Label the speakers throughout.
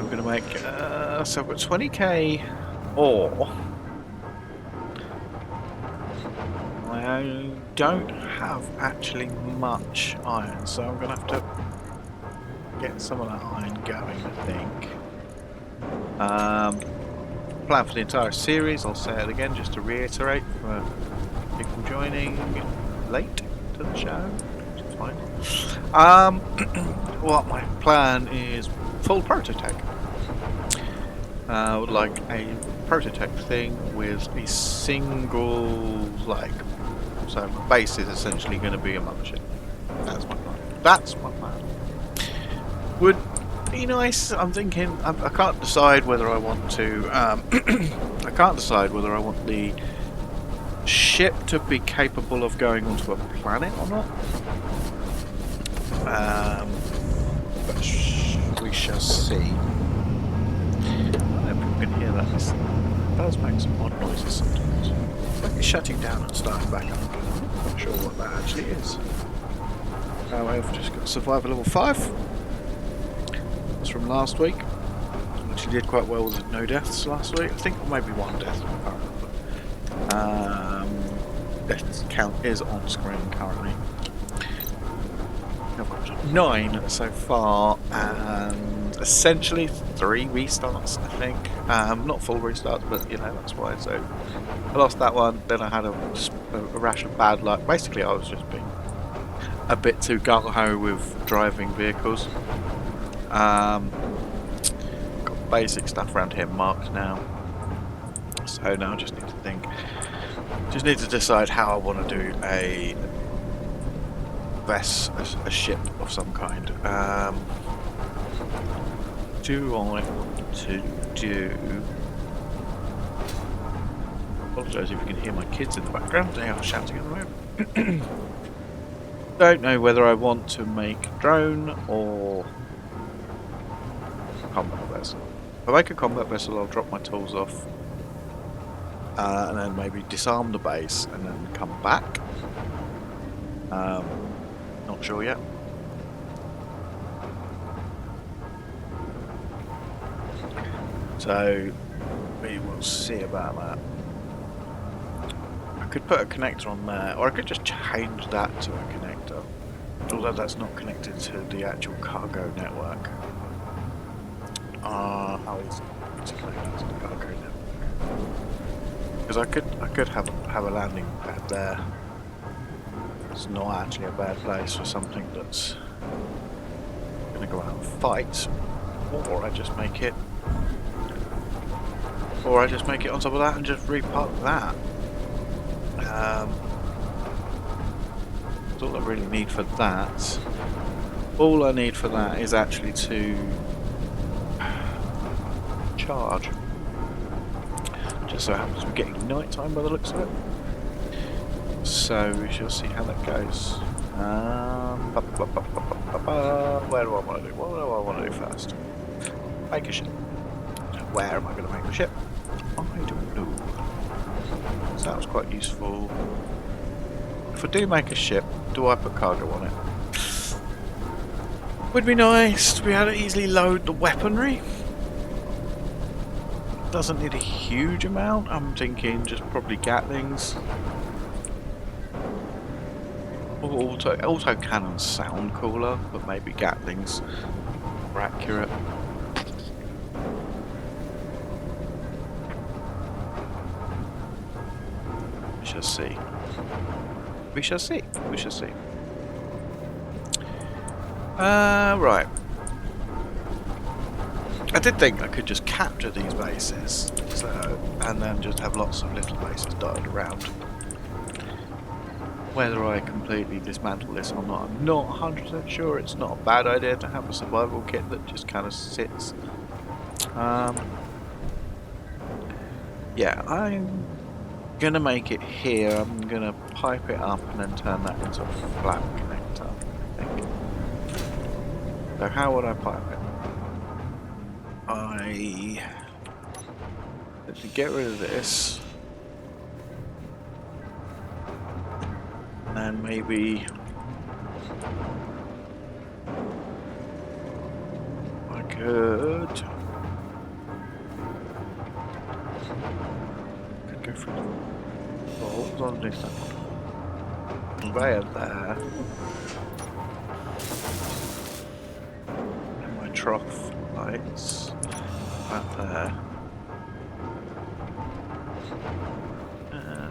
Speaker 1: I'm going to make, so I've got 20k ore. I don't have actually much iron, so I'm going to have to get some of that iron going, I think. Plan for the entire series, I'll say it again just to reiterate for people joining late to the show, which is fine. What my plan is full prototech. I would like a prototech thing with a single, so my base is essentially going to be a mothership. That's my plan. That's my plan. Would be nice. I'm thinking. I can't decide whether I want to. I can't decide whether I want the ship to be capable of going onto a planet or not. But we shall see. I hope you can hear that. This does make some odd noises sometimes. It's like it's shutting down and starting back up. I'm not sure what that actually is. I've just got survival level 5. That's from last week. Actually did quite well with no deaths last week. I think maybe 1 death. I can't remember. Death count is on screen currently. I've got 9 so far, and essentially 3 restarts, I think. Not full restarts, but you know, that's why. So I lost that one, then I had a rash of bad luck. Basically, I was just being a bit too gung-ho with driving vehicles. Got basic stuff around here marked now. So now I just need to think. Just need to decide how I want to do a ship of some kind. Do I want to do... Apologise if you can hear my kids in the background, they are shouting at the moment. Don't know whether I want to make drone or combat vessel. If I make a combat vessel, I'll drop my tools off and then maybe disarm the base and then come back. Not sure yet. So we will see about that. I could put a connector on there, or I could just change that to a connector, although that's not connected to the actual cargo network. How is it to connect that to the cargo network? Because I could have a landing pad there. It's not actually a bad place for something that's going to go out and fight, or I just make it on top of that and just repark that. That's all I really need for that. All I need for that is actually to charge. Just so happens we're getting night time by the looks of it. So we shall see how that goes. Where do I want to do? What do I want to do first? Make a ship. Where am I going to make the ship? I don't know. So that was quite useful. If I do make a ship, do I put cargo on it? Would be nice to be able to easily load the weaponry. Doesn't need a huge amount. I'm thinking just probably Gatlings. Auto cannons sound cooler, but maybe Gatlings more accurate. We shall see. We shall see. We shall see. Right. I did think I could just capture these bases, and then just have lots of little bases dotted around. Whether I completely dismantle this or not, I'm not 100% sure. It's not a bad idea to have a survival kit that just kind of sits. Yeah, I'm gonna make it here. I'm gonna pipe it up and then turn that into a flat connector, I think. So how would I pipe it? Let's get rid of this. And maybe I could Could go through. Oh, what was underneath that one? Conveyor there. And my trough lights up there.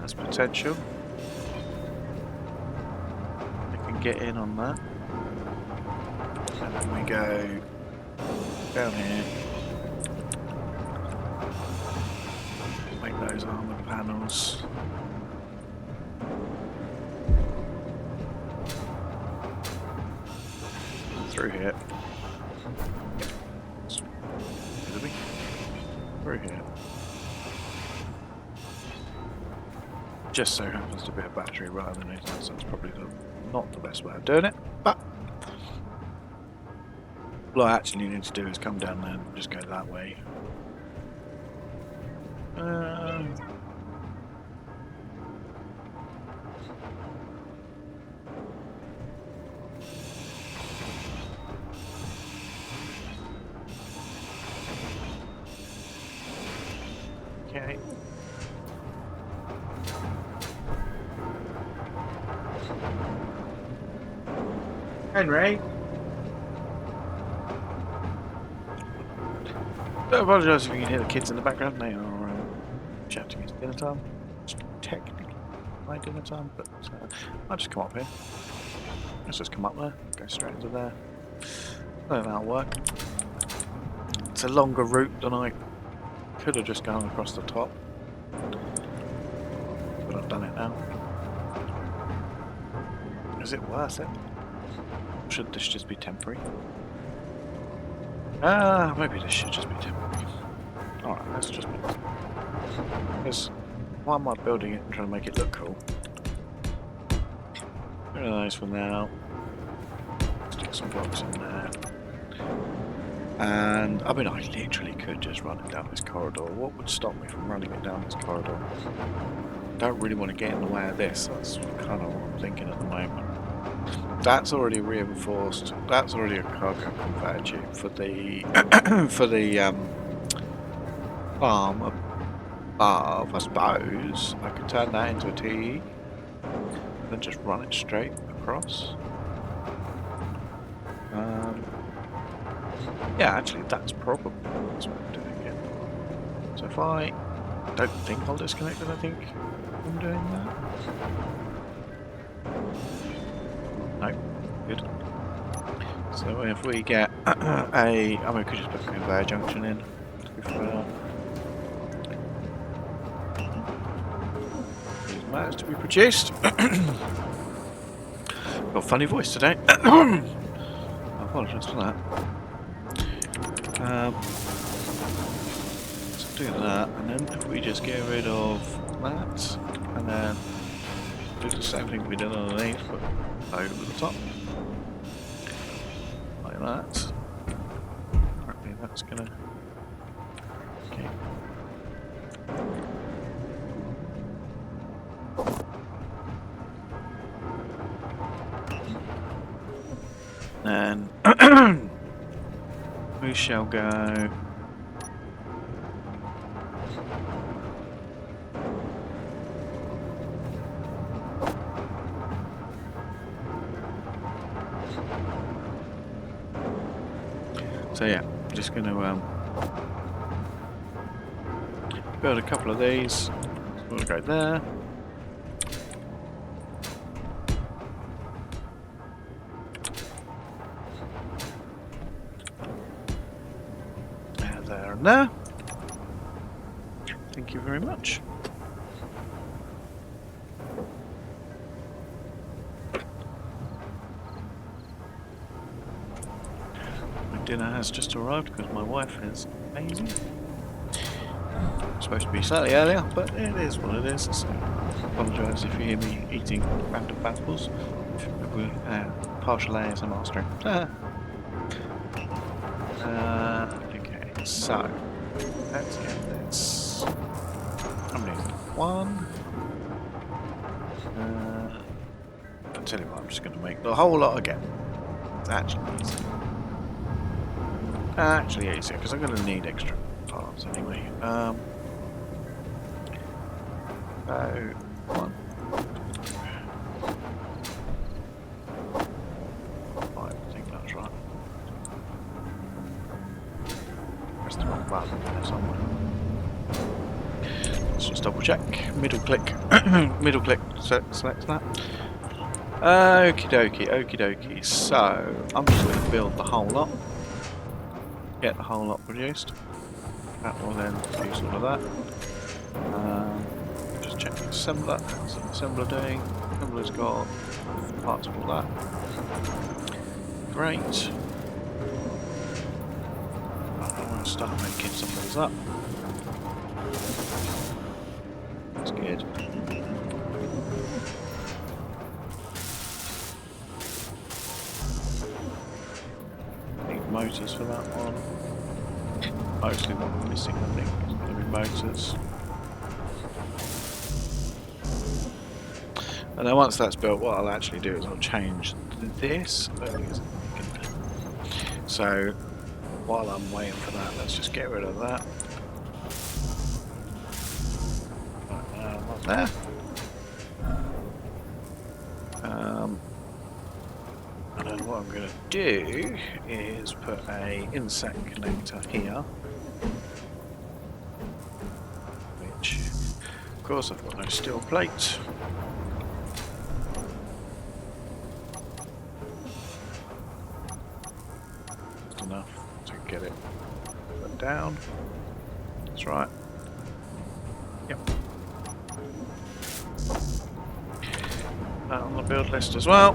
Speaker 1: That's potential. I can get in on that. And then we go down here. Make those armoured panels. Through here. Through here. Just so happens to be a battery rather than anything else. That's probably not the best way of doing it, but what I actually need to do is come down there and just go that way. Okay. Henry? I apologise if you can hear the kids in the background. They are chatting. It's dinner time. It's technically my dinner time, but I'll just come up here. Let's just come up there, go straight into there. I think that'll work. It's a longer route than I could have just gone across the top, but I've done it now. Is it worth it? Should this just be temporary? Maybe this should just be temporary. Alright, let's just make it. Because why am I building it and trying to make it look cool? Very nice for now. Stick some blocks in there. And I mean, I literally could just run it down this corridor. What would stop me from running it down this corridor? I don't really want to get in the way of this. That's kind of what I'm thinking at the moment. That's already reinforced. That's already a cargo conveyor tube for the for the farm above. I suppose I could turn that into a T, and then just run it straight across. Yeah, actually, that's probably the best way of doing it. So if I don't think I'll disconnect it, I think I'm doing that. No, good. So if we get I mean, we could just put a conveyor junction in, to be fair. These matters to be produced. Got a funny voice today. I apologise for that. Let's do that, and then if we just get rid of that, and then do the same thing we did underneath, but over the top, like that. Apparently that's gonna. Okay. And we shall go. So yeah, just going to build a couple of these. So we'll go there. There and there. Thank you very much. Dinner has just arrived because my wife is amazing. It's supposed to be slightly earlier, but it is what it is. So I apologise if you hear me eating random vegetables. Partial ASMR stream. Okay, so let's get this. How many? One. I'll tell you what, I'm just going to make the whole lot again. It's actually easy. Actually easier, because I'm going to need extra parts anyway. 1. I think that's right. Press the wrong button there somewhere. Let's just double check. Middle click. Middle click selects that. Okie dokie, okie dokie. So, I'm just going to build the whole lot. Get the whole lot produced. That will then produce all of that. Just check the assembler. How's the assembler doing? Assembler's got parts of all that. Great. I'm going to start making some of those up. That's good. Need motors for that one. Mostly what we're missing, I think, is going to be motors. And then once that's built, what I'll actually do is I'll change this. So while I'm waiting for that, let's just get rid of that. Not there. And then what I'm going to do is put a inset connector here, which, of course, I've got no steel plate. Enough to get it put down. That's right. Yep. That on the build list as well.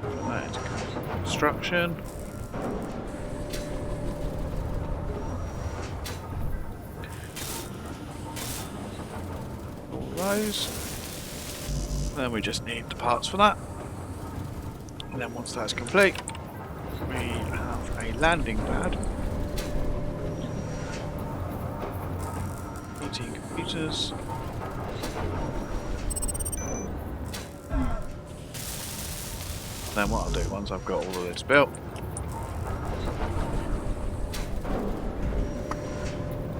Speaker 1: Put that into construction. All those. Then we just need the parts for that. And then once that's complete, we have a landing pad. Heating computers. Then what I'll do once I've got all of this built,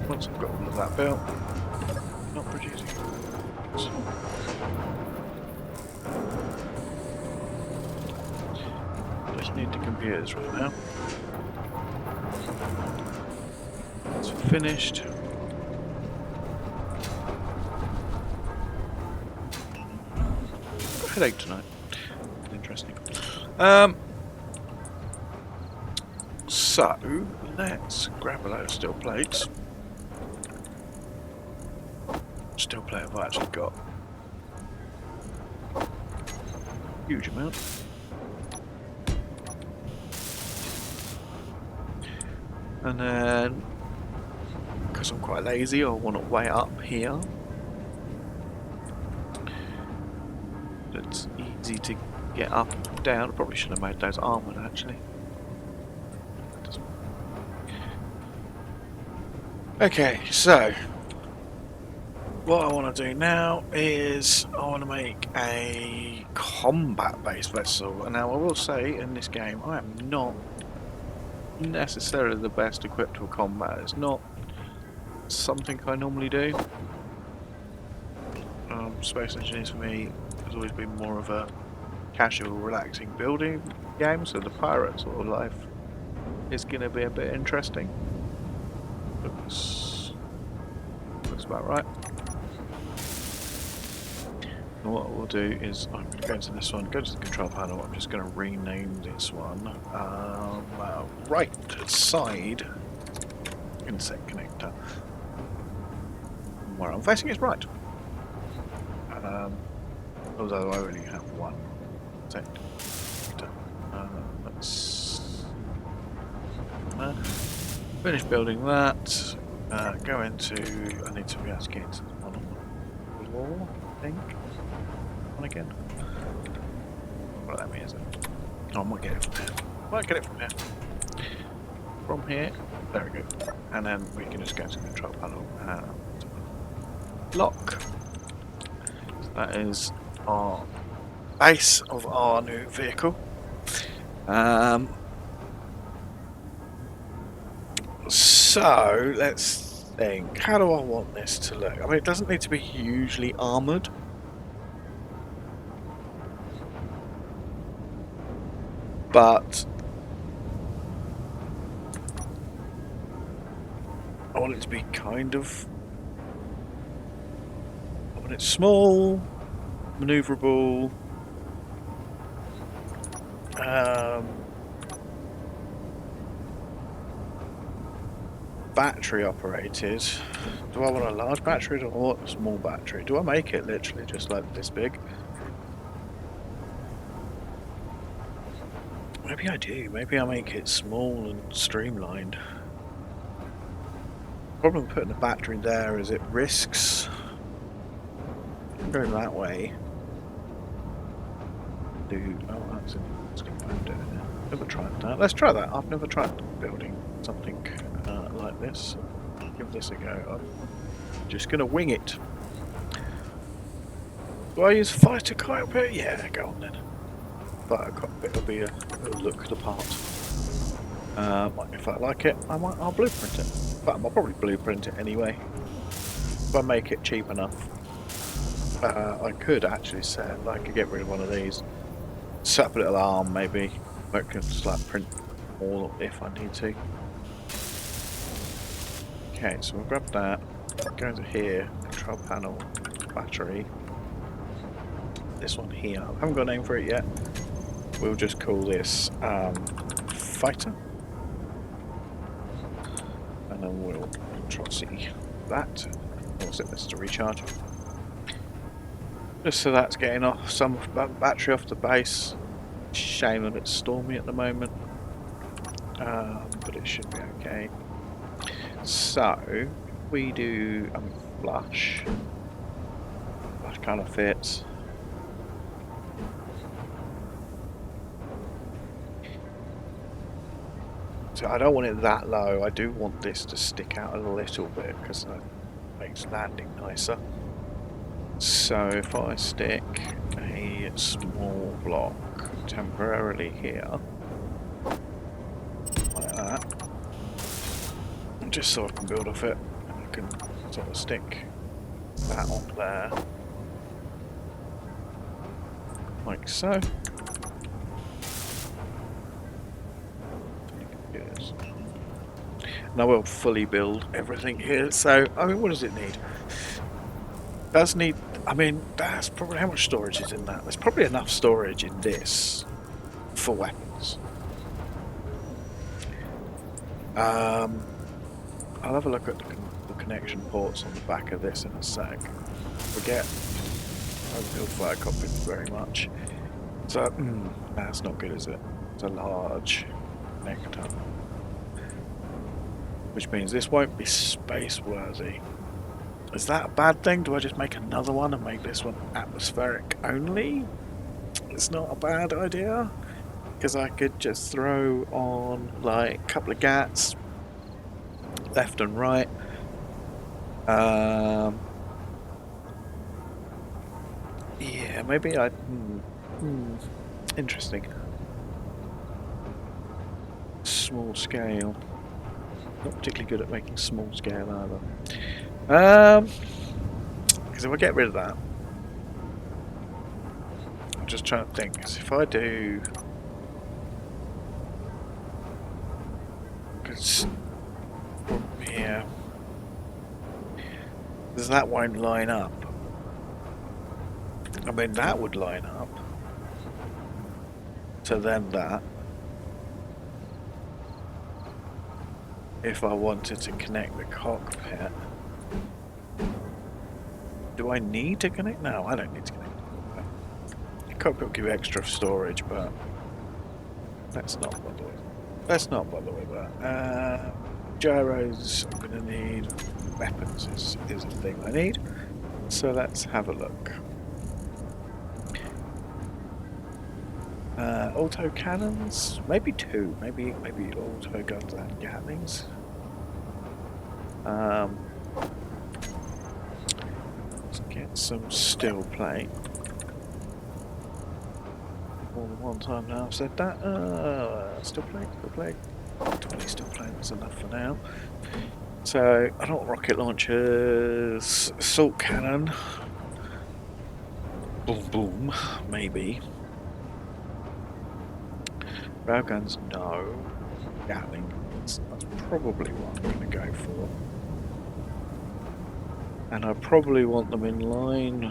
Speaker 1: once I've got all of that built, not producing. Just need the computers right now. It's finished. Got a headache tonight. Interesting. So let's grab a load of steel plates. Steel plate I've actually got a huge amount. And then, because I'm quite lazy, I want to weigh up here. It's easy to get up and down. I probably should have made those armoured actually. Okay, so what I want to do now is I want to make a combat-based vessel. And now I will say in this game I am not necessarily the best equipped for combat. It's not something I normally do. Space Engineers for me has always been more of a casual, relaxing building game, so the pirate sort of life is going to be a bit interesting. Looks about right. And what we'll do is I'm going to go into this one, go to the control panel. I'm just going to rename this one right side inset connector. Where I'm facing is right. Although I only have one. Let's finish building that. Go into. I need to be able to get into the one on the wall, I think. One again. What that means? Oh, I might get it from here. Might get it from here. From here. There we go. And then we can just go to the control panel and lock. So that is our base of our new vehicle. So So let's think. How do I want this to look? I mean, it doesn't need to be hugely armoured. But I want it to be kind of... I want it small, manoeuvrable, battery operated. Do I want a large battery or a small battery? Do I make it literally just like this big? Maybe I do. Maybe I make it small and streamlined. The problem with putting a battery there is it risks going that way. Oh, that's never tried that. Let's try that. I've never tried building something like this. Give this a go. I'm just going to wing it. Do I use fighter cockpit? Yeah, go on then. Fighter cockpit will be a look the part. If I like it, I'll blueprint it. But I'll probably blueprint it anyway. If I make it cheap enough. I could actually I could get rid of one of these. Set up a little arm maybe. I can just like print all if I need to. Okay, so we'll grab that. Go into here, control panel, battery. This one here. I haven't got a name for it yet. We'll just call this fighter. And then we'll control C that. We'll set this to recharge. Just so that's getting off some battery off the base. Shame that it's stormy at the moment, but it should be okay. So we do flush. Flush kind of fits. So I don't want it that low. I do want this to stick out a little bit because that makes landing nicer. So if I stick a small block temporarily here, like that, just so I can build off it, and I can sort of stick that on there, like so. Yes. And I will fully build everything here. So I mean, what does it need? It does need. I mean, that's probably how much storage is in that. There's probably enough storage in this for weapons. I'll have a look at the connection ports on the back of this in a sec. Forget I don't build fire cockpit very much. So that's not good, is it? It's a large connector, which means this won't be space worthy. Is that a bad thing? Do I just make another one and make this one atmospheric only? It's not a bad idea, because I could just throw on like a couple of GATs left and right. Yeah, maybe I. Interesting. Small scale. Not particularly good at making small scale either. Because if I get rid of that, I'm just trying to think. Because if I do, because from here, because that won't line up. I mean, that would line up. So then that. If I wanted to connect the cockpit. Do I need to connect? No, I don't need to connect. The cockpit will give you extra storage, but let's not bother with. Let's not bother with that. Gyros, I'm going to need. Weapons is a thing I need. So let's have a look. Auto cannons, maybe two, maybe auto guns and Gatlings. Let's get some steel plate. More than one time now I've said that. Steel plate, steel plate. Definitely still playing this enough for now. So I don't want rocket launchers, assault cannon, boom boom, maybe. Railguns, no. Gatling, that's probably what I'm going to go for. And I probably want them in line.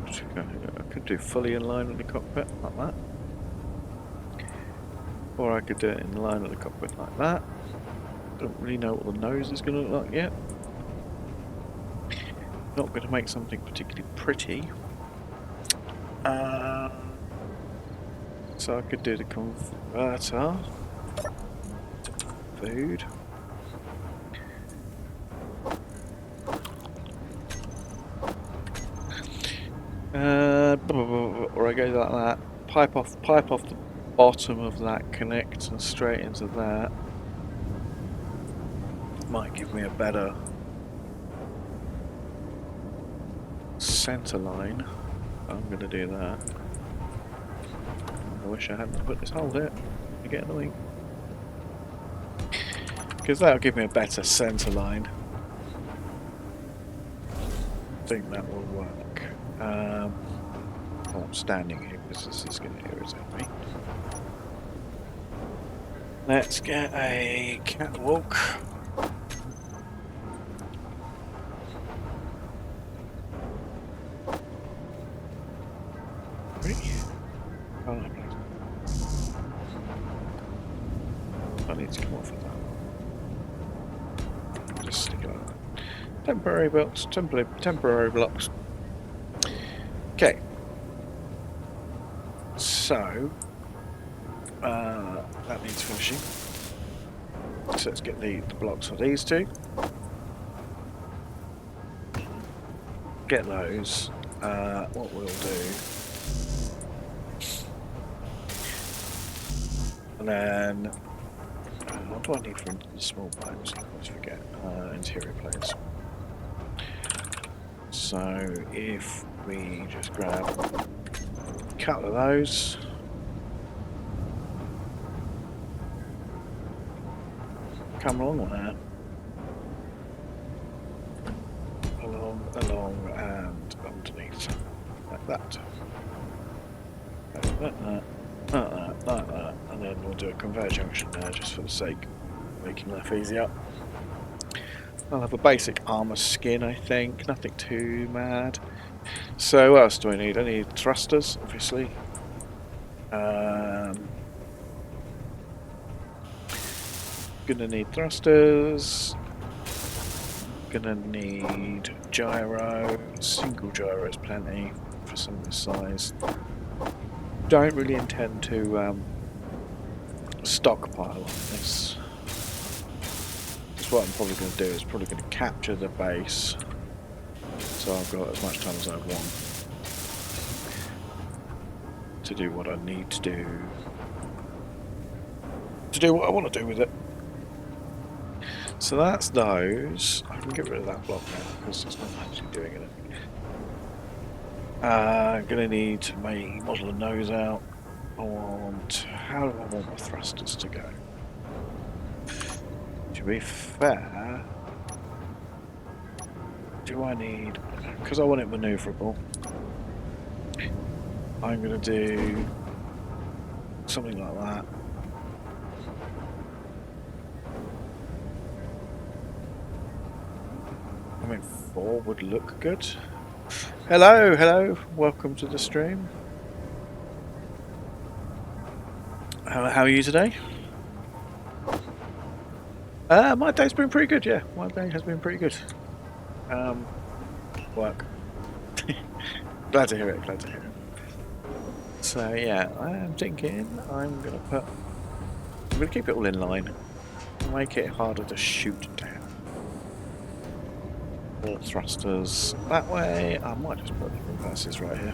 Speaker 1: I could do fully in line with the cockpit, like that. Or I could do it in line with the cockpit like that. Don't really know what the nose is going to look like yet. Not going to make something particularly pretty. So I could do the converter. Food. Or I go like that. Pipe off the bottom of that, connect and straight into that. Might give me a better centre line. I'm going to do that. I wish I hadn't put this hole there. I get annoying. Because that'll give me a better centre line. I think that will work. I'm standing here because this is going to irritate me. Let's get a catwalk. Oh, no, I need to come off of that. Just stick it on. Temporary blocks, temporary blocks. Okay. So, that needs finishing. So let's get the blocks for these two. Get those. What we'll do. And then, what do I need for small planes? I always forget. Interior planes. So if we just grab a couple of those. Come along with that. Along and underneath. Like that. Like that. And then we'll do a conveyor junction there just for the sake of making life easier. I'll have a basic armour skin, I think. Nothing too mad. So what else do I need? I need thrusters, obviously. Gonna need thrusters. Gonna need gyro. Single gyro is plenty for some of this size. Don't really intend to stockpile on this. That's what I'm probably going to do. Is probably going to capture the base, so I've got as much time as I want to do what I need to do. To do what I want to do with it. So that's those. I can get rid of that block now because it's not actually doing anything. I'm going to need to model a nose out. How do I want my thrusters to go? To be fair, do I need... Because I want it manoeuvrable, I'm going to do something like that. I mean, 4 would look good. Hello, welcome to the stream. How are you today? My day's been pretty good, yeah. My day has been pretty good. Work. Glad to hear it, So yeah, I am thinking I'm gonna keep it all in line. Make it harder to shoot down. All thrusters that way. I might just put the reverses right here.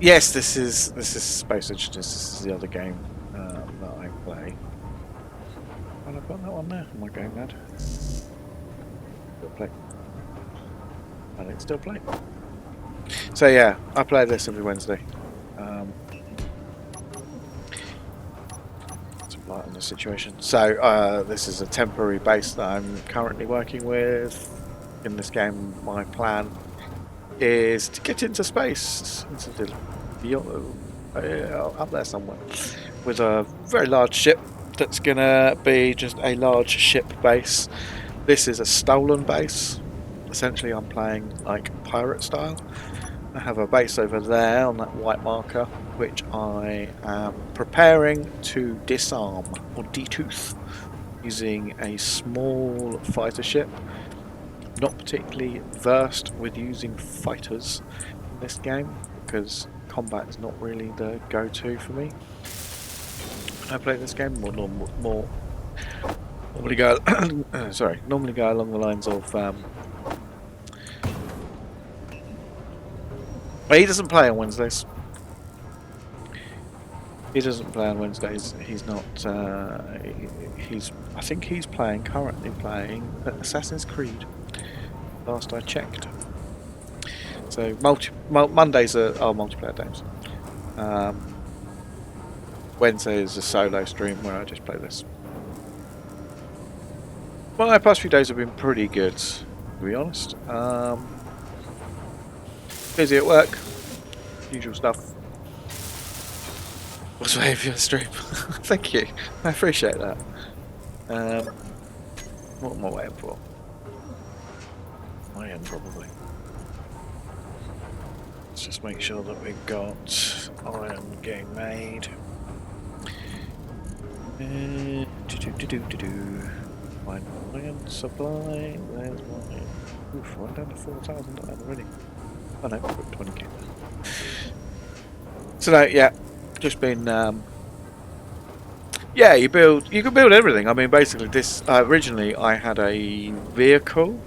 Speaker 1: Yes, this is Space Edge. This is the other game that I play. And I've got that one there. Am I going mad? Still play. I think still play. So yeah, I play this every Wednesday.
Speaker 2: light on the situation. So this is a temporary base that I'm currently working with. In this game, my plan is to get into space, into the up there somewhere, with a very large ship that's gonna be just a large ship base. This is a stolen base. Essentially, I'm playing like pirate style. I have a base over there on that white marker, which I am preparing to disarm or detooth using a small fighter ship. Not particularly versed with using fighters in this game because combat is not really the go-to for me. When I play this game, more normally go normally go along the lines of but he doesn't play on Wednesdays. He doesn't play on Wednesdays. He's not. He's. I think he's currently playing Assassin's Creed. Last I checked. So Mondays are multiplayer games. Wednesday is a solo stream where I just play this. Well, my past few days have been pretty good, to be honest. Busy at work, usual stuff. What's waiting for your stream? Thank you, I appreciate that. What am I waiting for? I am probably. Let's just make sure that we've got iron getting made. Find iron supply. There's my. Oof, I'm down to 4,000 already. Oh no, I've got 20k. So no, yeah, just been. Yeah, you can build everything. I mean, basically, this originally I had a vehicle.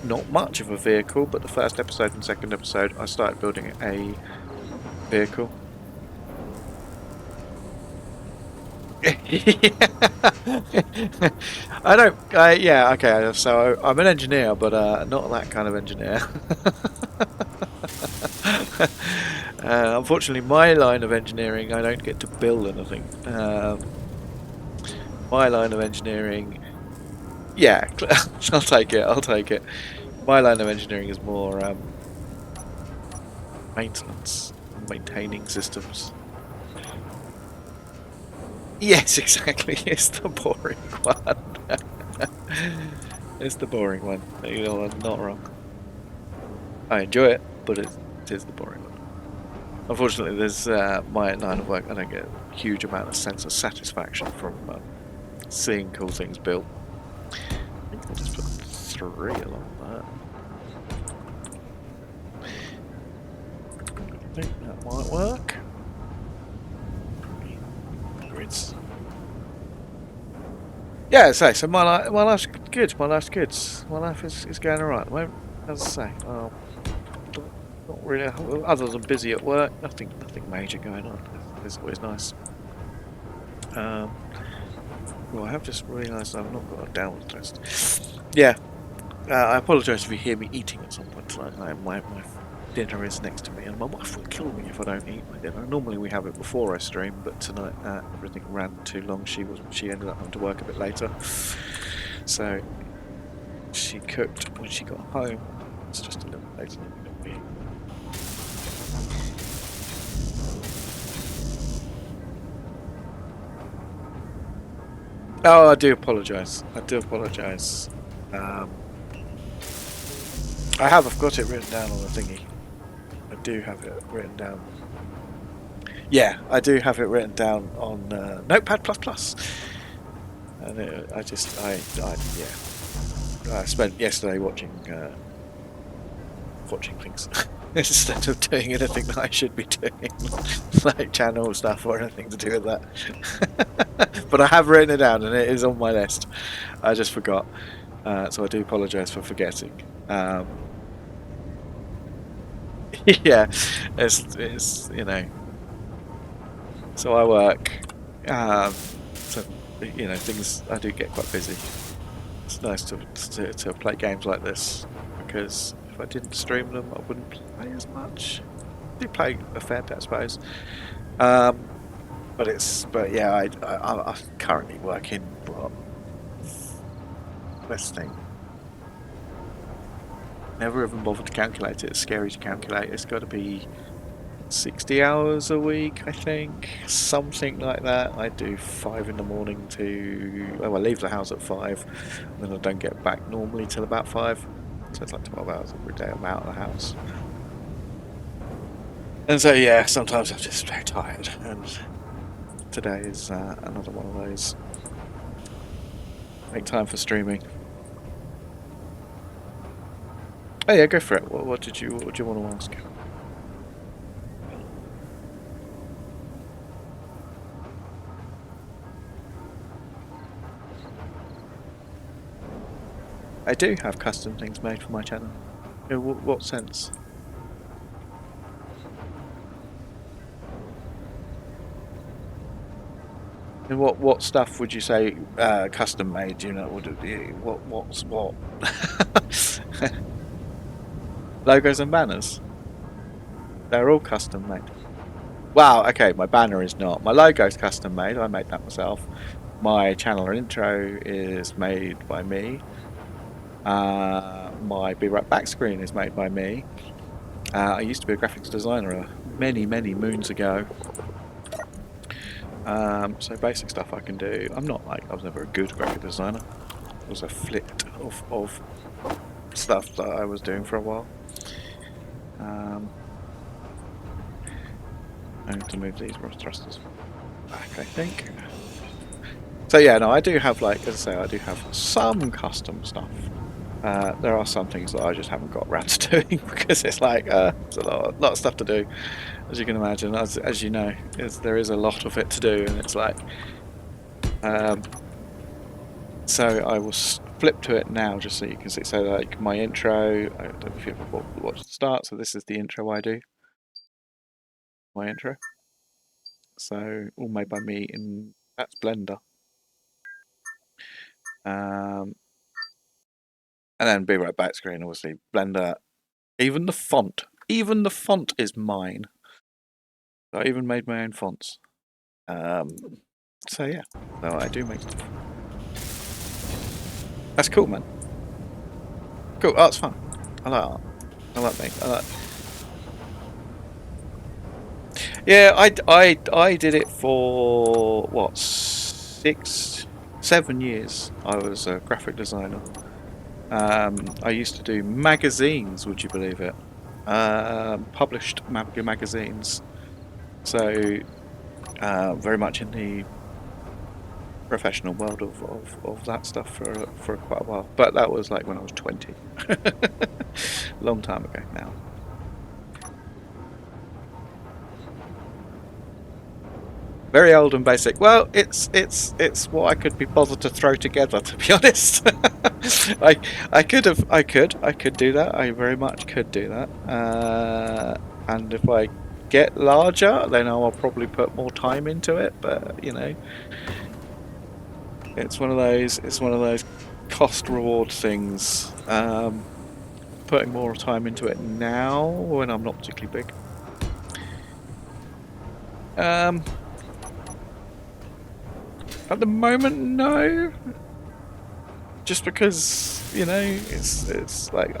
Speaker 2: Not much of a vehicle, but the first episode and second episode I started building a vehicle. I don't. Yeah, okay. So I'm an engineer, but not that kind of engineer. Unfortunately, my line of engineering, I don't get to build anything. My line of engineering, yeah, I'll take it. I'll take it. My line of engineering is more maintenance, maintaining systems. Yes, exactly. It's the boring one. It's the boring one. You know, I'm not wrong. I enjoy it, but it is the boring one. Unfortunately, there's my line of work. I don't get a huge amount of sense of satisfaction from seeing cool things built. I think I'll just put 3 along that. I think that might work. Grids. Yeah, so my life's good. My life's good. My life is going alright. As I say, not really, other than busy at work. Nothing major going on. It's always nice. Well, I have just realised I've not got a downward test. Yeah, I apologise if you hear me eating at some point tonight. My dinner is next to me, and my wife will kill me if I don't eat my dinner. Normally we have it before I stream, but tonight everything ran too long. She ended up having to work a bit later, so she cooked when she got home. It's just a little later than it would be. Oh, I do apologise. I do apologise. I've got it written down on the thingy. I do have it written down. Yeah, I do have it written down on Notepad++. And I spent yesterday watching things instead of doing anything that I should be doing, like channel stuff or anything to do with that. But I have written it down and it is on my list. I just forgot, so I do apologise for forgetting. Yeah, it's you know. So I work. So you know, things I do get quite busy. It's nice to play games like this because if I didn't stream them, I wouldn't play as much. I do play a fair bit, I suppose. but yeah, I'm currently working. What? Let's think. Never even bothered to calculate it. It's scary to calculate. It's got to be 60 hours a week, I think, something like that. I do 5 in the morning to. Oh, I leave the house at 5, and then I don't get back normally till about 5. So it's like 12 hours every day I'm out of the house. And so yeah, sometimes I'm just very tired, and today is another one of those. Make time for streaming. Oh yeah, go for it. What did you want to ask? I do have custom things made for my channel. In what sense? And what stuff would you say custom made? You know, what's what? Logos and banners. They're all custom made. Wow. Okay, my banner is not. My logo's custom made. I made that myself. My channel intro is made by me. My Be Right Back screen is made by me. I used to be a graphics designer many moons ago. So basic stuff I can do. I was never a good graphic designer. It was a flit of stuff that I was doing for a while. I need to move these thrusters back, I think. So yeah, no, I do have, like, as I say, I do have some custom stuff. There are some things that I just haven't got around to doing because it's like it's a lot of stuff to do, as you can imagine. As you know, there is a lot of it to do, and it's like. So I will flip to it now, just so you can see. So like my intro, I don't know if you ever watched the start. So this is the intro I do. My intro. So all made by me that's Blender. And then Be Right Back screen, obviously Blender. Even the font is mine. I even made my own fonts. So yeah, so I do make stuff. That's cool, man. Cool. Art's fun. I like art. I like making. Yeah, I did it for what 6, 7 years. I was a graphic designer. I used to do magazines. Would you believe it? Published magazines. So very much in the professional world of that stuff for quite a while. But that was like when I was 20. Long time ago now. Very old and basic. Well, it's what I could be bothered to throw together, to be honest. I could do that. I very much could do that. And if I get larger, then I'll probably put more time into it. But you know, it's one of those cost reward things. Putting more time into it now when I'm not particularly big. At the moment, no. Just because, you know, it's like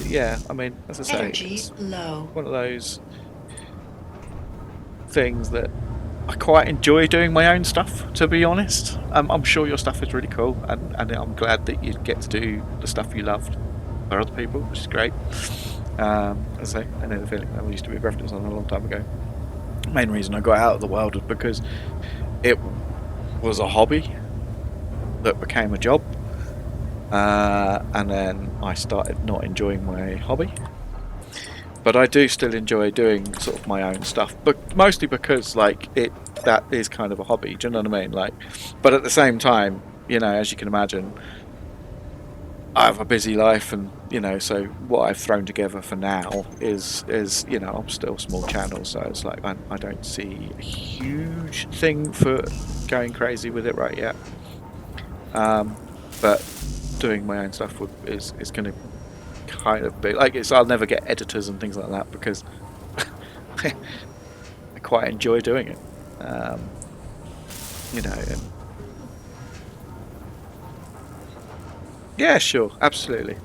Speaker 2: yeah. I mean, as I say, it's
Speaker 3: low.
Speaker 2: One of those things that I quite enjoy doing my own stuff. To be honest, I'm sure your stuff is really cool, and I'm glad that you get to do the stuff you loved for other people, which is great. As I say, I know the feeling. I used to be a graphic designer a long time ago. The main reason I got out of the world was because it was a hobby that became a job, and then I started not enjoying my hobby. But I do still enjoy doing sort of my own stuff, but mostly because like that is kind of a hobby. Do you know what I mean? Like, but at the same time, you know, as you can imagine, I have a busy life, and you know, so what I've thrown together for now is you know, I'm still a small channel, so it's like I don't see a huge thing for going crazy with it right yet. But doing my own stuff is going to kind of be like I'll never get editors and things like that because I quite enjoy doing it. You know, and yeah, sure, absolutely.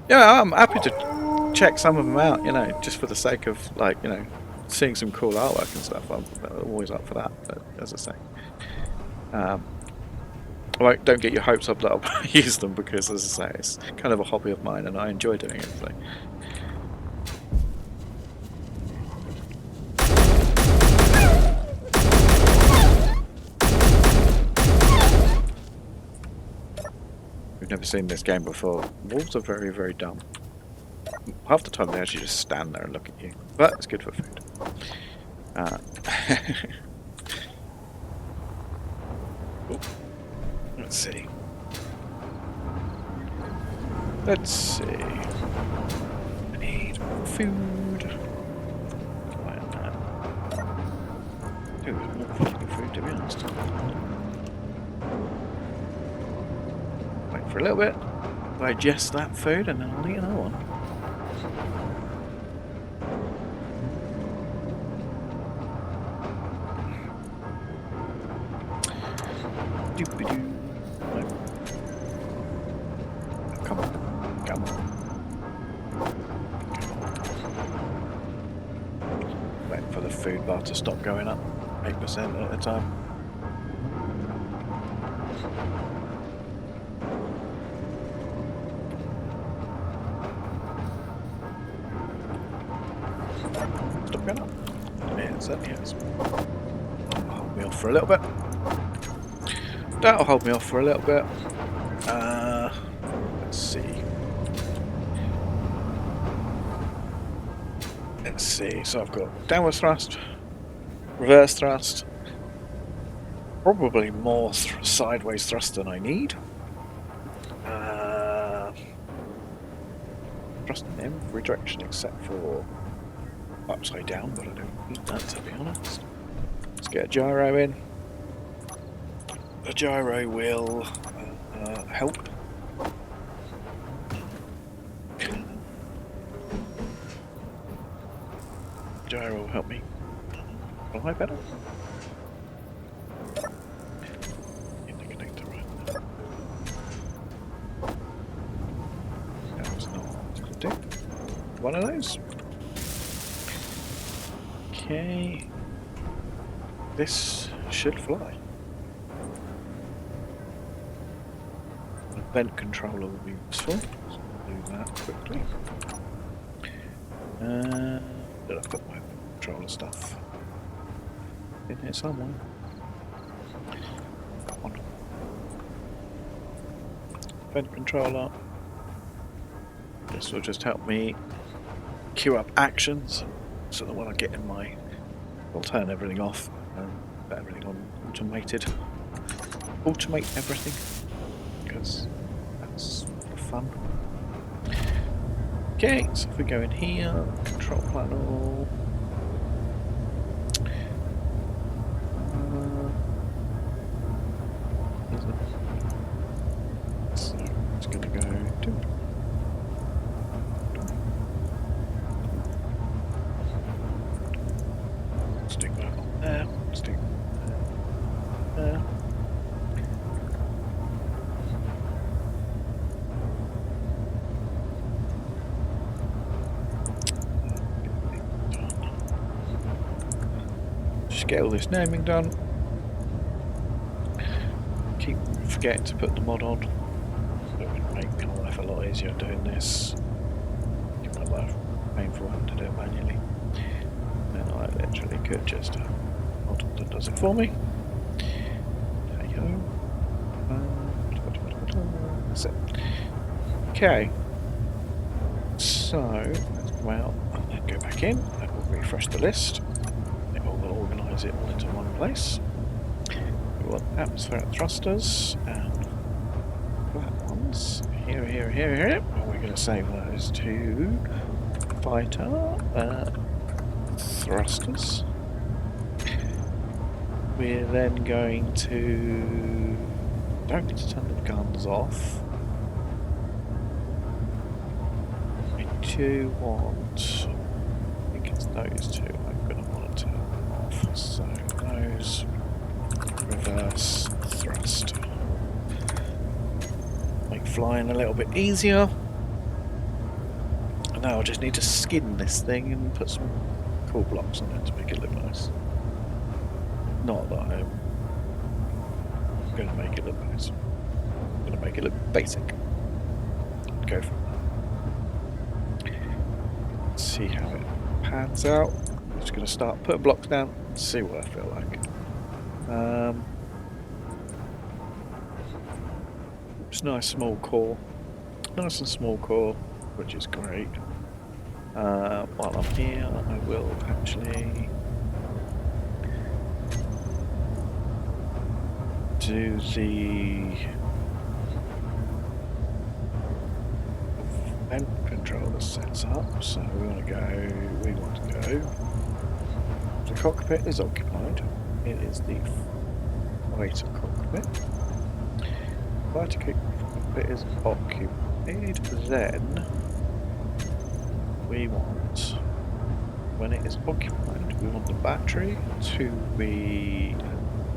Speaker 2: Yeah, I'm happy to check some of them out. You know, just for the sake of like, you know, seeing some cool artwork and stuff. I'm always up for that. But as I say, don't get your hopes up that I'll use them, because, as I say, it's kind of a hobby of mine and I enjoy doing it. So. We've never seen this game before. Wolves are very, very dumb. Half the time they actually just stand there and look at you, but it's good for food. Let's see. Let's see. I need food. Why not? Ooh, more fucking food, to be honest. Wait for a little bit. Digest that food, and then I'll eat another one. Come on. Come on. Wait for the food bar to stop going up 8% at a time. Stop going up. Yeah, it certainly is. That'll hold me off for a little bit. That'll hold me off for a little bit. Let's see. Let's see. So I've got downward thrust, reverse thrust, probably more sideways thrust than I need. Thrust in every direction except for upside down, but I don't need that, to be honest. Let's get a gyro in. The gyro will help. Gyro will help me fly better. In the connector right now. That was not what I wanted to do. One of those. Okay. This should fly. The vent controller will be useful. So I'll do that quickly. But I've got my controller stuff in here somewhere. Come on. Vent controller. This will just help me queue up actions so that when I get in my... I'll turn everything off and put everything on automated. Automate everything, because that's fun. Okay, so if we go in here, control panel. So it's going to go to... Stick that on there, stick that there. Just get all this naming done. Keep forgetting to put the mod on. It would make my life a lot easier doing this. Keep my life painful having to do it manually. Then I literally could just mod that does it for me. There you go. That's it. Okay. So let's go out and then go back in. That will refresh the list. It will organise it all into one place. We want atmospheric thrusters and flat ones. Here. And we're going to save those to fighter thrusters. We're then going to... Don't need to turn the guns off. We do want... I think it's those two I'm going to want to turn off. off. So nose, reverse, thrust. Make flying a little bit easier. And now I just need to skin this thing and put some cool blocks on it to make it look nice. Not that I'm going to make it look nice. I'm going to make it look basic. Go from there. Let's see how it pans out. I'm just going to start putting blocks down and see what I feel like. It's nice small core. Nice and small core, which is great. While I'm here, I will actually do the vent controller sets up. So we want to go. The cockpit is occupied. It is the fighter cockpit. Fighter cockpit is occupied. Then we want, when it is occupied, we want the battery to be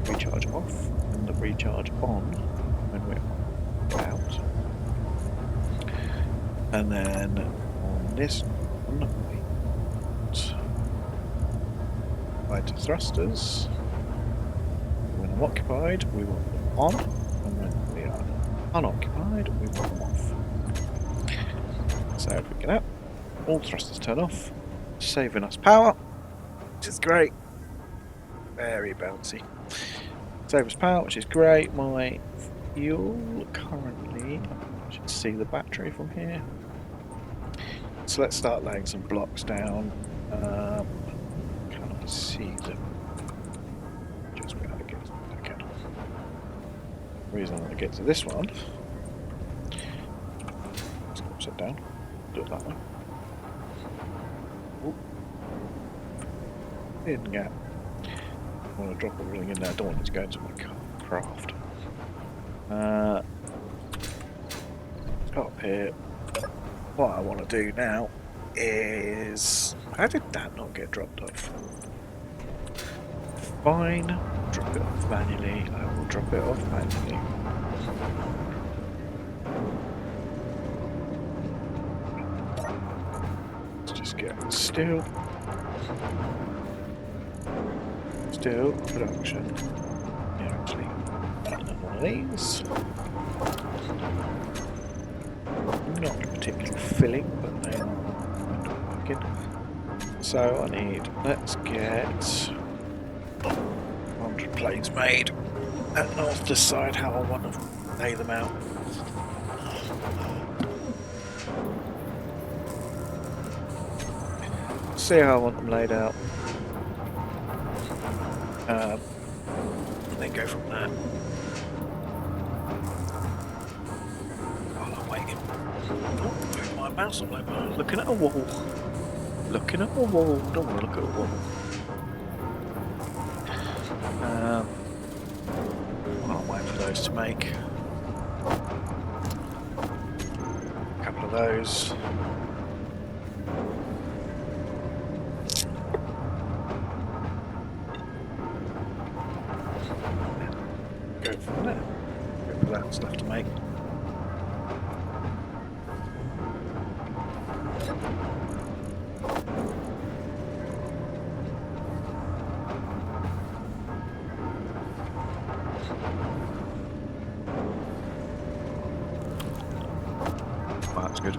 Speaker 2: recharge off and the recharge on when we're out. And then on this one, we want fighter thrusters. When I'm occupied, we want them on, and when we are unoccupied, we want them off. So if we get out, all thrusters turn off, saving us power, which is great. Very bouncy. Save us power, which is great. My fuel currently, I should see the battery from here. So let's start laying some blocks down. Can't see them. Just be able to get to them. Okay. The reason I want to get to this one. Let's go upside down. Do it that way. Ooh. Hidden gap. I want to drop everything in there. I don't want it to go into my craft. Up here. What I want to do now is... How did that not get dropped off? Fine. Drop it off manually. I will drop it off manually. Let's just get steel. Steel production. Yeah, actually, another one of these. Not particularly filling, but they are working. So I need, let's get 100 plates made, and I'll decide how I want to lay them out. See how I want them laid out. And then go from there. While I'm waiting. Oh, my mouse all over. Looking at a wall. Looking at a wall. Don't want to look at a wall. While I'm waiting for those to make. A couple of those. Go from there. Go for that stuff to make. Well, that's good.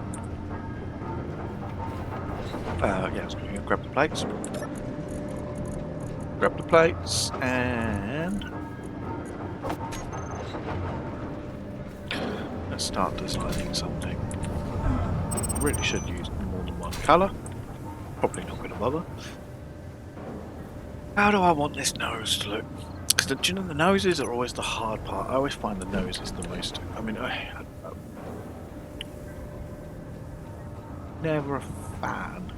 Speaker 2: Yeah, I was going to grab the plates. Grab the plates and let's start designing something. Really should use more than one colour. Probably not going to bother. How do I want this nose to look? Because do you know the noses are always the hard part. I always find the nose is the most. I mean, I'm never a fan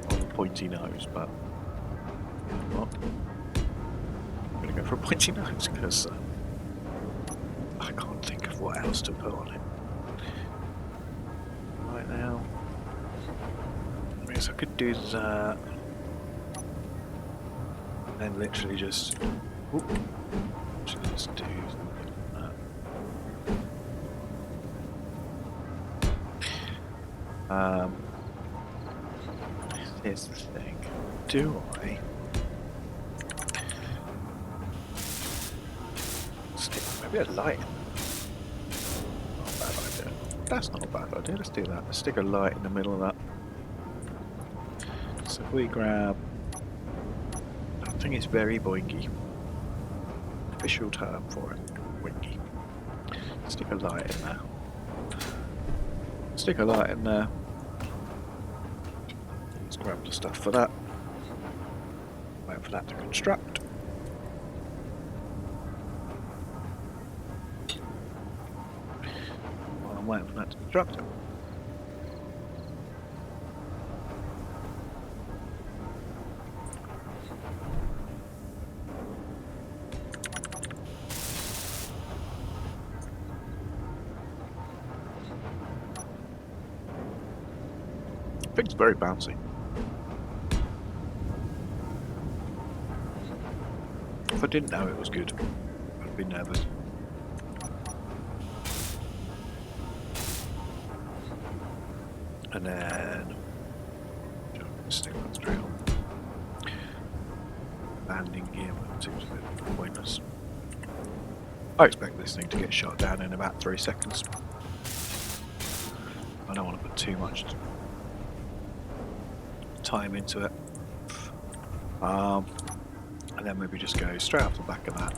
Speaker 2: of a pointy nose, but you know what? I'm going to go for a pointy nose because I can't think of what else to put on it right now. Yes, I could do that. And literally just... Oop, just do that. Here's the thing. Do I... stick maybe a light in? Not a bad idea. That's not a bad idea. Let's do that. Let's stick a light in the middle of that. So if we grab... I think it's very boinky. Official term for it. Boinky. Stick a light in there. Stick a light in there. Let's grab the stuff for that. Wait for that to construct. While I'm waiting for that to construct. I think it's very bouncy. If I didn't know it was good, I'd be nervous. And then stick that straight on. Landing gear seems a bit pointless. I expect this thing to get shot down in about 3 seconds. I don't want to put too much time into it. And then maybe just go straight off the back of that.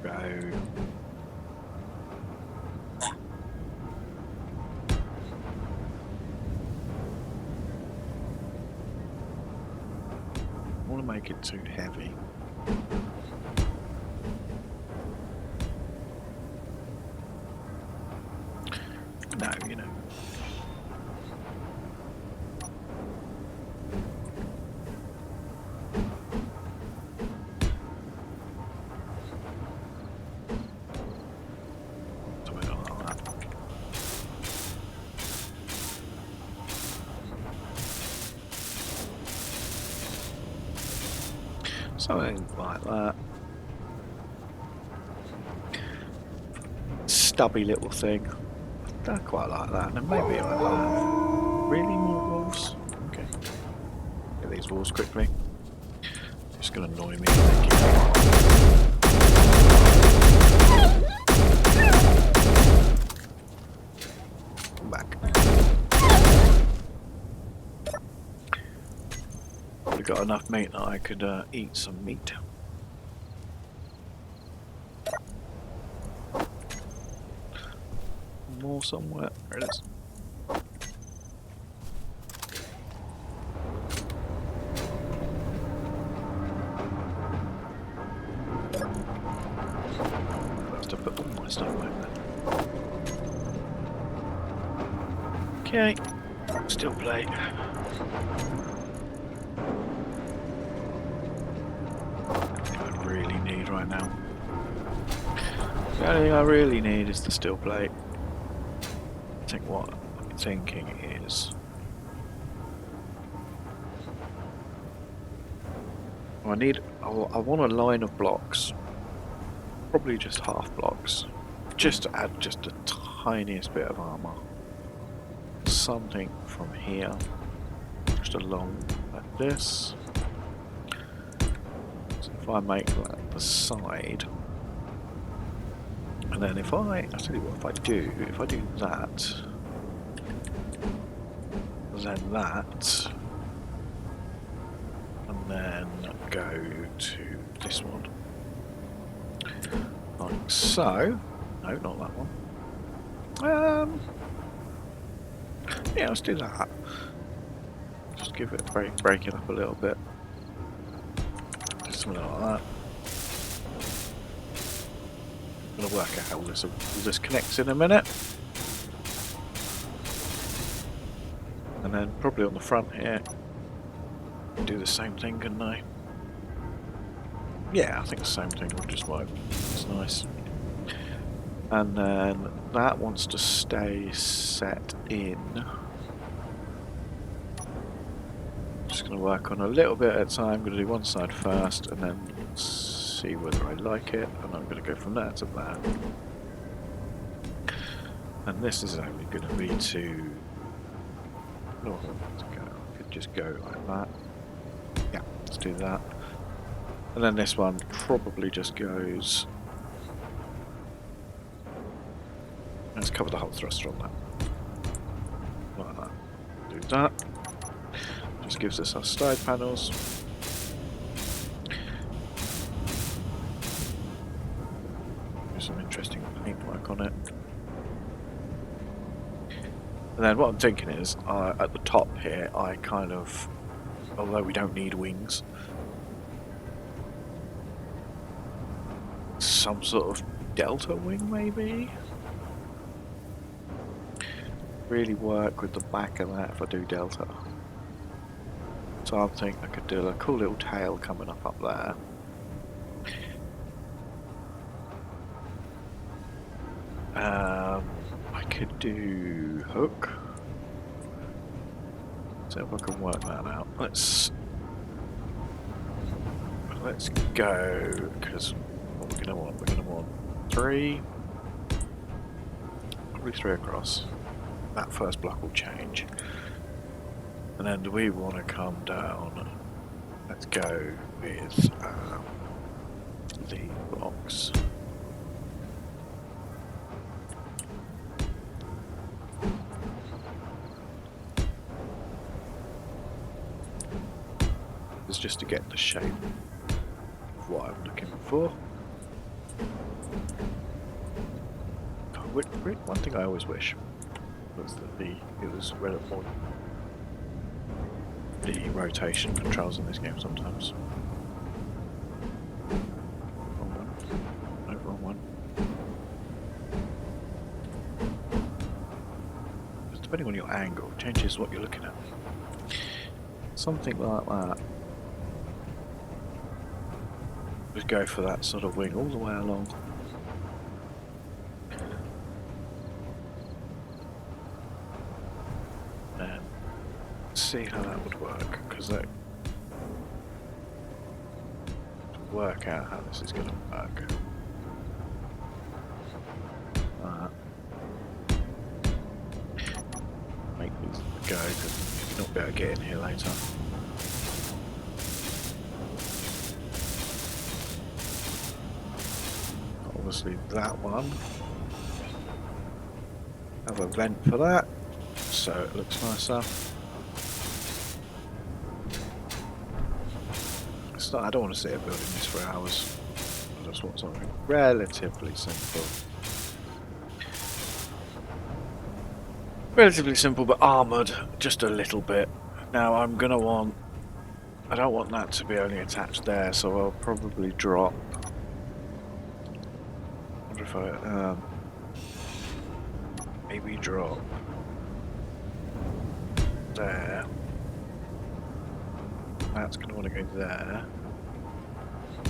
Speaker 2: Go. I want to make it too heavy. No, you know. Something like that. Stubby little thing. I quite like that. And maybe I have really more walls. Okay. Get these walls quickly. It's gonna annoy me. Come back. Probably got enough meat that I could eat some meat. More somewhere. There it is. First I put all my stuff back there. Okay. Still plate. I really need right now. The only thing I really need is the steel plate. I think what I'm thinking is I want a line of blocks, probably just half blocks, just to add just the tiniest bit of armor. Something from here, just along like this. So if I make that the side. And then I'll tell you what, if I do that, then that, and then go to this one, like so. No, not that one. Yeah, let's do that. Just give it a break it up a little bit. Just something like that. I'm going to work out how all this connects in a minute. And then probably on the front here, do the same thing, couldn't I? Yeah, I think the same thing will just work. It's nice. And then that wants to stay set in just going to work on a little bit at a time. I'm going to do one side first and then see whether I like it, and I'm going to go from there to there. And this is only going to be to... Oh, let's go. I could just go like that. Yeah, let's do that. And then this one probably just goes... Let's cover the whole thruster on that. Like that. Do that. Just gives us our side panels. Do some interesting paintwork on it. And then what I'm thinking is, at the top here, I kind of, although we don't need wings, some sort of delta wing maybe? Really work with the back of that if I do delta. So I think I could do a cool little tail coming up there. I could do hook. See if I can work that out. Let's go, because what we're gonna want 3, probably 3 across. That first block will change. And then do we want to come down? Let's go with the blocks. It's just to get the shape of what I'm looking for. One thing I always wish was that it was relevant. The rotation controls in this game sometimes. Wrong one. No, wrong one. Just depending on your angle, changes what you're looking at. Something like that. Just go for that sort of wing all the way along. See how that would work, because that work out how this is going to work. Make these go, because you'll not be able to get in here later. Obviously that one. Have a vent for that, so it looks nicer. I don't want to sit here building this for hours. I just want something relatively simple. Relatively simple, but armoured just a little bit. Now I'm going to want... I don't want that to be only attached there, so I'll probably drop... I wonder if I... maybe drop... there. That's going to want to go there.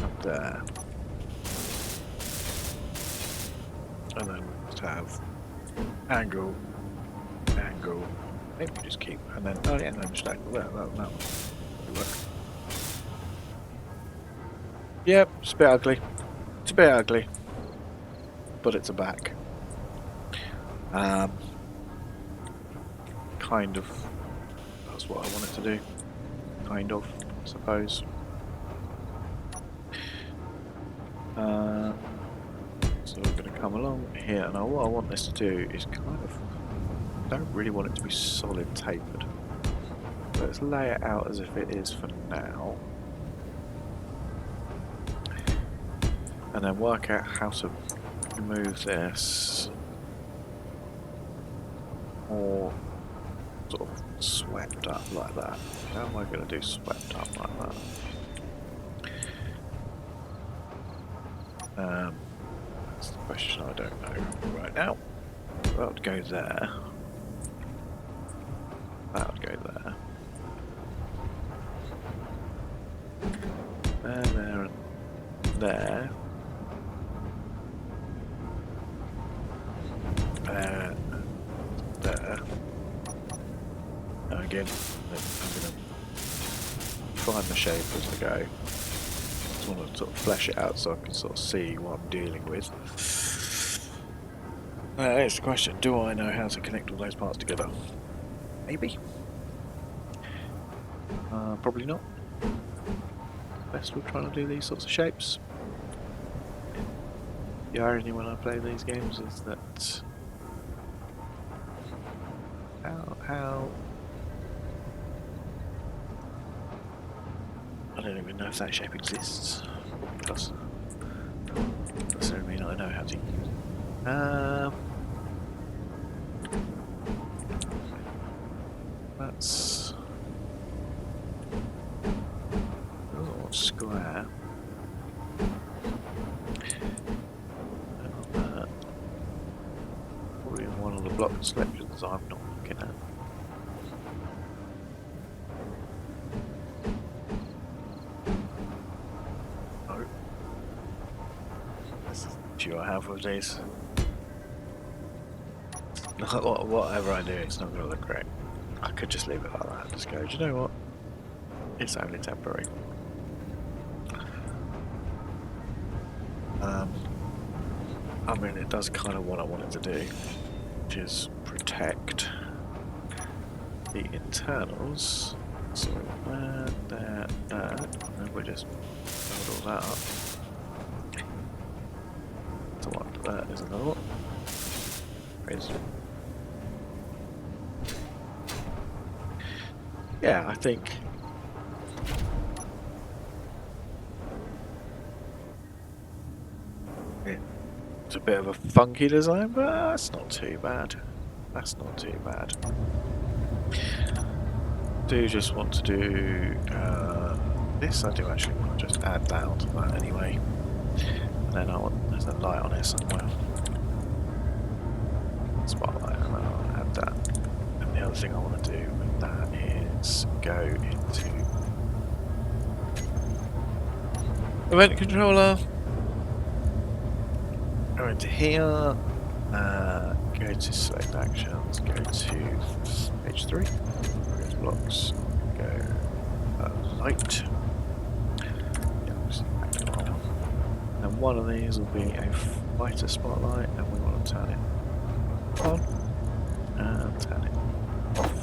Speaker 2: Up there. And then just have angle, angle. Maybe just keep, and then, oh yeah, no, just angle there. That will work. Yep, it's a bit ugly. It's a bit ugly. But it's a back. Kind of. That's what I wanted to do. Kind of, I suppose. So we're going to come along here, and what I want this to do is kind of... I don't really want it to be solid tapered. Let's lay it out as if it is for now. And then work out how to move this more sort of swept up like that. How am I going to do swept up like that? That's the question I don't know right now. That would go there. That would go there. There, and there. There. Now again, I'm going to refine the shape as I go. Just want to sort of flesh it out so I can sort of see what I'm dealing with. It's the question, do I know how to connect all those parts together? Maybe. Probably not. Best with trying to do these sorts of shapes. The irony when I play these games is that how I don't even know if that shape exists. Doesn't necessarily mean I know how to use it. That's square. Probably in one of the block selections I'm not looking at. No. This is the issue I have with these. Whatever I do, it's not going to look great. I could just leave it like that and just go, do you know what? It's only temporary. I mean, it does kind of what I want it to do, which is protect the internals. So that, and we just build all that up. So what that is another one. Yeah, I think it's a bit of a funky design, but that's not too bad. That's not too bad. Do just want to do this. I do actually want to just add that onto that anyway. And then I want there's a light on it somewhere. Spotlight, and then I'll add that. And the other thing I want to do with that is go into event controller, go into here, go to select actions, go to page 3, go to blocks, go light. And one of these will be a fighter spotlight, and we want to turn it on and turn it off.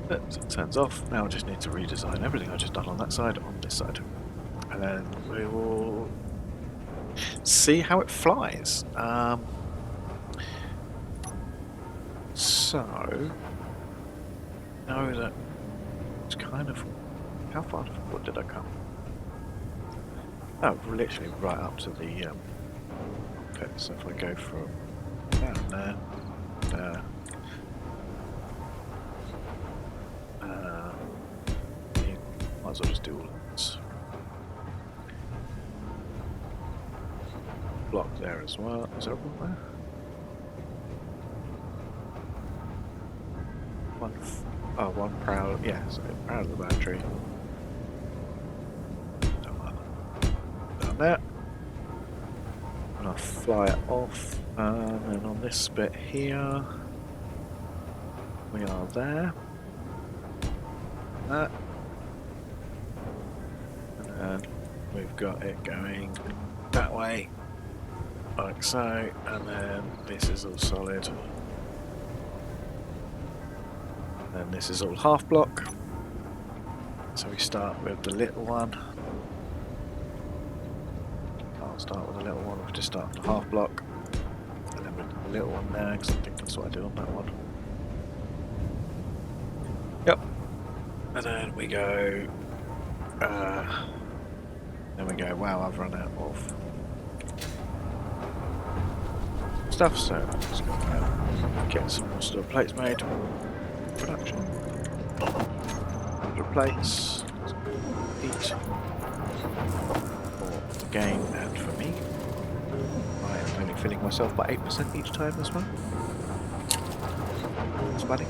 Speaker 2: That turns off. Now I just need to redesign everything I just done on that side on this side, and then we will see how it flies. So know that it's kind of how far forward did I come? Oh, literally right up to the okay, so if I go from down there, might as well just do all of this. Block there as well. Is there a block there? One proud, yeah, so proud of the battery. Down there. And I'll fly it off, and then on this bit here, we are there. That. And then we've got it going that way, like so, and then this is all solid. And this is all half block. So we start with the little one. I'll start with the little one, we'll just start with the half block. And then with the little one there, because I think that's what I did on that one. Yep. And then we go wow, I've run out of stuff, so I'm just going to get some more store plates made. Production. 100 plates. Each. For the game and for me. I am only filling myself by 8% each time this one. It's funny.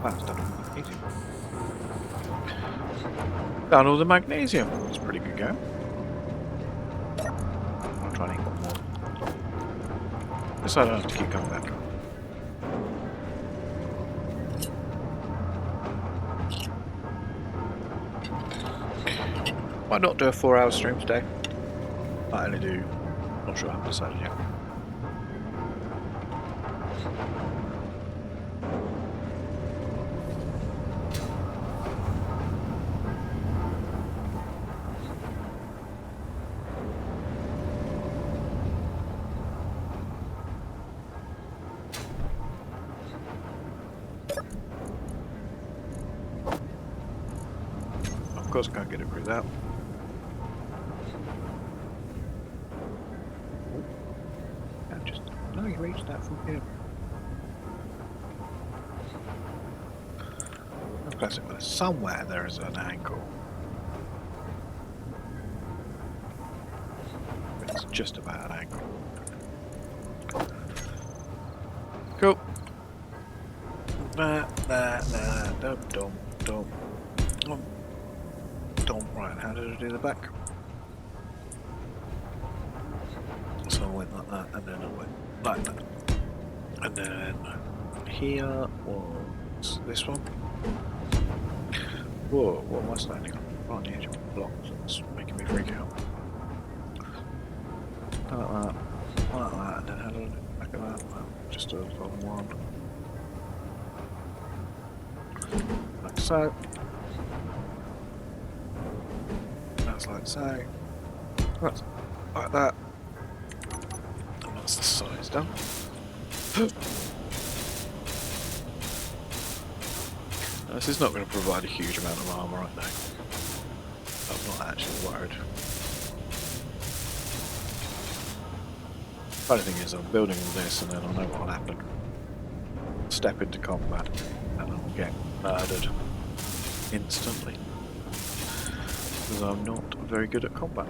Speaker 1: That's done all the magnesium. Done all the magnesium. It's a pretty good go. I'll try and eat one more. This I don't have to keep coming back. Might not do a 4-hour stream today. Might only do, not sure I haven't decided yet. Of course I can't get it through that. No, you reached that from here. Classic, but somewhere there is an angle. It's just about an angle. Cool. Don't. Right, how did I do the back? So I went like that, and then I went like that. And then here was this one. Whoa, what am I standing on? Right on the edge of a block, so it's making me freak out. Like that, and then how do I do the back of that? Well, just a long one. Like so. That's like so. That's like that. And that's the size done. This is not going to provide a huge amount of armour right now. I'm not actually worried. Funny thing is, I'm building all this and then I'll know what will happen. Step into combat and I'll get murdered instantly. Because I'm not very good at combat.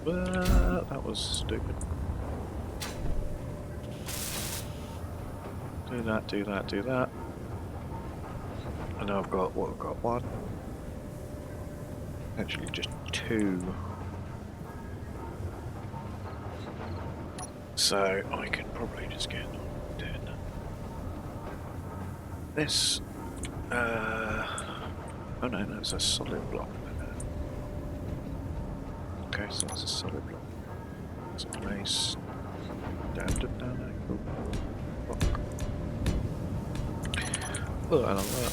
Speaker 1: But that was stupid. Do that, do that, do that. And now I've got, what, I've got one. Actually just two. So I can probably just get on doing this. Oh no, that's a solid block. Okay, so that's a solid block. That's a place. Down, cool. Block. Oh, I like that.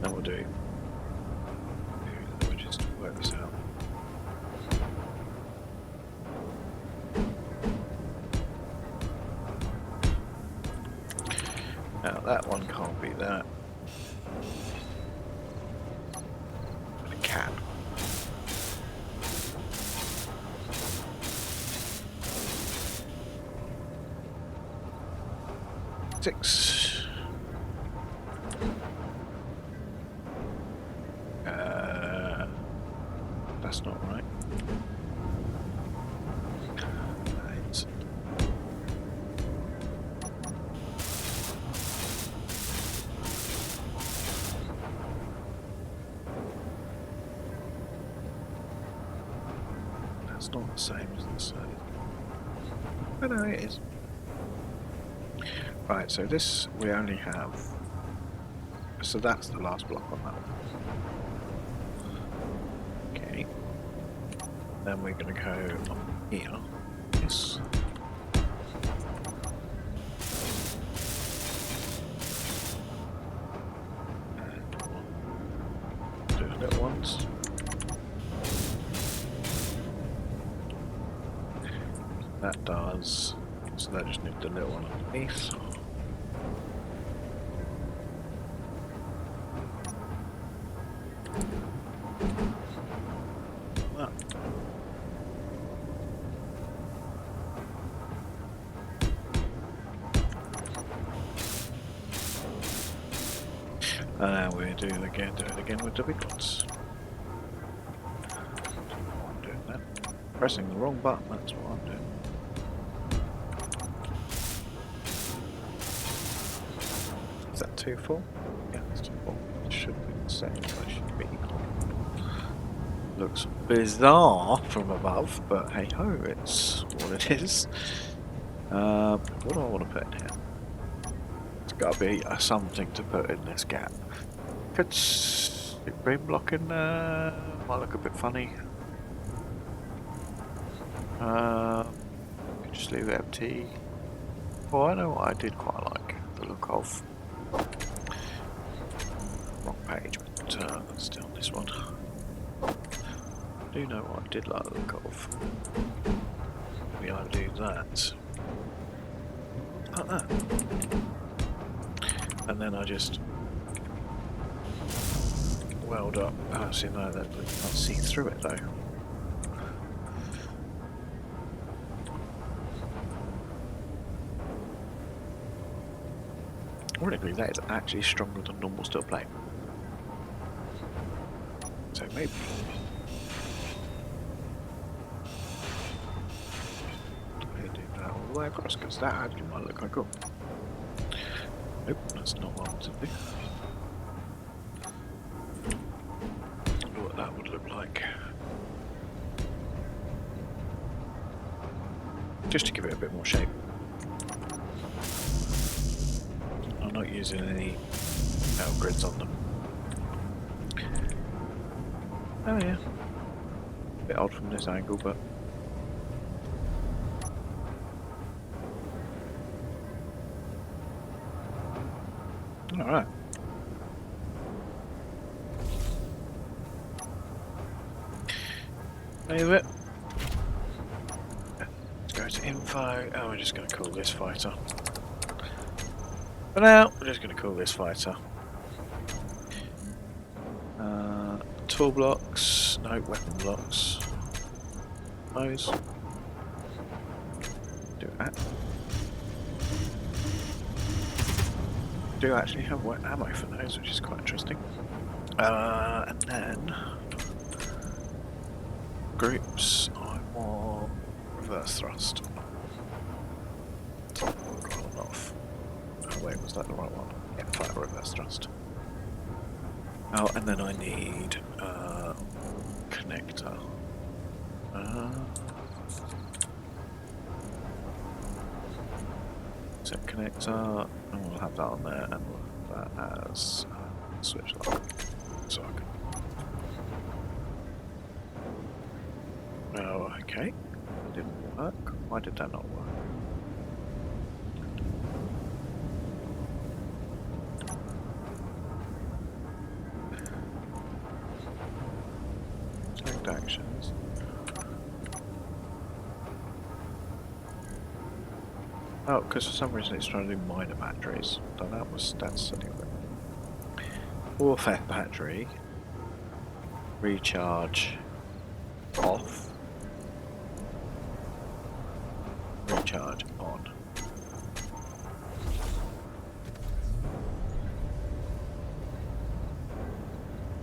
Speaker 1: Now we'll do. We'll just work this out. Now that one can't be that. But it can. Six. That's not right. Right. That's not the same as the side. Oh no, it is. Right, so this we only have. So that's the last block on that one. Okay. Then we're going to go on here. Yes. And do the little ones. That does. So that just needs the little one underneath. We do it again with the big ones. I'm doing that. Pressing the wrong button, that's what I'm doing.
Speaker 2: too full? Yeah, it's too full. It should be the same. It should be equal. Looks bizarre from above, but hey ho, it's what it is. What do I want to put in here? It's got to be something to put in this gap. Could stick beam block in there. Might look a bit funny. Could just leave it empty. Oh, I know what I did quite like the look of. Wrong page, but let's stay on this one. I do know what I did like the look of. We either do that, like that, and then I just weld up. Oh, see, no, that you can't see through it though. Ironically, that is actually stronger than normal steel plate. So maybe. I do that all the way across because that actually might look quite cool. Nope, that's not what I wanted to do. I wonder what that would look like. Just to give it a bit more shape. I'm not using any metal grids on them. Oh yeah. Bit odd from this angle, but alright. Leave it. Let's go to info. Oh, we're just going to call this fighter. For now, we're just going to call this fighter. Tool blocks, no, weapon blocks. Those. Do that. Do actually have wet ammo for those, which is quite interesting. And then groups, I want reverse thrust. Roll off. Oh wait, was that the right one? Yeah, fire reverse thrust. Oh, and then I need connector. Set connector, and we'll have that on there, and we'll have that as switch lock. So I can. Oh, okay. That didn't work. Why did that not work? Actions. Oh, because for some reason it's trying to do minor batteries. So that's anyway. Warfare battery. Recharge off. Recharge on.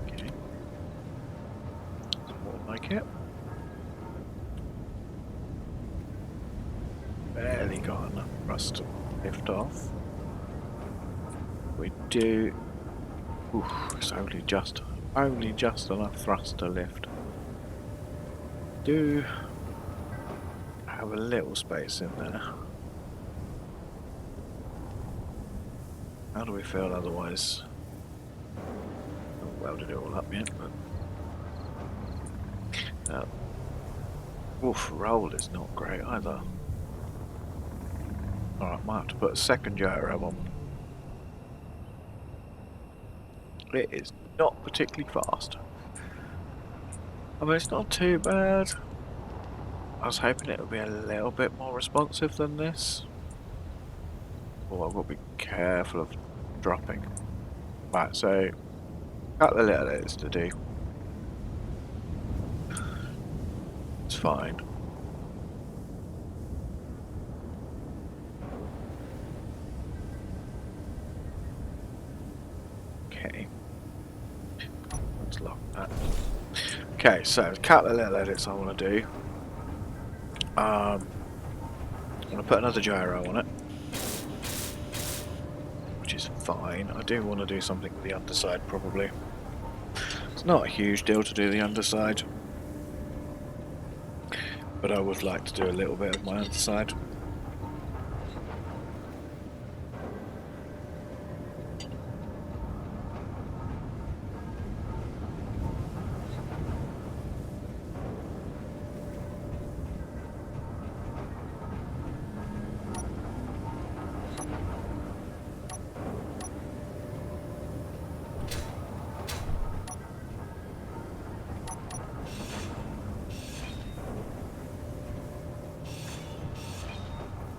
Speaker 2: Okay. Like it. Barely got enough rust to lift off. We do. Oof, it's only just enough thrust to lift. Do have a little space in there. How do we feel otherwise? Not welded it all up yet, but. Oof, roll is not great either. Alright, might have to put a second gyro on. It is not particularly fast. I mean, it's not too bad. I was hoping it would be a little bit more responsive than this. Oh, I've got to be careful of dropping. Right, so a couple of little bits to do. It's fine. Okay. Let's lock that. Okay, so a couple of little edits I want to do. I'm going to put another gyro on it, which is fine. I do want to do something with the underside, probably. It's not a huge deal to do the underside, but I would like to do a little bit of my underside.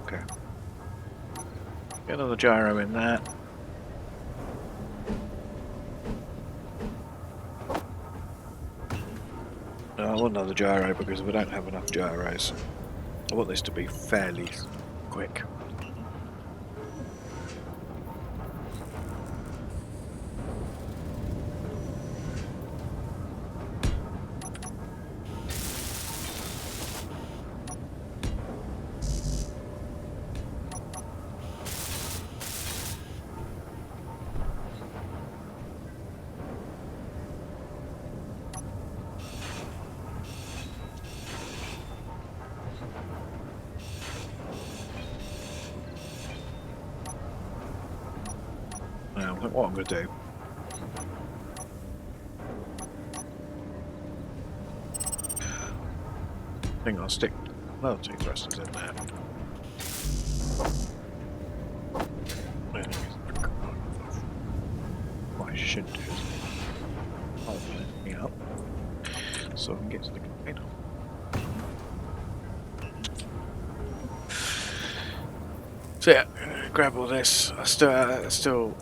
Speaker 2: Okay. Get another gyro in there. No, I want another gyro because we don't have enough gyros. I want this to be fairly quick. Now, what I'm going to do. I think I'll stick another 2 thrusters in there. What I should do is open me up so I can get to the container. So yeah, grab all this. I still.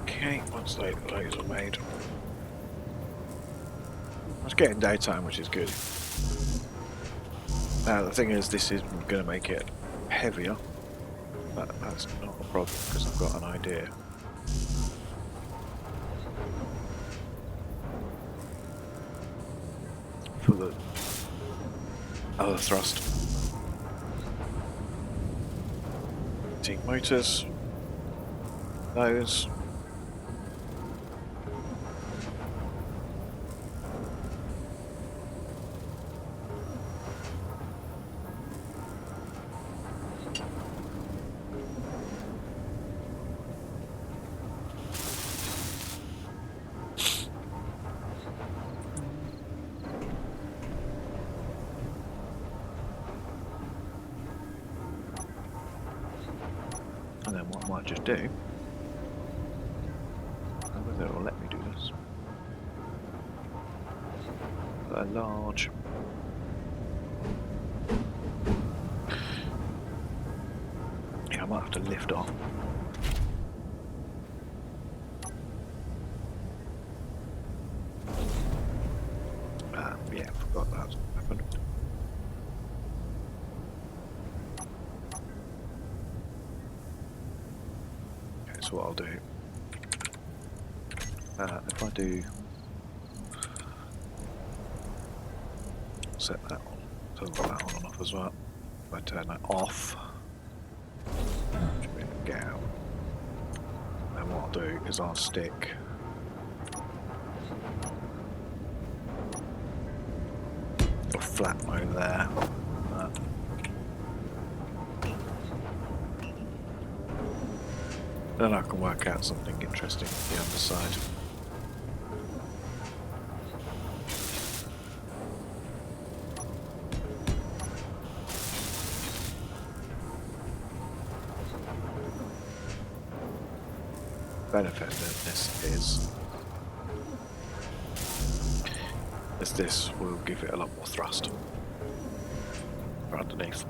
Speaker 2: Okay, once those are made. It's getting daytime, which is good. Now the thing is, this is going to make it heavier. But that's not a problem because I've got an idea. For the other thrust. Team motors. Those. And then what I might just do, whether it will let me do this, a large yeah, I might have to lift off. Yeah, forgot that happened. So what I'll do, if I do set that on, turn that on and off as well. If I turn that off, down, then what I'll do is I'll stick a flat mode there. Then I can work out something interesting with the underside. Benefit of this is this will give it a lot more thrust for underneath.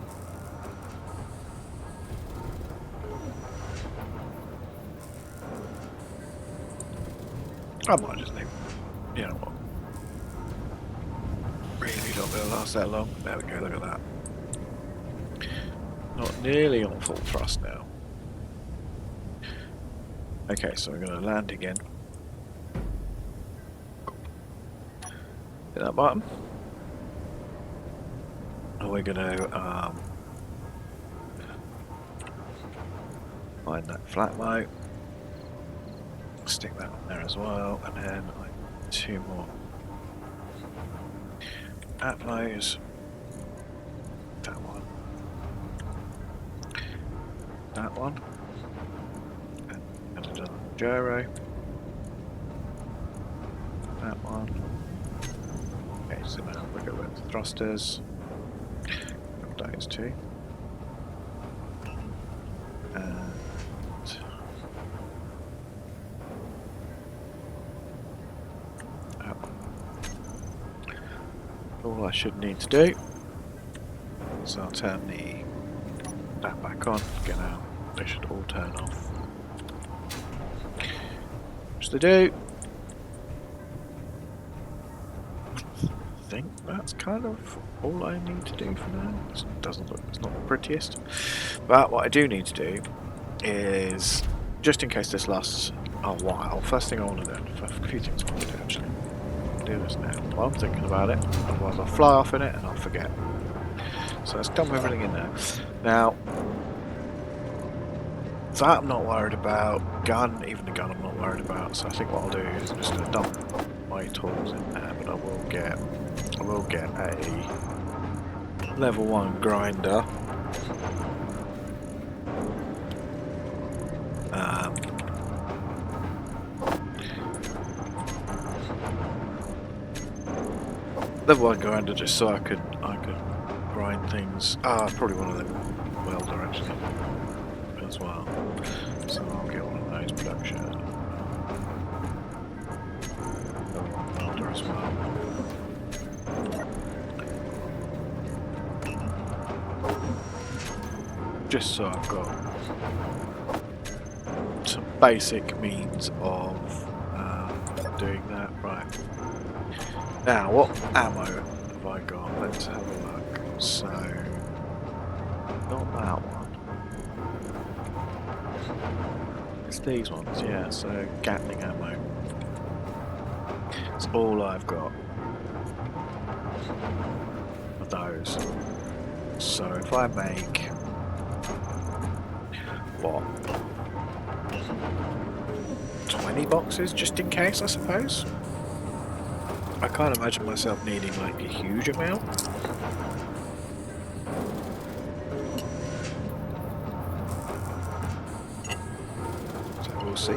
Speaker 2: I might just leave. You know what? Really don't be able to last that long. There we go, look at that. Not nearly on full thrust now. Okay, so we're going to land again. Hit that button. And we're going to find that flatmo. Stick that on there as well, and then I need 2 more atmos. That one. That one. And another gyro. That one. Okay, so now we go with the thrusters. Those 2. And that one. All I should need to do is I'll turn that back on. Get out. They should all turn off. Which they do. I think that's kind of all I need to do for now. It doesn't look, it's not the prettiest. But what I do need to do is, just in case this lasts a while, first thing I want to do, a few things I want to do actually. I'll do this now while I'm thinking about it, otherwise I'll fly off in it and I'll forget. So let's dump everything in there. Now, that I'm not worried about. Gun, even the gun I'm not worried about. So I think what I'll do is I'm just going to dump my tools in there, but I will get a level 1 grinder. Level 1 grinder just so I could grind things. Probably one of them welder actually as well. So I'll get one of those production. Welder as well. Just so I've got some basic means of doing that. Right. Now, what ammo have I got? Let's have a look. So, not that one. It's these ones, yeah. So, Gatling ammo. It's all I've got of those. So, if I make what? 20 boxes just in case, I suppose? I can't imagine myself needing like a huge amount. So we'll see.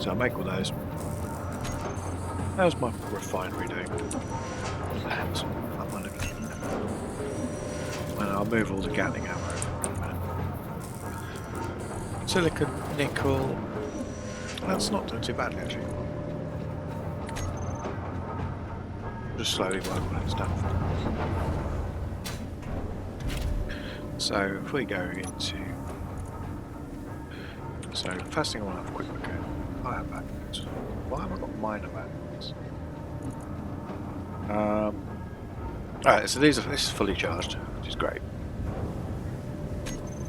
Speaker 2: So I'll make all those. How's my refinery doing? And I'll move all the Gatling ammo. Silicon, nickel. That's not doing too badly actually. Just slowly work on it stuff. So if we go into, so first thing I want to have a quick look at. Fire magnets. Why have I got minor magnets? Alright, so this is fully charged, which is great.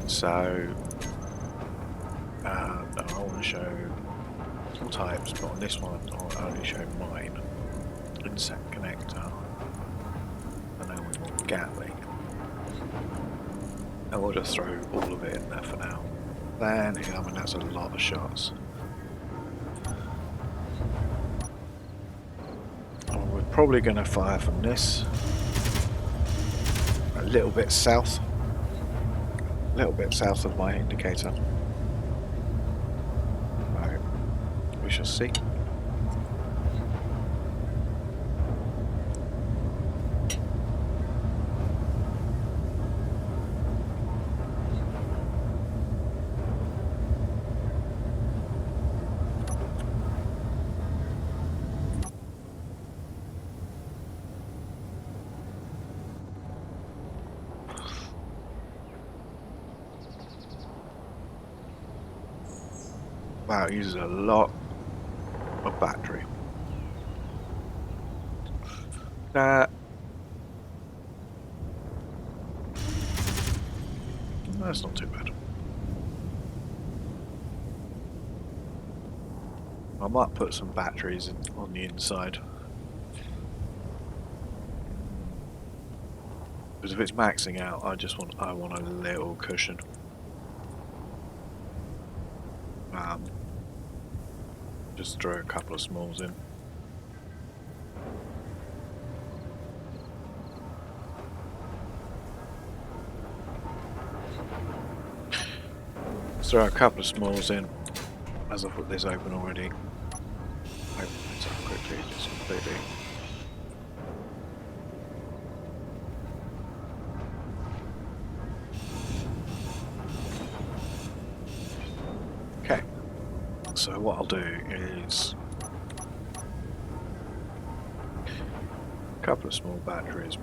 Speaker 2: So I want to show all types, but on this one I'll only show mine. Insect connector. And then we want Gatling. And we'll just throw all of it in there for now. Then, I mean, that's a lot of shots. We're probably going to fire from this. A little bit south. A little bit south of my indicator. Right. We shall see.
Speaker 1: Wow, it uses a lot of battery. That's not too bad. I might put some batteries on the inside. Because if it's maxing out, I want a little cushion. Just throw a couple of smalls in. Throw a couple of smalls in, as I've put this open already. Open this up quickly, just completely. Okay, so what I'll do is a couple of small batteries,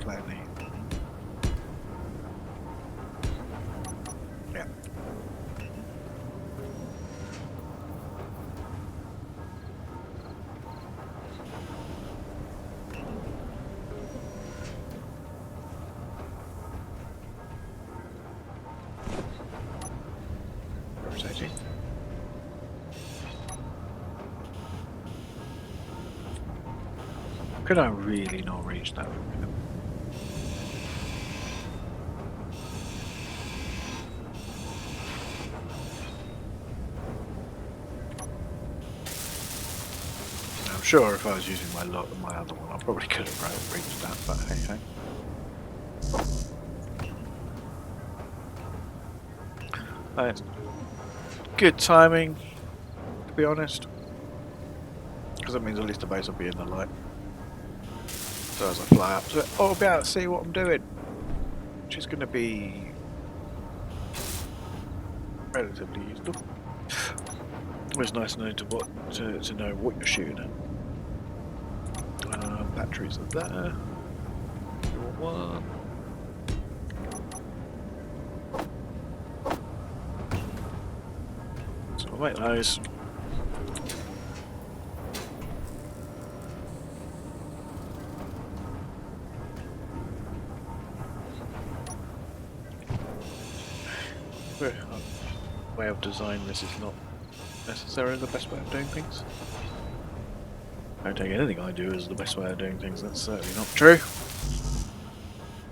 Speaker 1: plenty. Yeah. Rotating. Could I really not reach that? I'm sure if I was using my other one, I probably could have reached that, but hey hey. Good timing, to be honest, because that means at least the base will be in the light. So as I fly up to it, I'll be able to see what I'm doing, which is going to be relatively useful. It's nice to know to know what you're shooting at. Batteries are there. One. So I'll make those. Way of design, this is not necessarily the best way of doing things. I don't take anything I do as the best way of doing things, that's certainly not true.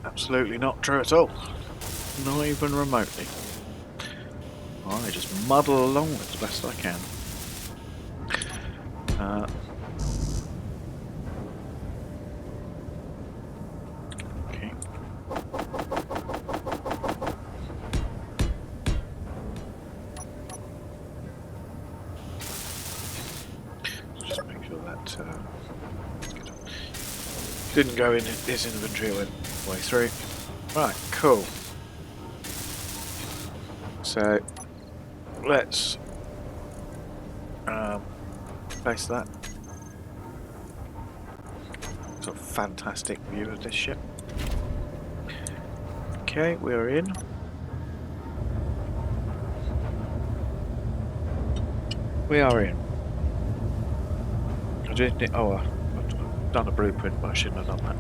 Speaker 1: Absolutely not true at all. Not even remotely. I just muddle along as best I can. Okay. Just make sure that didn't go in this inventory, it went way through. Right, cool. So let's place that. It's a fantastic view of this ship. Okay, we're in. We are in. I just need, I've done a blueprint, but I shouldn't have done that.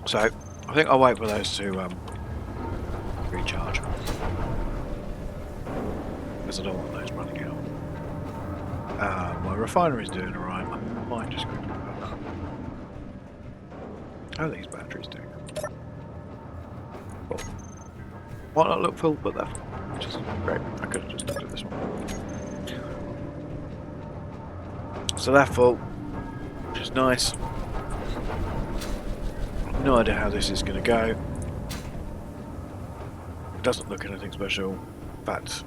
Speaker 1: So I think I'll wait for those to recharge.
Speaker 2: because I don't want those running out. My refinery's doing alright. I might just quickly put that. How are these batteries doing? Well, might not look full, but they're full, which is great. I could have just looked at this one. So they're full, which is nice. No idea how this is going to go. It doesn't look anything special. In fact,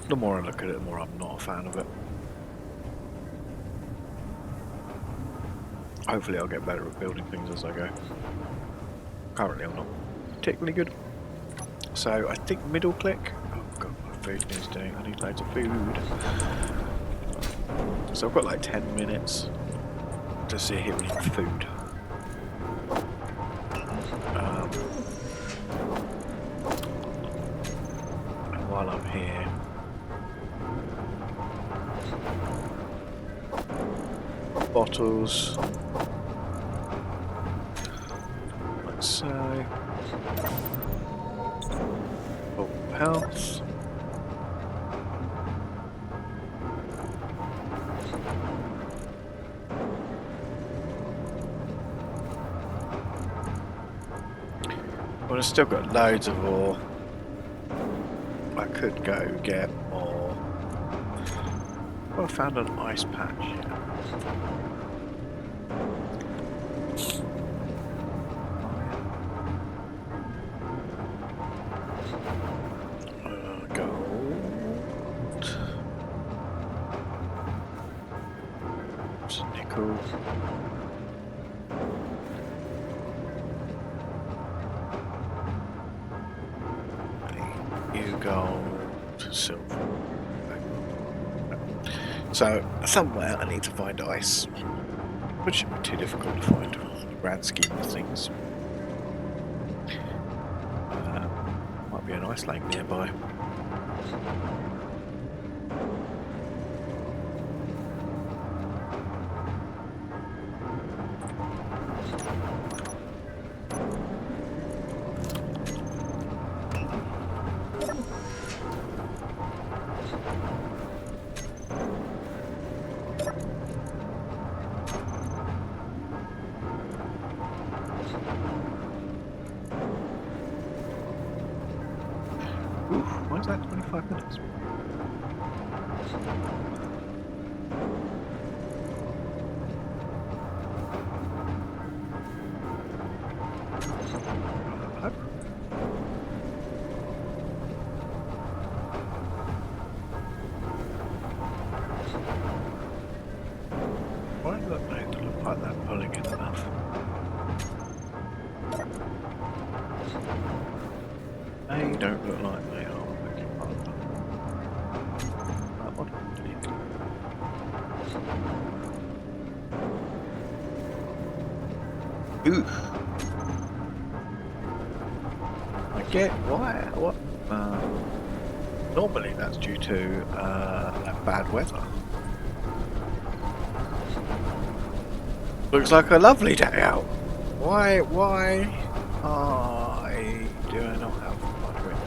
Speaker 2: the more I look at it, the more I'm not a fan of it. Hopefully I'll get better at building things as I go. Currently I'm not particularly good. So I think middle click. Oh god, my food needs doing. I need loads of food. So I've got like 10 minutes to sit here and eat food. And while I'm here, bottles. Like so. Oh, health. Well, I've still got loads of ore. I could go get more. Well, I found an ice patch here. Gold. Some nickel. Gold, silver. So somewhere I need to find ice, which shouldn't be too difficult to find in the grand scheme of things. Might be an ice lake nearby. Why is that 25 minutes? Why does that not look like they're pulling in enough? They don't look like they are. Ooh. I get why. What? Normally that's due to bad weather. Looks like a lovely day out. Why do I not have much wind?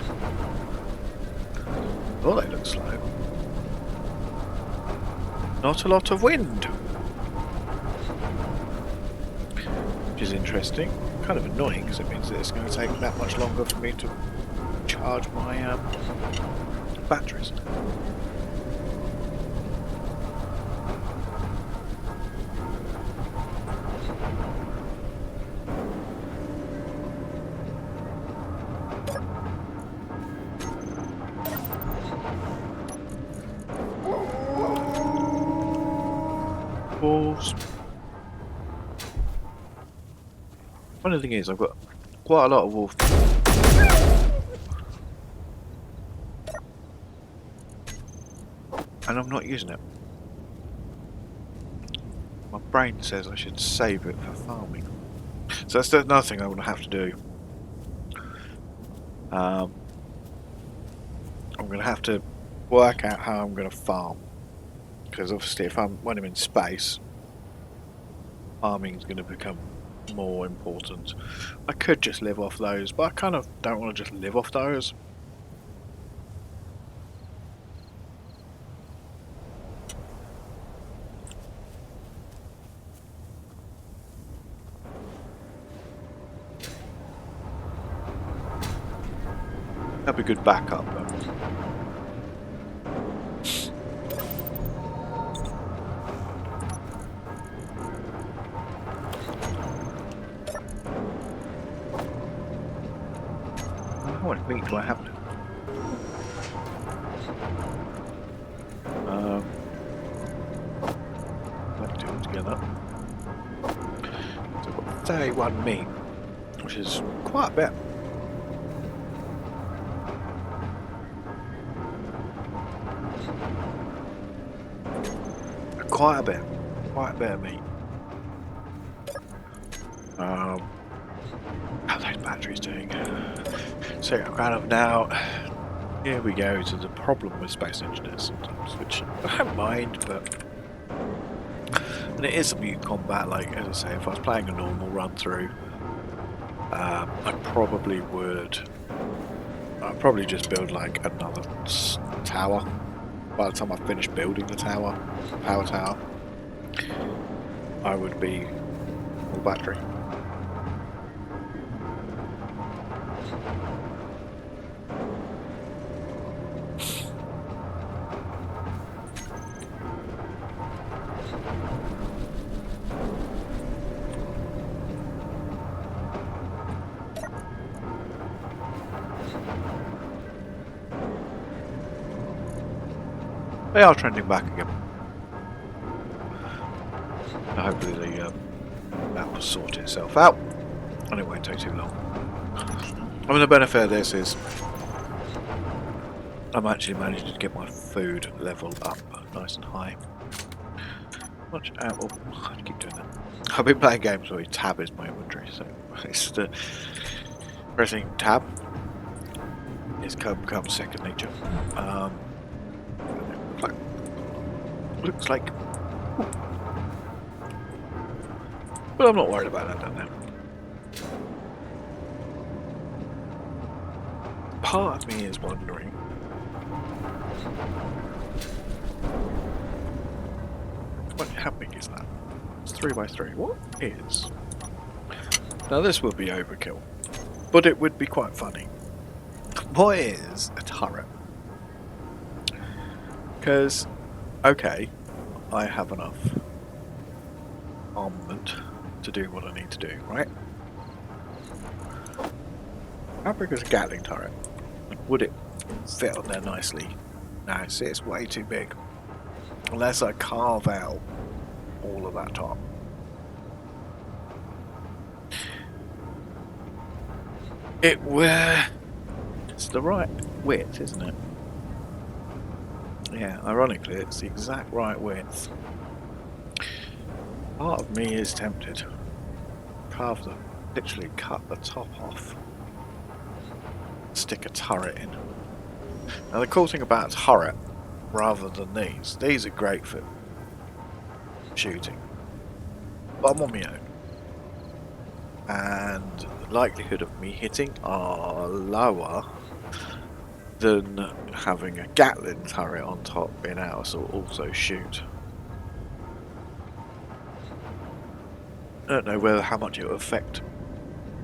Speaker 2: Oh, they look slow. Not a lot of wind. Which is interesting. Kind of annoying because it means that it's going to take that much longer for me to charge my batteries. Balls. Funny thing is, I've got quite a lot of wolf. And I'm not using it. My brain says I should save it for farming. So that's another thing I'm going to have to do. I'm going to have to work out how I'm going to farm. Because obviously when I'm in space, farming is going to become more important. I could just live off those, but I kind of don't want to just live off those. a good backup. But how much meat do I have now? Let's do it together. So I've got 31 meat, which is quite a bit. Quite a bit of meat. How those batteries doing? So kind of now, here we go to the problem with space engineers sometimes, which I don't mind, but and it is some new combat. Like as I say, if I was playing a normal run through, I probably would. I'd probably just build like another tower. By the time I finish building the tower, power tower, I would be full battery. They are trending back again. Now hopefully that will sort itself out, and it won't take too long. I mean, the benefit of this is I'm actually managing to get my food level up nice and high. Watch out! Oh, I keep doing that. I've been playing games where tab is my inventory, so it's the pressing tab is becomes second nature. Looks like, but I'm not worried about that down there. Part of me is wondering how big is that? It's 3x3. What is? Now this would be overkill, but it would be quite funny. What is a turret? Because okay, I have enough armament to do what I need to do, right? How big is a Gatling turret? Would it fit on there nicely? No, see, it's way too big. Unless I carve out all of that top. It's the right width, isn't it? Yeah, ironically, it's the exact right width. Part of me is tempted. Literally cut the top off. Stick a turret in. Now the cool thing about a turret, rather than these are great for shooting. But I'm on my own. And the likelihood of me hitting are lower than having a Gatling turret on top being able to also shoot. I don't know how much it will affect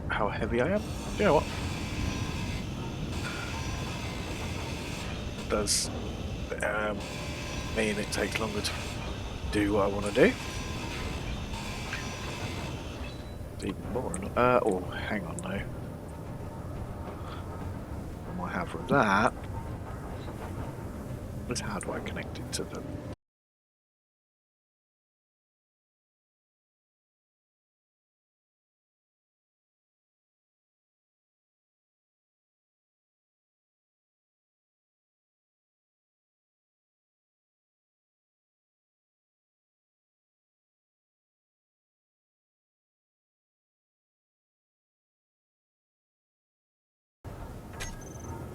Speaker 2: how heavy I am. You know what? It does mean it takes longer to do what I want to do. It's even more. Oh, hang on now. What I have with that is how do I connect it to the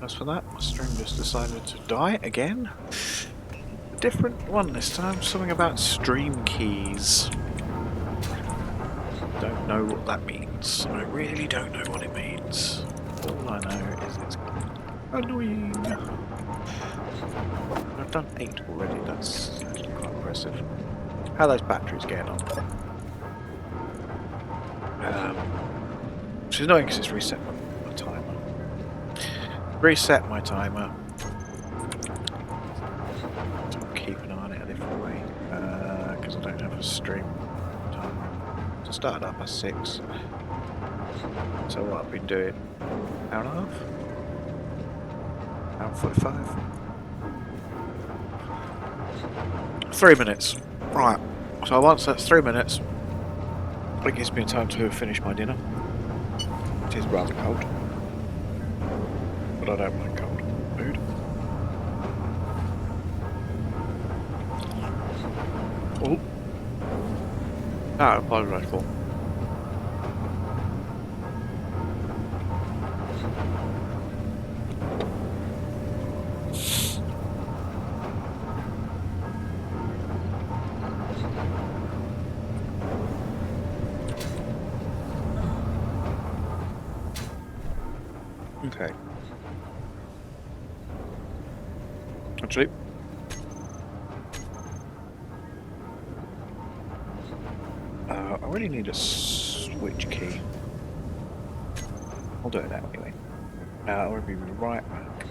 Speaker 2: as for that, my stream just decided to die again. A different one this time, something about stream keys. Don't know what that means. I really don't know what it means. All I know is it's annoying. I've done 8 already, that's actually quite impressive. How are those batteries getting on? Which is annoying because it's reset my timer. reset my timer. So I'll keep an eye on it a different way because I don't have a stream timer. So started up at 6. So what I've been doing, hour and a half? Hour and 45? 3 minutes. Right. So once that's 3 minutes, it gives me time to finish my dinner. It is rather cold. But I don't mind cold food. Oh. No, I apologise for. Okay. Actually, I really need a switch key. I'll do it now anyway. I'll be right back.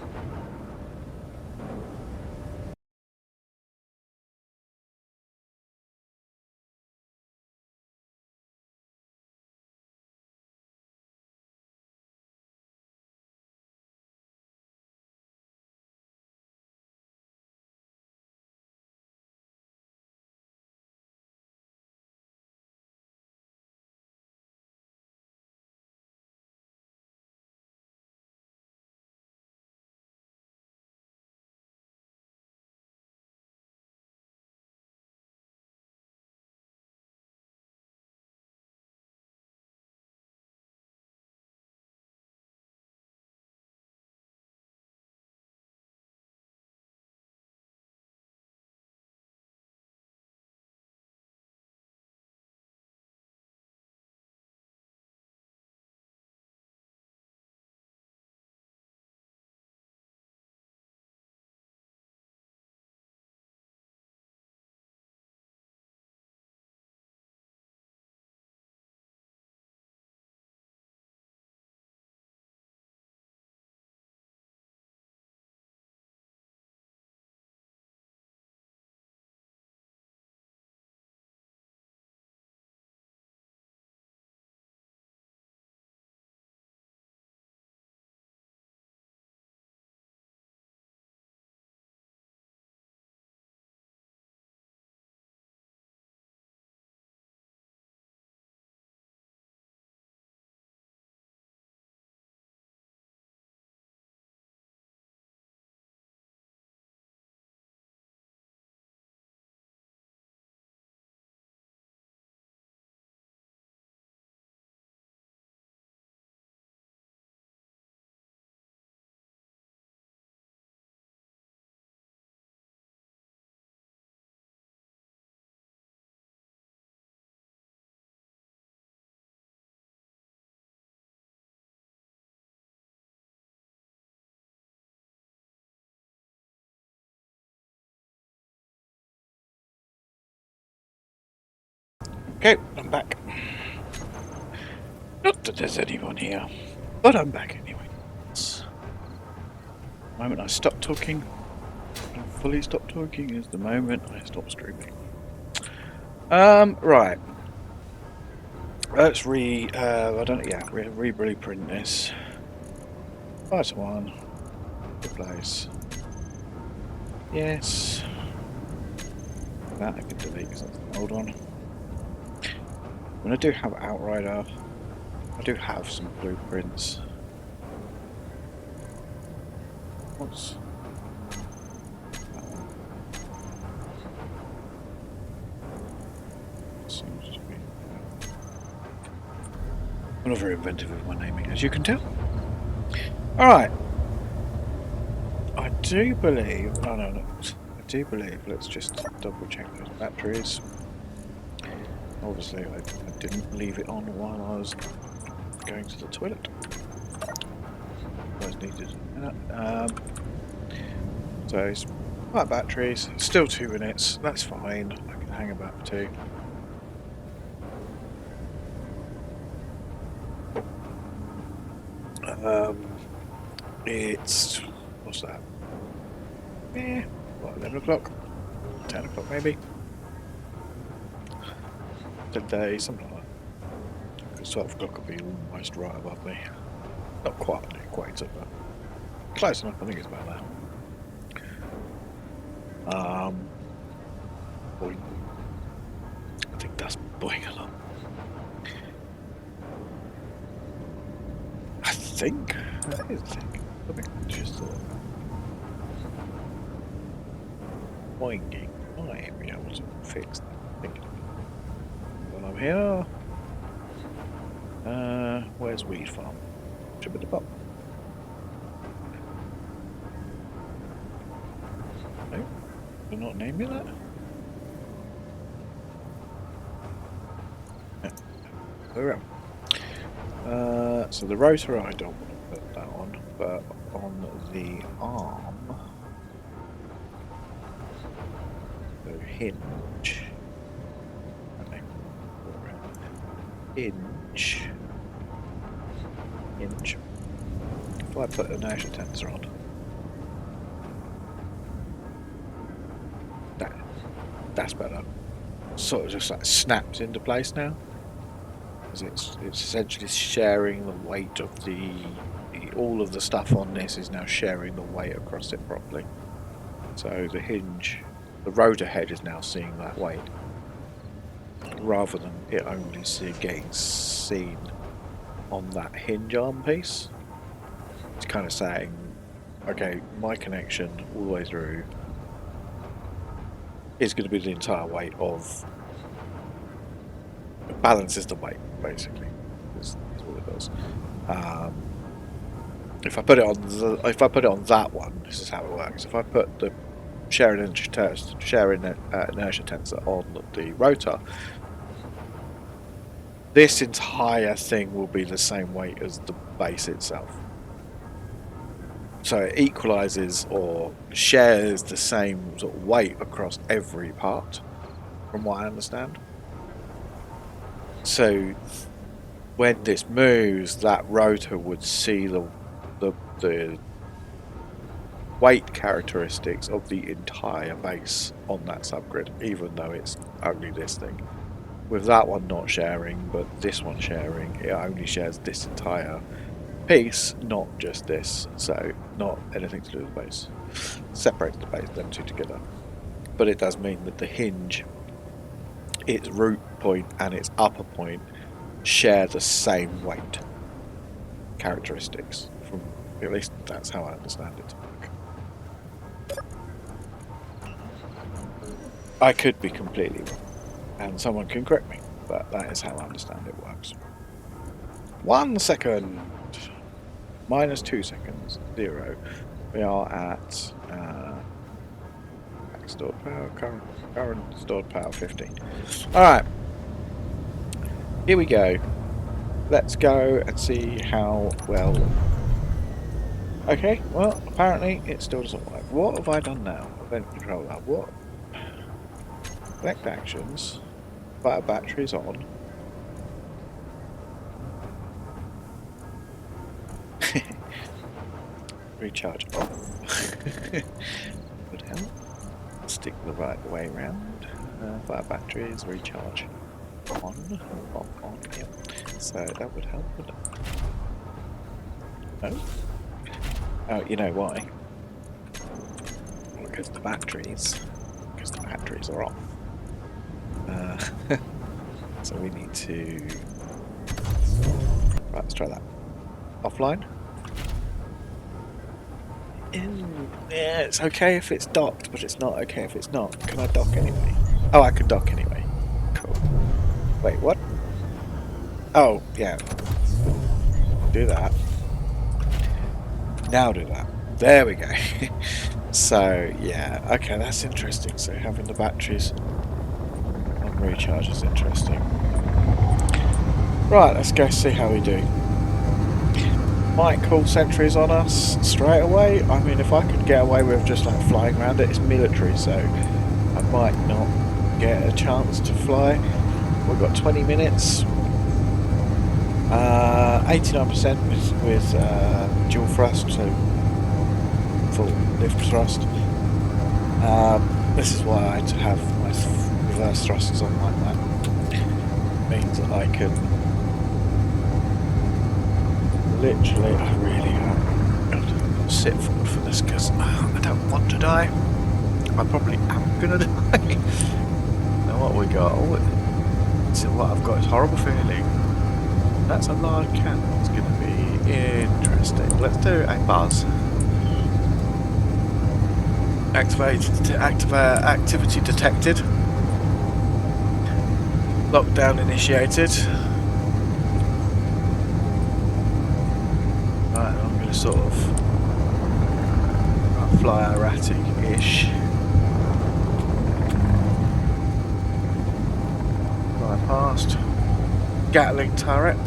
Speaker 2: Okay, I'm back. Not that there's anyone here, but I'm back anyway. The moment I stop talking, and fully stop talking, is the moment I stop streaming. Right. Let's re-blueprint this. That's one. Replace. Yes. That I can delete because that's an old one. When I do have Outrider, I do have some blueprints. What's that one? Seems to be. I'm not very inventive with my naming, as you can tell. Alright. I do believe. Oh no, no. I do believe. Let's just double check those batteries. Obviously, I didn't leave it on while I was going to the toilet. Was needed. So it's 5 batteries, still 2 minutes. That's fine. I can hang about for 2. It's... what's that? What, 11 o'clock? 10 o'clock maybe? Today, something like that. Because 12 o'clock will be almost right above me. Not quite on the equator, but close enough. I think it's about that. Boing. I think that's boing a lot. I think that is a thing. I think I just thought boinging might be able to fix that. While I'm here, where's Weed Farm? Should be at the bottom. No, they're not naming that. There we go. So the rotor, I don't want to put that on, but on the arm, the hinge, hinge. If I put an inertia tensor on, that's better. Sort of just like snaps into place now. It's essentially sharing the weight of all of the stuff on this is now sharing the weight across it properly. So the hinge, the rotor head is now seeing that weight rather than it only getting seen on that hinge arm piece. It's kind of saying, okay, my connection all the way through is going to be the entire weight of. It balances the weight, basically. Is what it does. If I put it on that one, this is how it works. If I put the sharing inertia tensor on the rotor, this entire thing will be the same weight as the base itself. So it equalizes or shares the same sort of weight across every part, from what I understand. So when this moves, that rotor would see the weight characteristics of the entire base on that subgrid, even though it's only this thing. With that one not sharing, but this one sharing, it only shares this entire piece, not just this. So not anything to do with the base. Separates the base, them two together. But it does mean that the hinge, its root point and its upper point share the same weight characteristics. From at least that's how I understand it to work. I could be completely wrong, and someone can correct me, but that is how I understand it works. 1 second, minus 2 seconds, 0. We are at stored power, current stored power 15. Alright, here we go. Let's go and see how well. Okay, well, apparently it still doesn't work. What have I done now? Event controller. What? Select actions. Fire batteries on. Recharge off. Would help. Stick the right way around. Fire batteries, recharge on. On, yep. So that would help, wouldn't it? No? Oh, you know why? Because the batteries are off. So we need to. Right, let's try that. Offline. Yeah, it's okay if it's docked, but it's not okay if it's not. Can I dock anyway? Oh, I can dock anyway. Cool. Wait, what? Oh, yeah. Do that. Now do that. There we go. So, yeah. Okay, that's interesting. So having the batteries on recharge is interesting. Right, let's go see how we do. Might call sentries on us straight away. I mean, if I could get away with just like flying around it, it's military, so I might not get a chance to fly. We've got 20 minutes. 89% with dual thrust, so full lift thrust. This is why I have my reverse thrusters on like that. Means that I can literally, I really have to sit forward for this because I don't want to die. I probably am gonna die. Now what we got? So what I've got is horrible feeling. That's a large can. It's going to be interesting. Let's do a buzz. Activity detected. Lockdown initiated. Right, I'm going to sort of fly erratic-ish. Fly past. Gatling turret.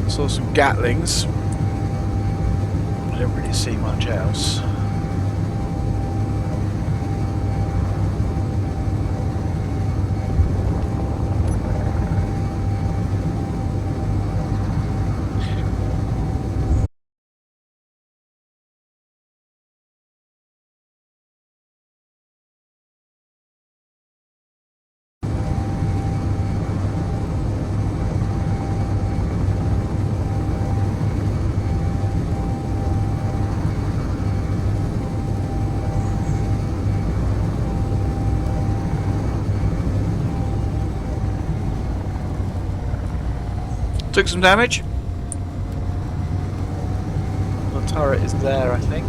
Speaker 2: Saw some Gatlings. I don't really see much else. Took some damage. The turret is there, I think.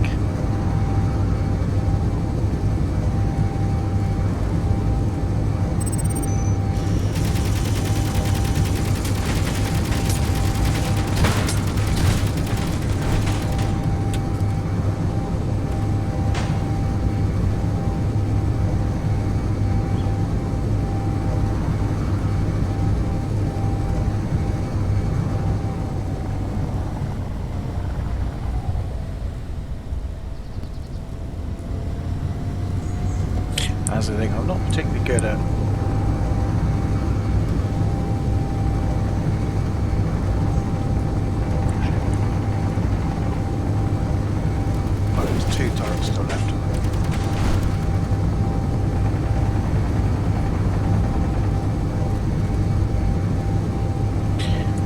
Speaker 2: That's the thing, I'm not particularly good at there's 2 turrets still left.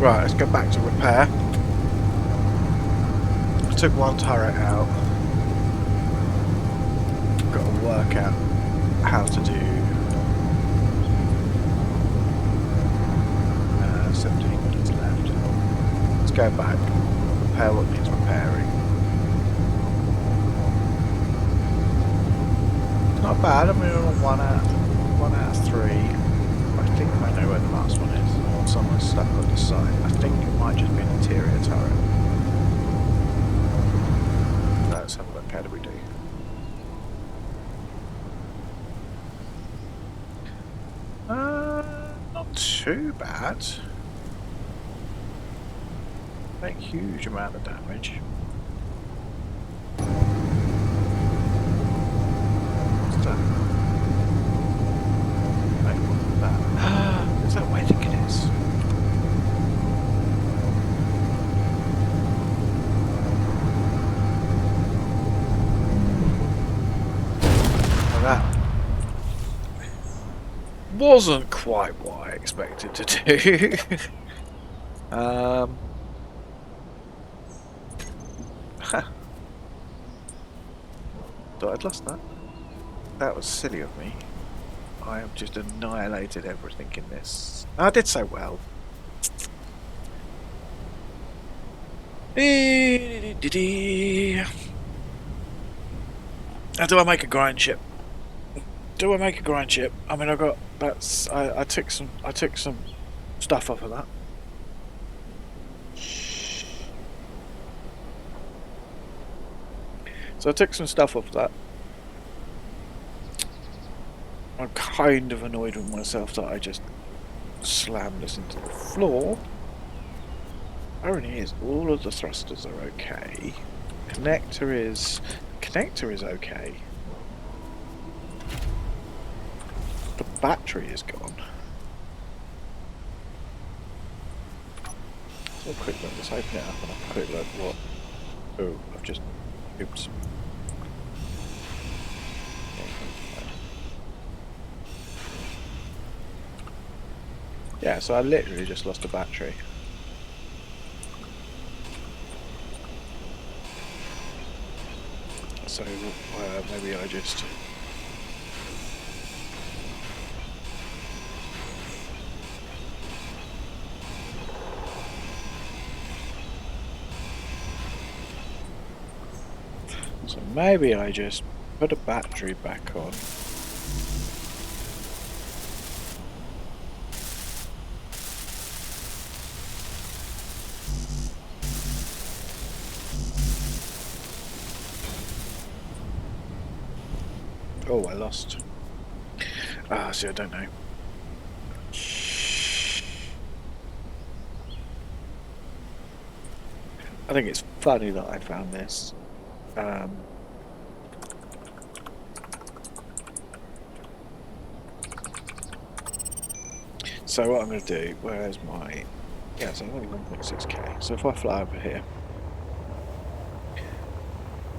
Speaker 2: Right, let's go back to repair. I took 1 turret out. Got to work out how to do 17 minutes left. Let's go back, repair what needs repairing. It's not bad, I mean we're on 1 out of 3. I think I know where the last one is. Someone's stuck on the side. I think it might just be an interior turret. Let's have a look, how do we do? Not too bad. Not a huge amount of damage. What's that? Wait, what's that? Is that where I think it is? Oh, that wasn't quite what I expected to do. Thought I'd lost that. That was silly of me. I have just annihilated everything in this. I did so well. How do I make a grind ship? Do I make a grind ship? I mean, I got that's. I took some stuff off of that. So I took some stuff off of that. I'm kind of annoyed with myself that I just slammed this into the floor. Irony is, all of the thrusters are okay. Connector is okay. The battery is gone. a quick look. Let's open it up and have a quick look. What? Oh, I've just. Oops. Yeah, so I literally just lost a battery. So maybe I just. So maybe I just put a battery back on. Oh, I lost. See, I don't know. I think it's funny that I found this. So what I'm going to do, where's my... Yeah, so I'm only 1.6k. So if I fly over here,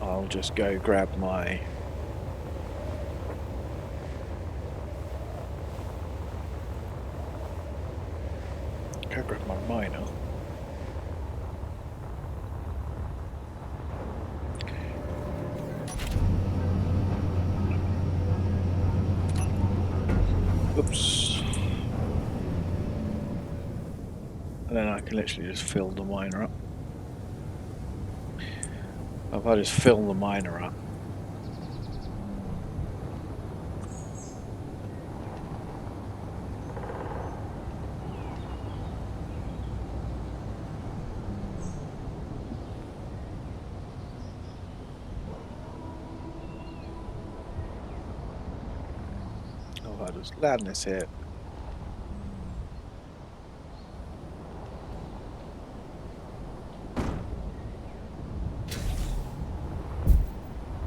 Speaker 2: I'll just go grab my... Go grab my miner. Oops. And then I can literally just fill the miner up. If I just fill the miner up. Oh, I just land this here.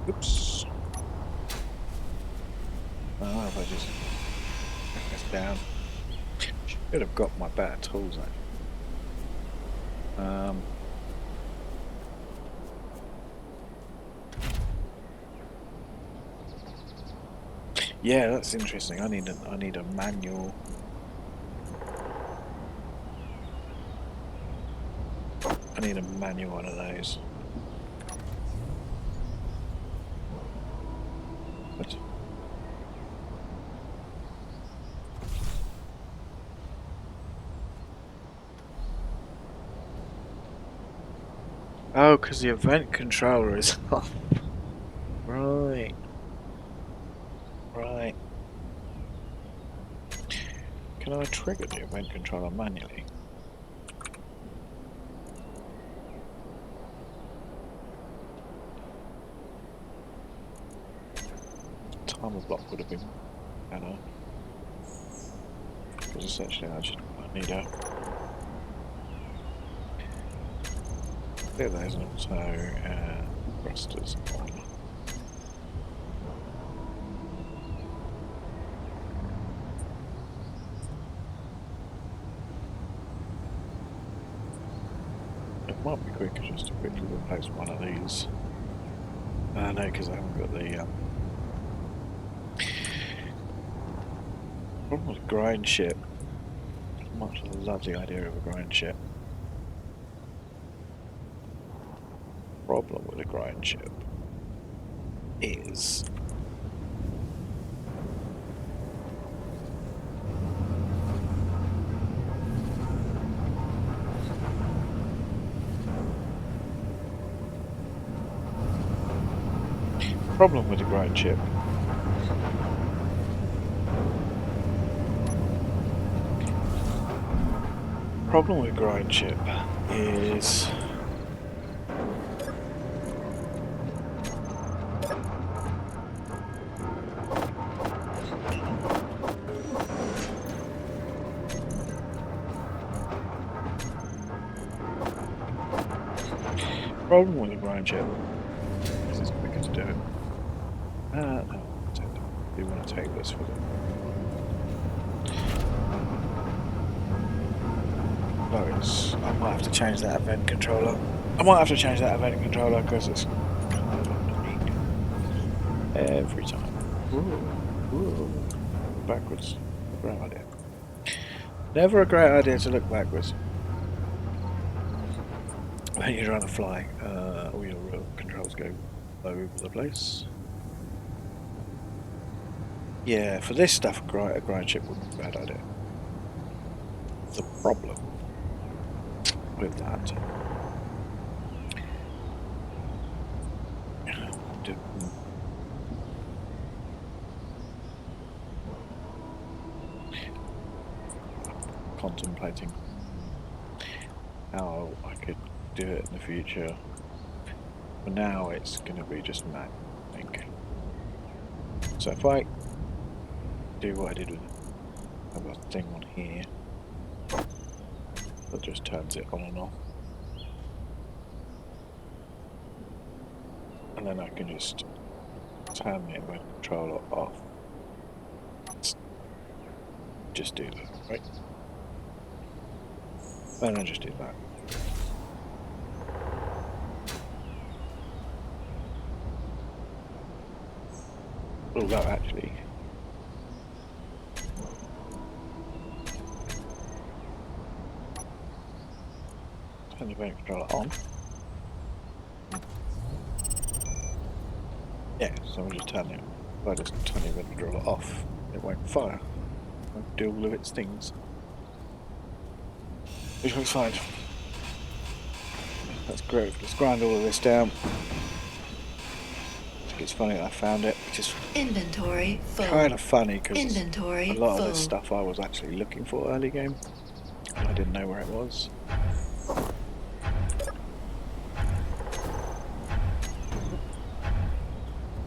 Speaker 2: Oops. Oh, if I just knock this down. Should have got my better tools actually. Yeah, that's interesting. I need a manual. I need a manual one of those. What? Oh, because the event controller is off. Right. Right. Can I trigger the event controller manually? Timer block would have been better. Because essentially I need a... There, there's an auto thrusters on. It might be quicker just to quickly replace one of these. No, because I haven't got the problem with a grind ship. Much love the idea of a grind ship. Problem with a grind ship is problem with a grind ship is this is quicker to do it. No, I do want to take this for them. Lotus. I might have to change that event controller. Because it's kind of annoying every time. Ooh. Backwards. Great idea. Never a great idea to look backwards when you're trying to fly. All your controls go all over the place. Yeah, for this stuff, a grind ship wouldn't be a bad idea. The problem with that contemplating how I could do it in the future. For now, it's going to be just Mac, I think. So if I do what I did with a thing on here, that just turns it on and off, and then I can just turn the event controller off. Just do that, right? And then just do that. Although actually, turn the event controller on. Yeah, so we'll just turn it. If I just turn the event controller off, it won't fire. It won't do all of its things. Which looks fine. That's great. Let's grind all of this down. It's funny that I found it, which is
Speaker 3: inventory full.
Speaker 2: Kind of funny because
Speaker 3: Inventory
Speaker 2: a lot
Speaker 3: full.
Speaker 2: of this stuff I was actually looking for early game, and I didn't know where it was.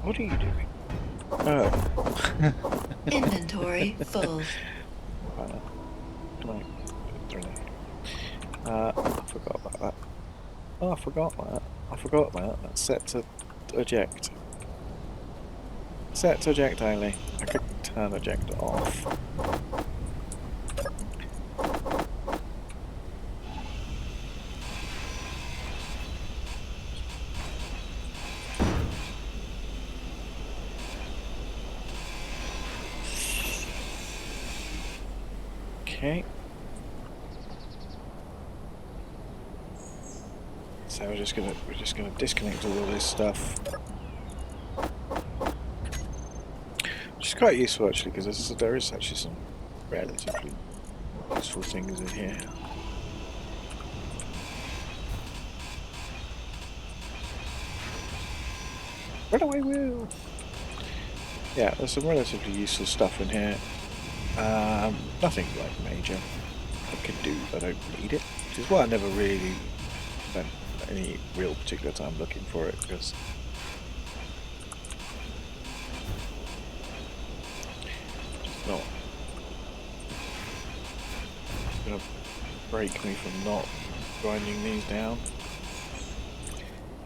Speaker 2: What are you doing? Oh.
Speaker 3: Inventory full.
Speaker 2: I forgot about that. Oh, I forgot that. That's set to eject. Set to eject only. I could turn eject off. Okay. So we're just gonna disconnect all of this stuff. Which is quite useful actually, because there is actually some relatively useful things in here. Run away, Will! Yeah, there's some relatively useful stuff in here. Nothing like major I could do, I don't need it, which is why I never really spent any real particular time looking for it, because it's not going to break me from not grinding these down.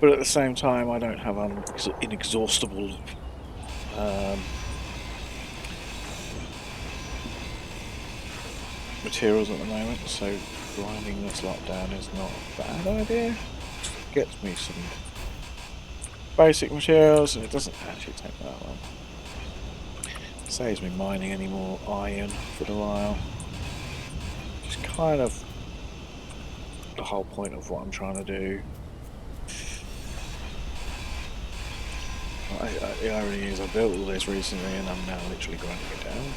Speaker 2: But at the same time, I don't have inexhaustible materials at the moment, so grinding this lot down is not a bad idea. It gets me some basic materials, and it doesn't actually take that long. It saves me mining any more iron for a while. Which is kind of the whole point of what I'm trying to do. The irony is I built all this recently and I'm now literally grinding it down.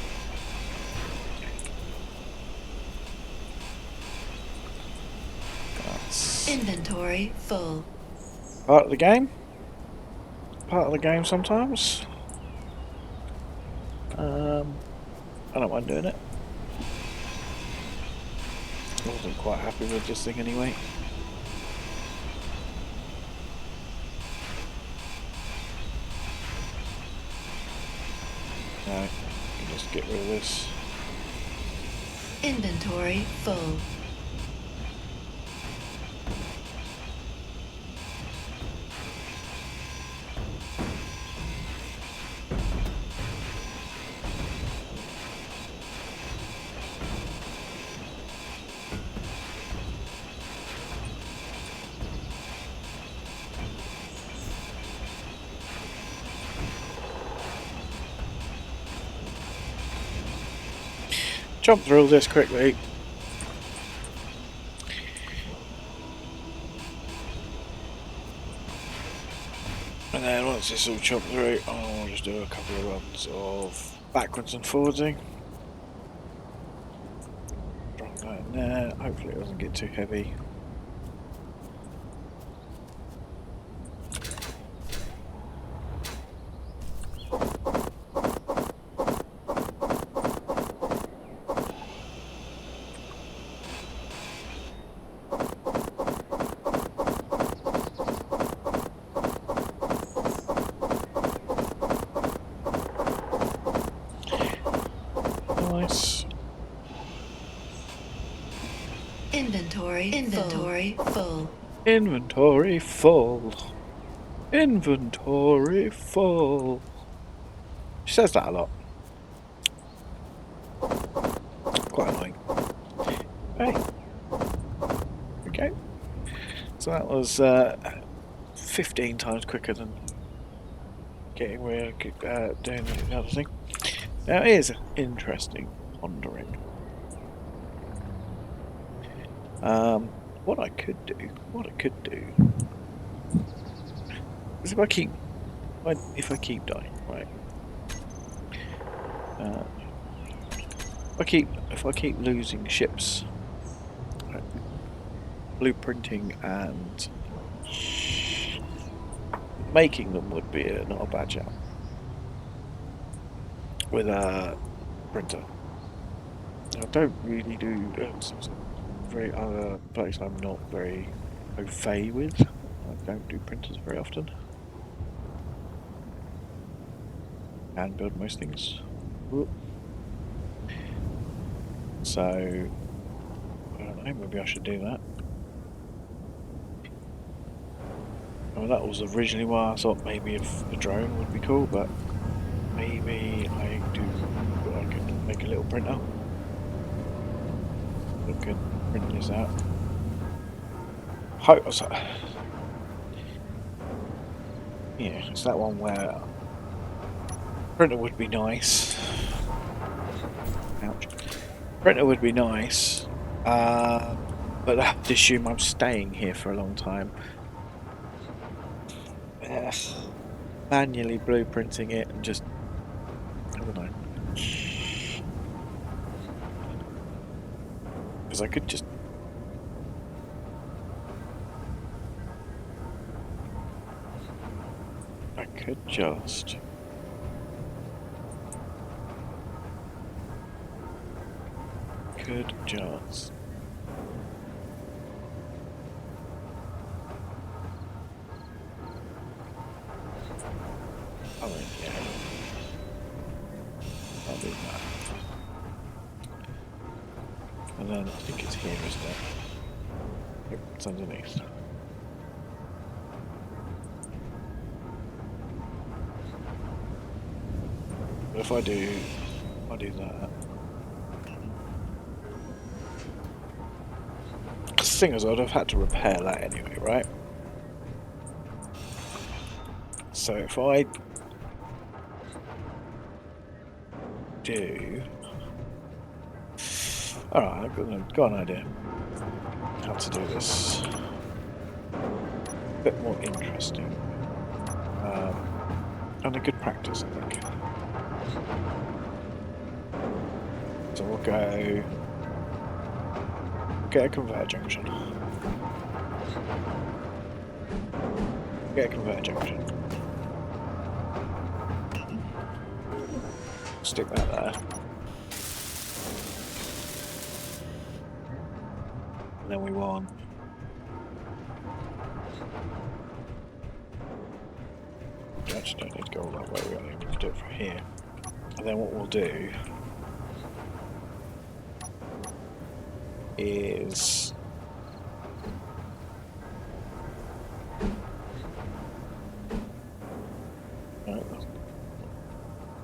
Speaker 2: That's
Speaker 3: Inventory full.
Speaker 2: part of the game. Part of the game sometimes. I don't mind doing it. I wasn't quite happy with this thing anyway. No, you can just get rid of this.
Speaker 3: Inventory full.
Speaker 2: jump through all this quickly. And then once it's all chopped through, I'll just do a couple of runs of backwards and forwardsing. Drop that in there. Hopefully it doesn't get too heavy. Nice.
Speaker 3: Inventory full.
Speaker 2: Inventory full. Inventory full. She says that a lot. Quite annoying. Hey. Okay. So that was 15 times quicker than getting where doing the other thing. Now here's interesting pondering. What I could do is if I keep dying, right? If I keep losing ships, right, blueprinting and making them would be not a bad job with a printer. I don't really do very other place I'm not very au fait with. I don't do printers very often. And build most things. Whoop. So I don't know, maybe I should do that. I mean, that was originally why I thought maybe if a drone would be cool, but maybe I could make a little printer that could print this out. Yeah, it's that one where printer would be nice. Ouch. Printer would be nice, but I would assume I'm staying here for a long time. Manually blueprinting it and just, I don't know. Because I could just I mean, yeah, I'll do that. And then I think it's here, isn't it? Yep, it's underneath. But if I do that. The thing is, I'd have had to repair that anyway, right? So if I do... Alright, I've got an idea how to do this. A bit more interesting. And a good practice, I think. So we'll go... Get a conveyor junction. Get a conveyor junction. Stick that there. And then we want we actually don't need to go all that way, we only need to do it from here. And then what we'll do is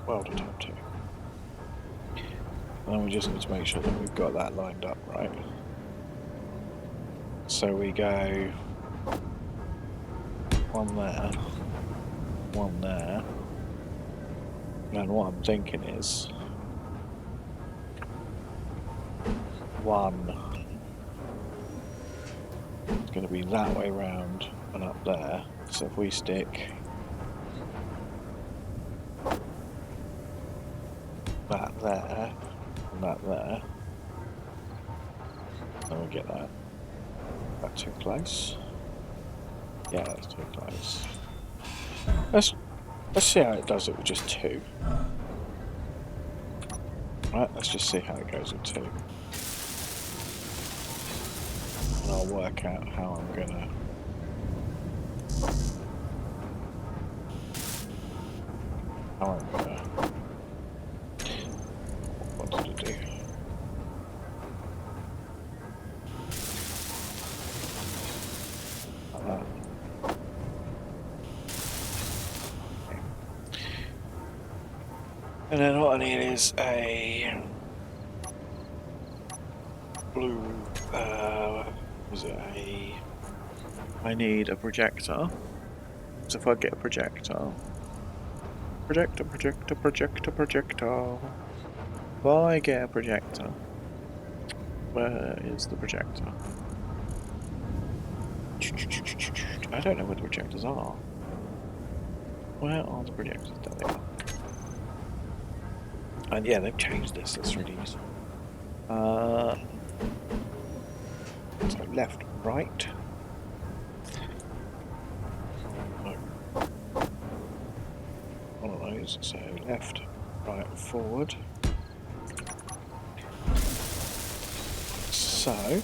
Speaker 2: welder type 2. And then we just need to make sure that we've got that lined up right. So we go one there, one there, and what I'm thinking is one. It's going to be that way round and up there. So if we stick that there and that there, then we get that. That too close? Yeah, that's too close. Let's see how it does it with just two. Right, let's just see how it goes with two. And I'll work out how I'm gonna what to do. Like that. Okay. And then what I need is a blue, was it a... I need a projector. So if I get a projector... Projector. If I get a projector... Where is the projector? I don't know where the projectors are. Where are the projectors? There they are. And yeah, they've changed this, that's really useful. So left, right. No. One of those, so left, right, forward. So.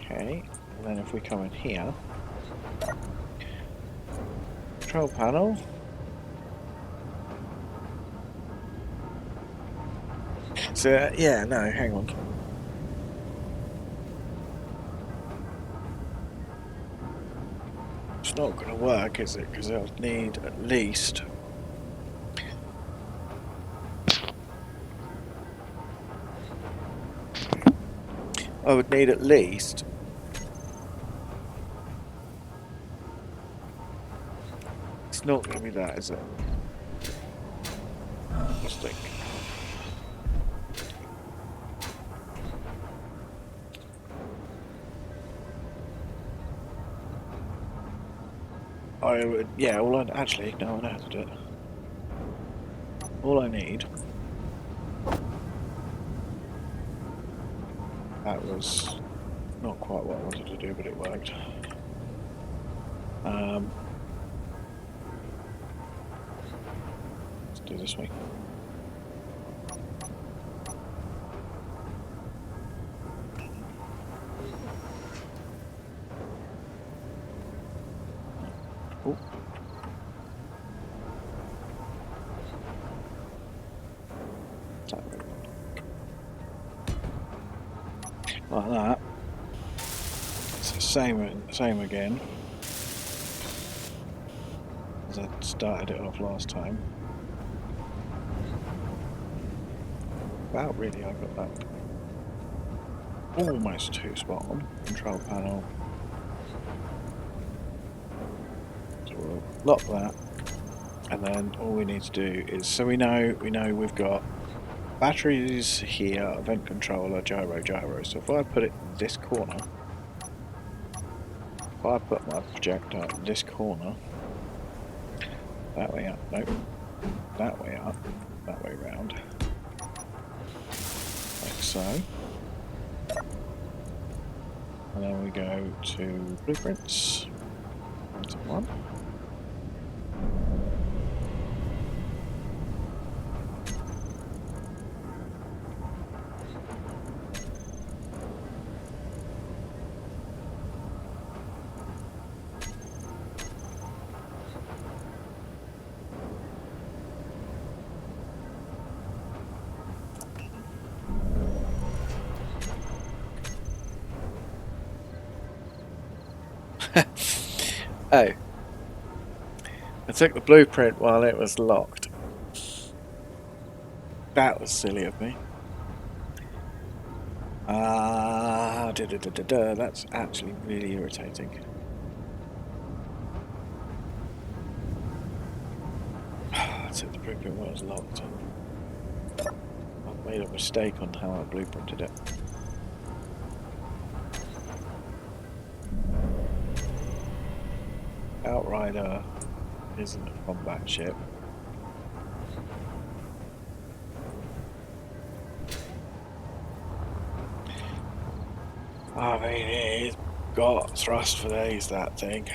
Speaker 2: Okay, and then if we come in here. Control panel. So, yeah, no, hang on. It's not going to work, is it? Because I'll need at least... I would need at least... It's not going to be that, is it? Let's think. I would, yeah, all I, actually, no, I know how to do it. All I need, that was not quite what I wanted to do, but it worked. Let's do this way. Oh. Like that. It's the same again as I started it off last time. About really, I got that almost too spot on. Control panel. So we'll lock that, and then all we need to do is, so we know we've got batteries here, event controller, gyro. So if I put it in this corner, if I put my projector in this corner, that way up, nope, that way up, that way round, like so. And then we go to blueprints, onto one. Oh, I took the blueprint while it was locked. That was silly of me. That's actually really irritating. I took the blueprint while it was locked. made a mistake on how I blueprinted it. Outrider isn't a combat ship. I mean, it's got thrust for days, that thing.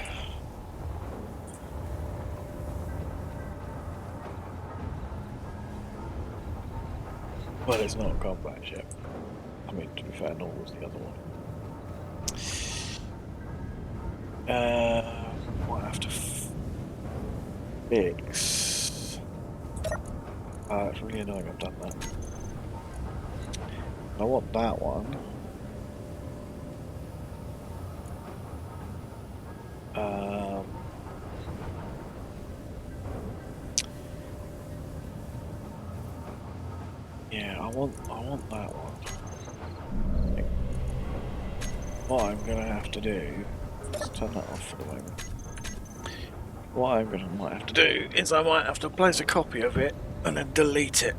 Speaker 2: But it's not a combat ship. I mean, to be fair, nor was the other one. Might have to fix. It's really annoying I've done that. I want that one. Yeah, I want that one. What I'm gonna have to do, let's turn that off for the moment. What might have to do is I might have to place a copy of it and then delete it.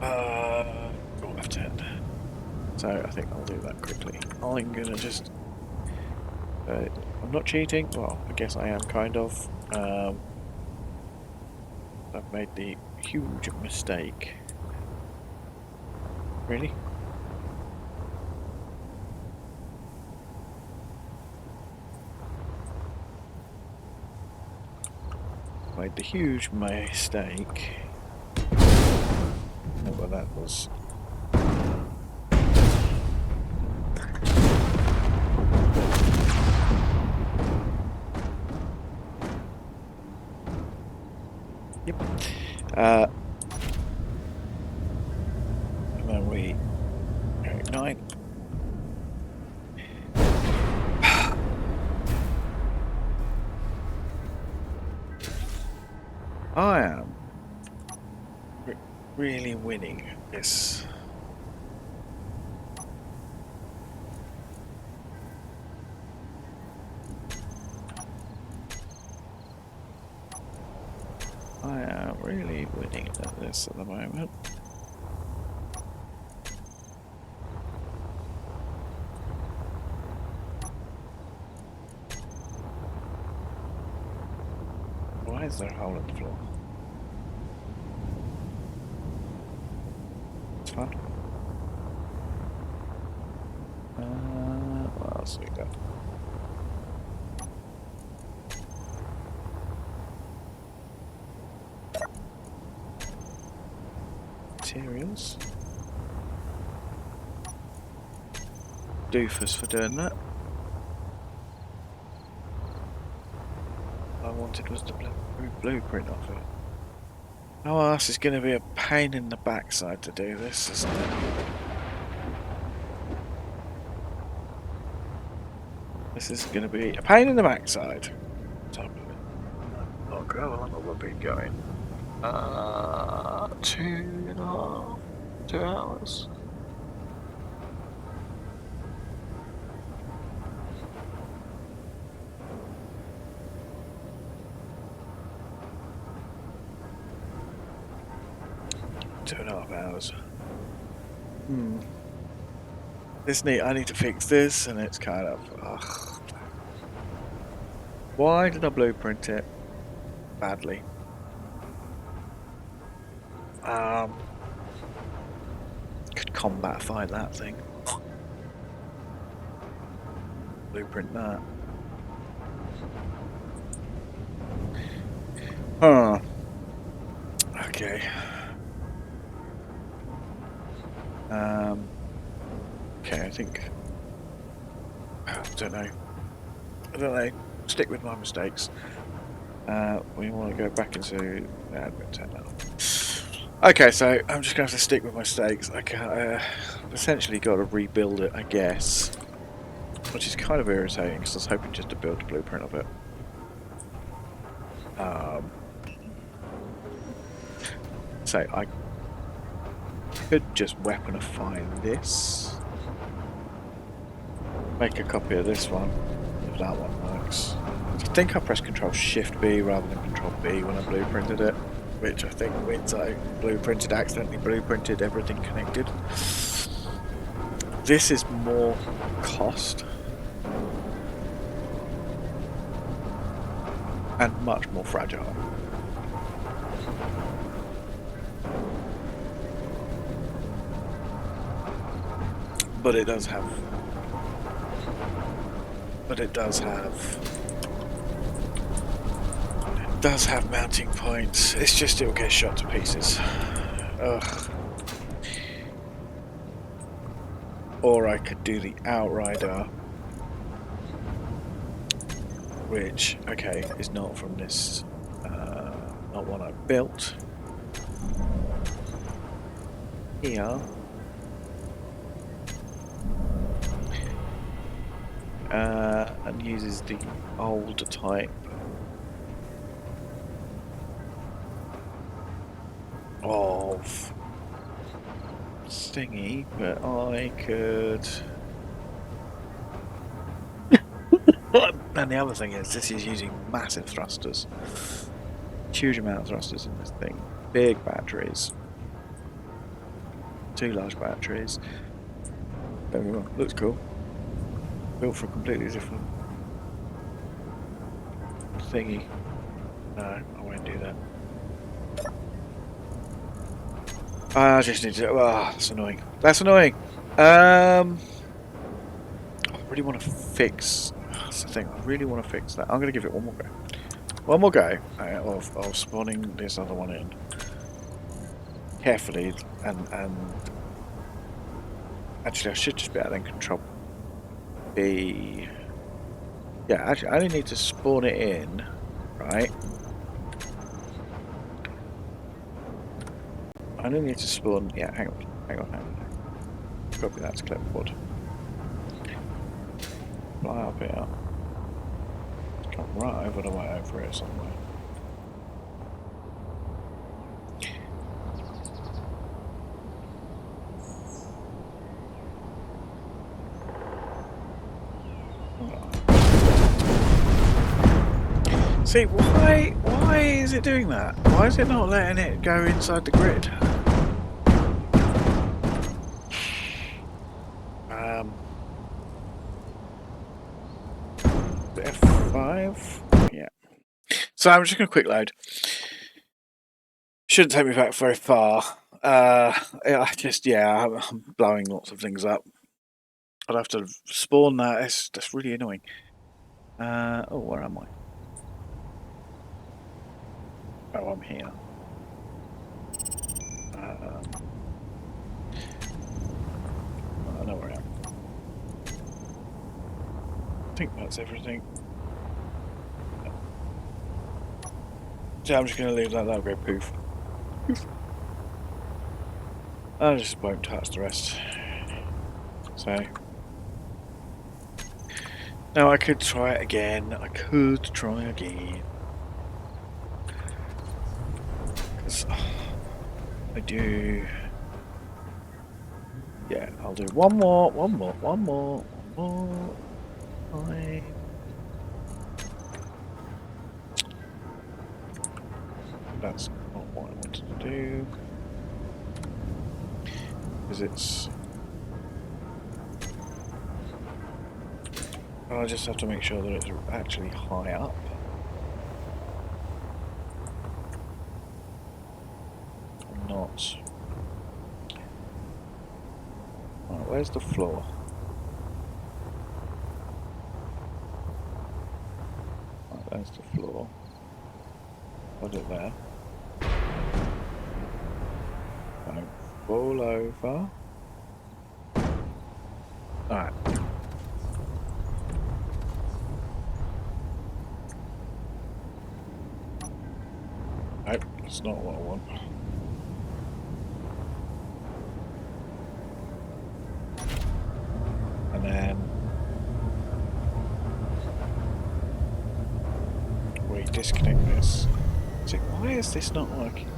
Speaker 2: F10. So I think I'll do that quickly. I'm gonna just. I'm not cheating. Well, I guess I am kind of. I've made the huge mistake. Really? Made the huge mistake. Oh, well, that was. Yep. And then we ignite. I am really winning this. I am really winning at this at the moment. Why is there a hole in the floor? It's fun. What else we got? Materials. Doofus for doing that. All I wanted was the blueprint of it. Oh, this is going to be a pain in the backside to do this, isn't it? This is going to be a pain in the backside. Oh, God, how long have I been going? 2 hours. Two and a half hours. I need to fix this, and it's kind of. Ugh. Why did I blueprint it badly? Could combat fight that thing. Blueprint that. Huh. Okay. Okay, I think. I don't know. Stick with my mistakes. We want to go back into admin tab now. Okay, so I'm just going to have to stick with my mistakes. I've essentially got to rebuild it, I guess. Which is kind of irritating because I was hoping just to build a blueprint of it. So I could just weaponify this. Make a copy of this one, if that one works. think I pressed Control Shift B rather than Control B when I blueprinted it, which I think means I accidentally blueprinted everything connected. This is more cost and much more fragile. But it does have mounting points. It's just it'll get shot to pieces. Ugh. Or I could do the Outrider, which, okay, is not from this, not one I built. Here. And uses the old type of thingy, but I could. And the other thing is, this is using massive thrusters, huge amount of thrusters in this thing, big batteries, 2 large batteries. Don't get me wrong, looks cool. Built for a completely different thingy. No, I won't do that. I just need to. Ah, that's annoying. That's annoying. I really want to fix. That's the thing. I really want to fix that. I'm going to give it one more go. One more go of spawning this other one in carefully, and actually I should just be able to then control B. Yeah, actually I only need to spawn it in, right? I only need to spawn. Yeah, hang on. Copy that to clipboard. Fly up here. Come right over the way over here somewhere. See, why is it doing that? Why is it not letting it go inside the grid? F5? Yeah. So I'm just going to quick load. Shouldn't take me back very far. I'm blowing lots of things up. I'd have to spawn that. That's really annoying. Oh, where am I? Oh, I'm here. I know where I am. I think that's everything. So I'm just going to leave that. That'll go poof. I just won't touch the rest. So now I could try it again. I could try again. Because I do. Yeah, I'll do one more. Fine. That's not what I wanted to do. Because it's. I just have to make sure that it's actually high up. Not. Right, where's the floor? Right, there's the floor. Put it there. Don't fall over. Alright. Nope, that's not what I want. And then we disconnect this. See, why is this not working?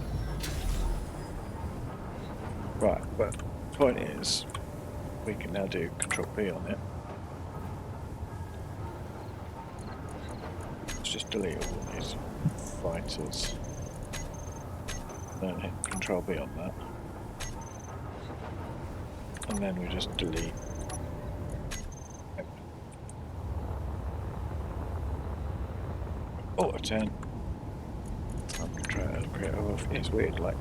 Speaker 2: Right, but the point is, we can now do Control B on it. Let's just delete all of these fighters. Then hit Control B on that. And then we just delete. Auto 10. I'm gonna try to create it's weird, like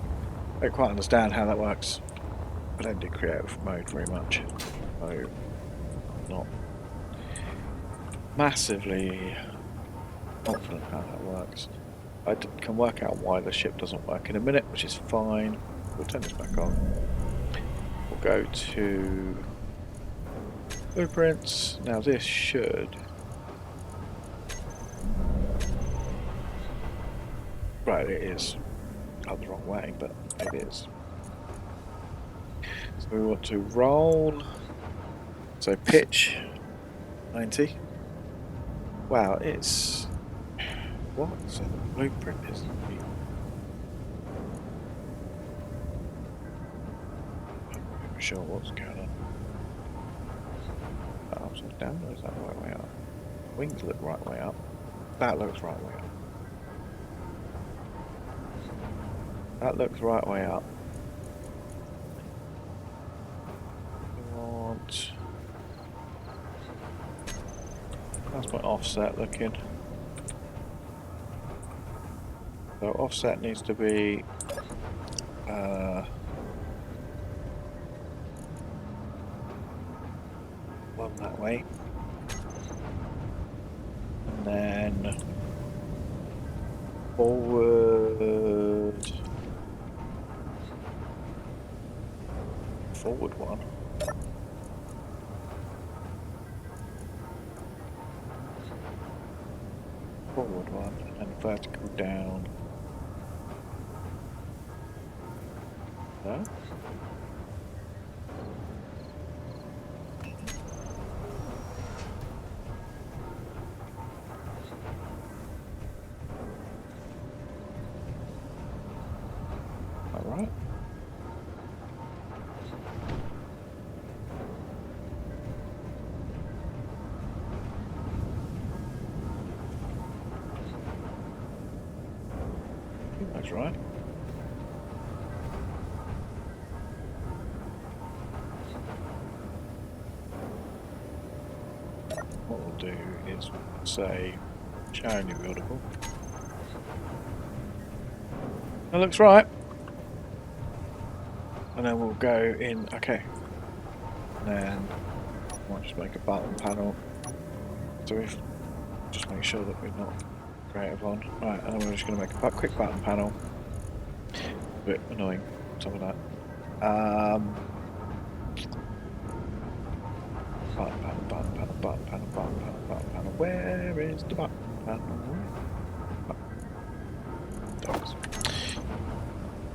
Speaker 2: I don't quite understand how that works. I don't do creative mode very much. So not massively confident how that works. I can work out why the ship doesn't work in a minute, which is fine. We'll turn this back on. We'll go to blueprints. Now this should. Right, it is. Oh, the wrong way, but it is. So we want to roll. So pitch 90. Wow, it's what? So the blueprint is. I'm not even sure what's going on. Upside down, or is that the right way up? Wings look right way up. That looks right way up. That looks right way up. We want. How's my offset looking? So offset needs to be one that way, and then forward one. Forward one, and vertical down. No? Alright. I think that's right. What we'll do is say show new buildable. That looks right. And then we'll go in, okay. And then I might just make a button panel. So we just make sure that we're not creative on. Right, and then we're just going to make a quick button panel. A bit annoying, some of that. Button panel, button panel, button panel, button panel, button panel. Where is the button panel? Dogs.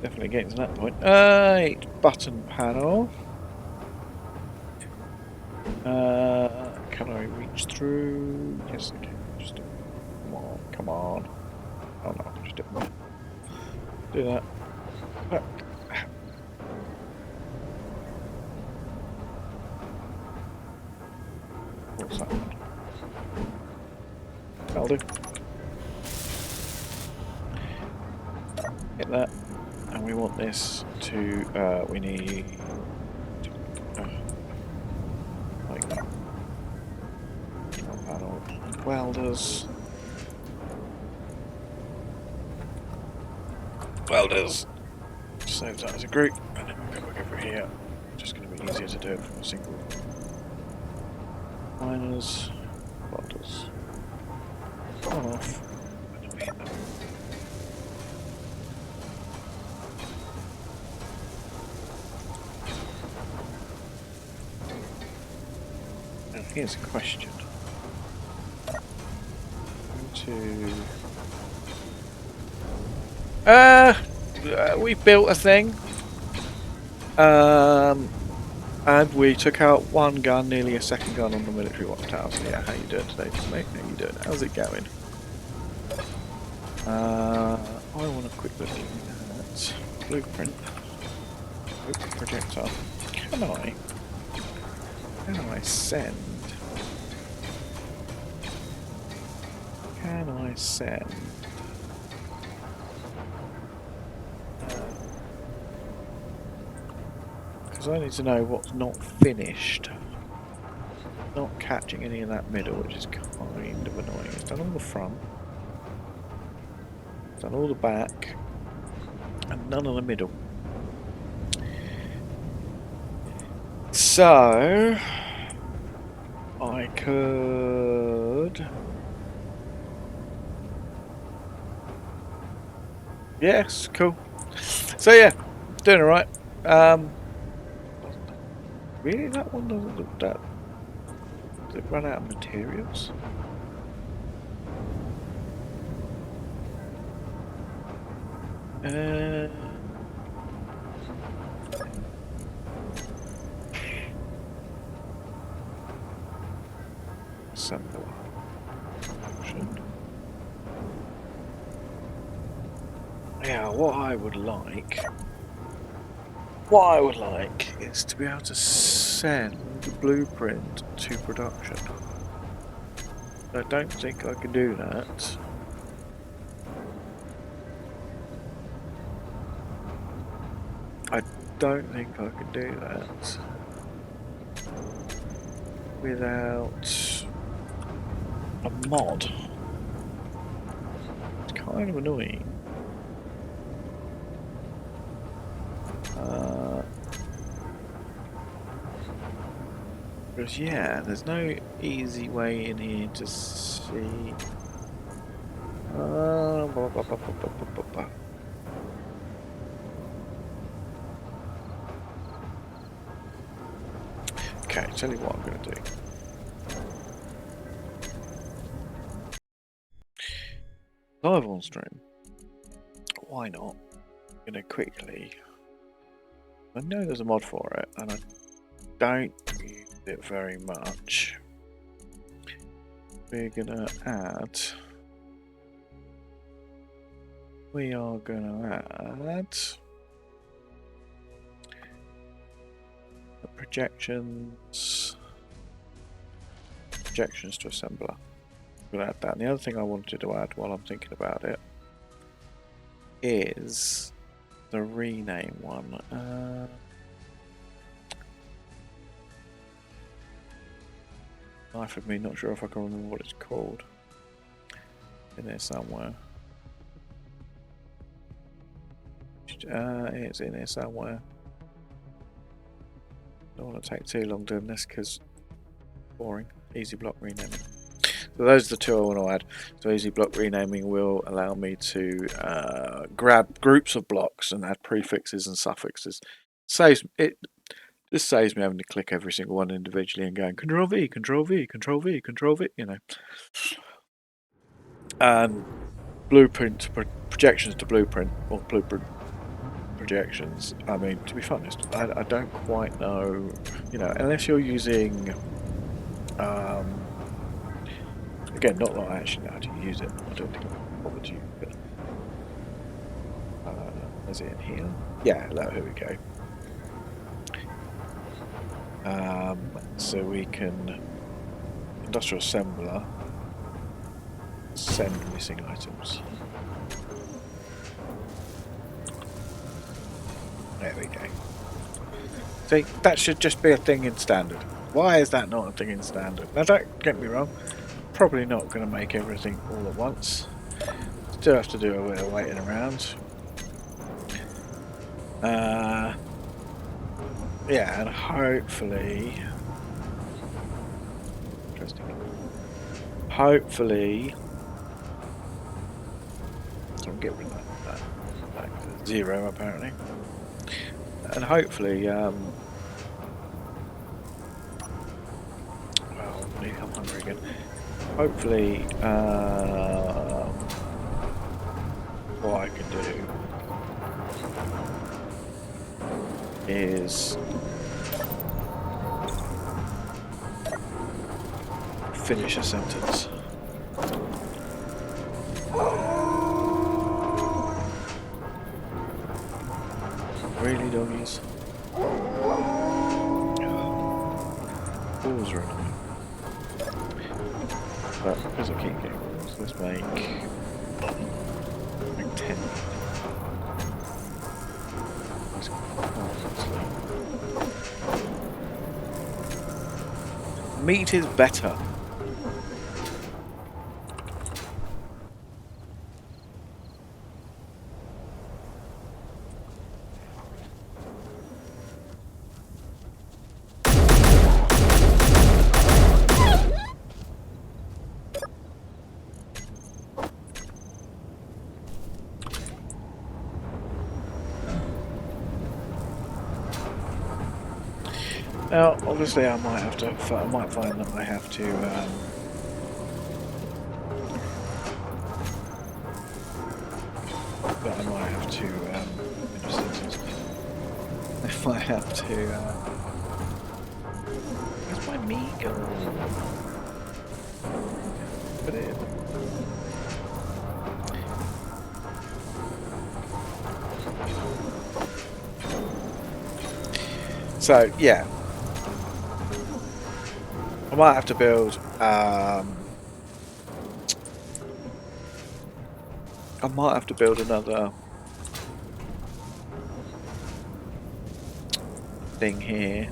Speaker 2: Definitely getting to that point. Button panel. Can I reach through? Yes, I can. Just do it. Come on, come on. Oh no, I can just do that. Look. What's that one? That'll do. Hit that. And we want this to, we need, like that. Panel welders. Welders. Save that as a group, and then we'll go back over here. Just going to be easier to do it from a single. Miners, welders. On off. And then we hit them. Now here's a question. We built a thing. And we took out one gun, nearly a second gun on the military watch tower. So yeah, how you doing today, mate? How you doing? How's it going? I want a quick look at blueprint. Projectile. Can I send? Can can I send? Because I need to know what's not finished. Not catching any of that middle, which is kind of annoying. It's done all the front. It's done all the back. And none of the middle. So I could... Yes, cool. So yeah, doing alright. Really, that one doesn't look that... Did it run out of materials? Assemble. Yeah, what I would like is to be able to send the blueprint to production. I don't think I can do that. I don't think I can do that without a mod. It's kind of annoying. Because yeah, there's no easy way in here to see. Okay, tell you what I'm going to do. Live on stream. Why not? I'm going to quickly. I know there's a mod for it, and I don't use it very much. We're going to add. We are going to add the projections to assembler. I'm going to add that. And the other thing I wanted to add while I'm thinking about it is the rename one. Life of me, not sure if I can remember what it's called. In there somewhere. It's in here somewhere. Don't want to take too long doing this because boring. Easy block renaming. So those are the two I want to add. So easy block renaming will allow me to grab groups of blocks and add prefixes and suffixes. This saves me having to click every single one individually and going Control V, Control V, Control V, Control V, you know. And blueprint projections to blueprint or blueprint projections. I mean, to be honest, I don't quite know, you know, unless you're using again, not that I actually know how to use it. I don't think I've bothered you, but is it in here? Yeah, here we go. So we can industrial assembler send missing items. There we go. See, that should just be a thing in standard. Why is that not a thing in standard? Now don't get me wrong, probably not going to make everything all at once. Still have to do a bit of waiting around. Yeah, and hopefully... Interesting. Hopefully... So I'll get rid of that back to 0 apparently. And hopefully, well, I'm hungry again. Hopefully, what I can do is finish a sentence. Really, doggies? Balls are annoying. But because I keep getting balls, let's make 10. That's honestly. Meat is better. Now, obviously, I might find that I have to. But I might have to. If I have to. Where's my meat going? Put it in. So yeah. I might have to build. I might have to build another thing here.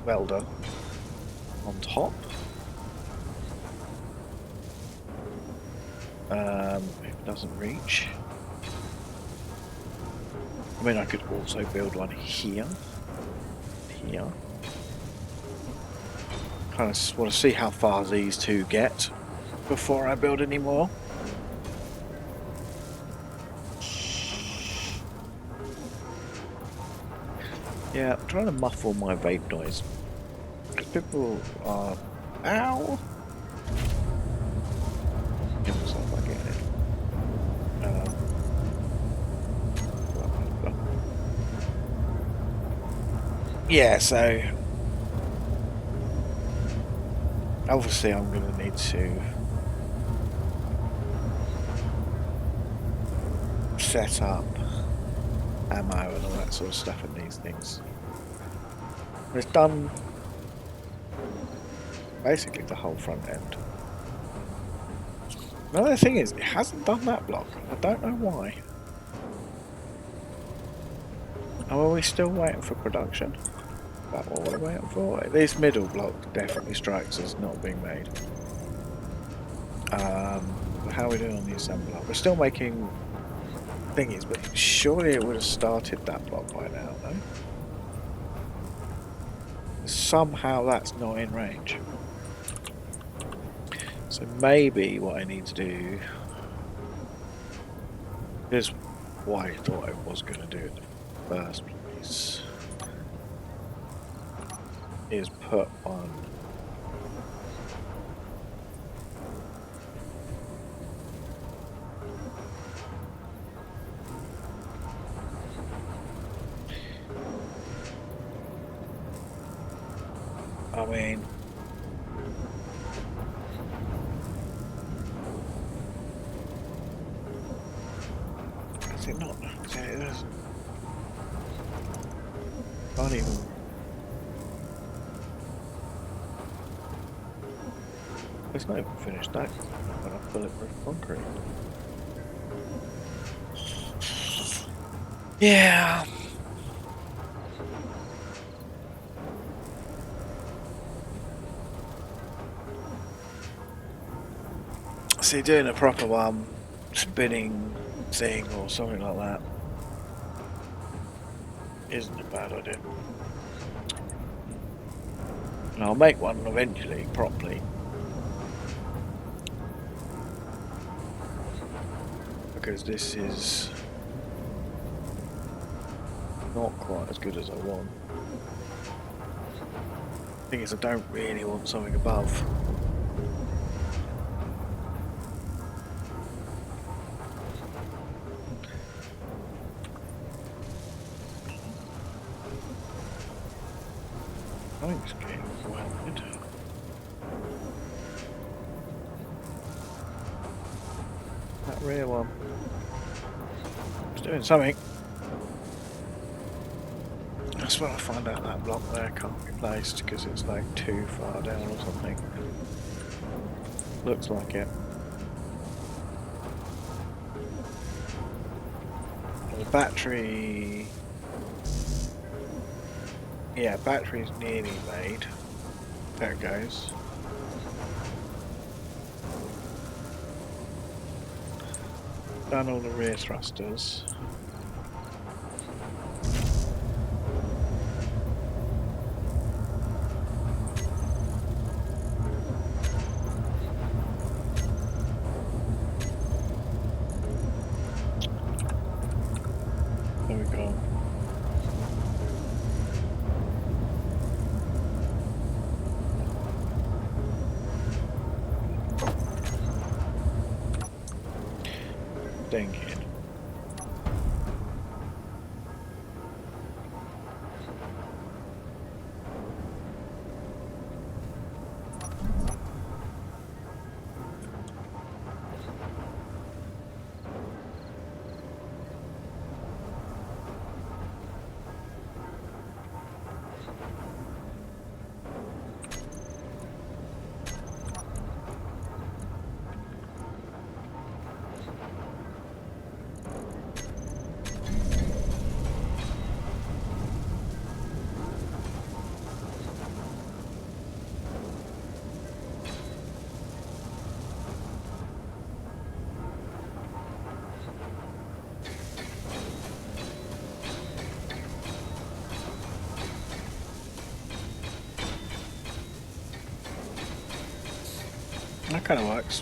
Speaker 2: Welder on top. If it doesn't reach. I mean, I could also build one here. Here. Kind of want to see how far these two get before I build any more. Yeah, I'm trying to muffle my vape noise. Because people are... Ow! It looks like I get it. Yeah, so... Obviously I'm going to need to set up ammo and all that sort of stuff in these things. It's done basically the whole front end. Another thing is, it hasn't done that block. I don't know why. Are we still waiting for production? Is that what we're waiting for? This middle block definitely strikes as not being made. How are we doing on the assembler? We're still making thingies, but surely it would have started that block by now, no? Somehow that's not in range. So maybe what I need to do is what I thought I was going to do in the first place. Is put on I mean is it not? It is. Can't even. It's not even finished that when I fill it with concrete. Yeah. See, doing a proper spinning thing or something like that isn't a bad idea. And I'll make one eventually properly. Because this is not quite as good as I want. The thing is, I don't really want something above. I think it's getting welded. That rear one. It's doing something. That's when I find out that block there can't be placed because it's like too far down or something. Looks like it. The battery... Yeah, battery's nearly made. There it goes. Done all the rear thrusters. There we go. Dang it. That kind of works.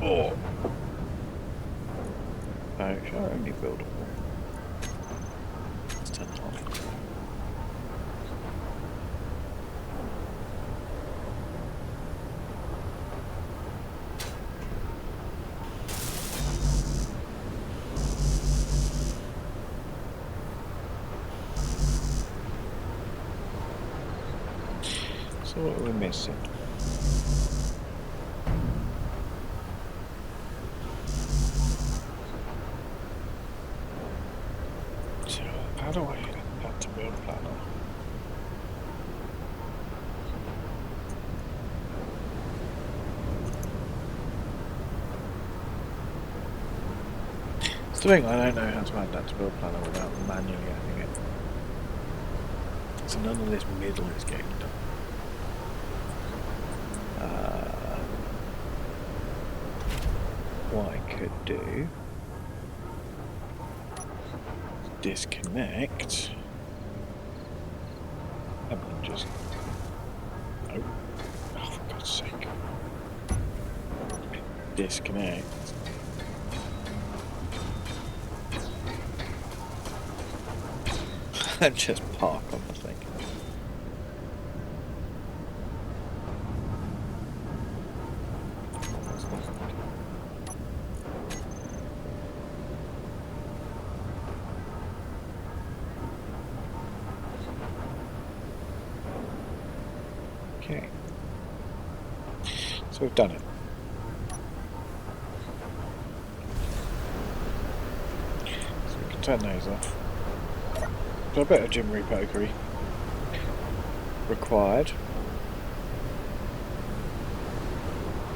Speaker 2: Oh. No, should I only build one? Let's turn it on. So what are we missing? So how do I have to build planner? It's the thing, I don't know how to add that to build planner without manually adding it. So none of this middle is getting done. What I could do is disconnect and then just oh for God's sake, disconnect and just park on the thing. Okay, so we've done it. So we can turn those off. So a bit of Jim Repokery required.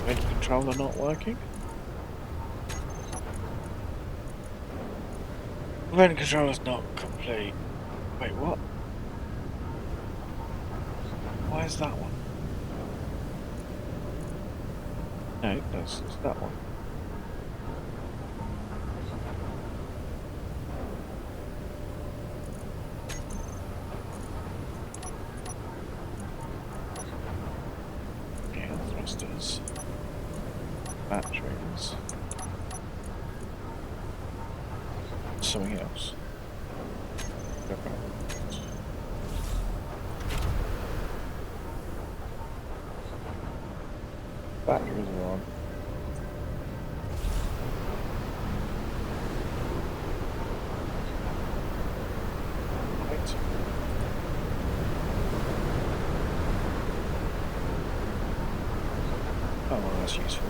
Speaker 2: Vent controller not working. Vent controller's not complete. Wait, what? Why is that one? No, that's that one. thrusters, batteries, something else. Batteries are on. Right. Oh, well, that's useful.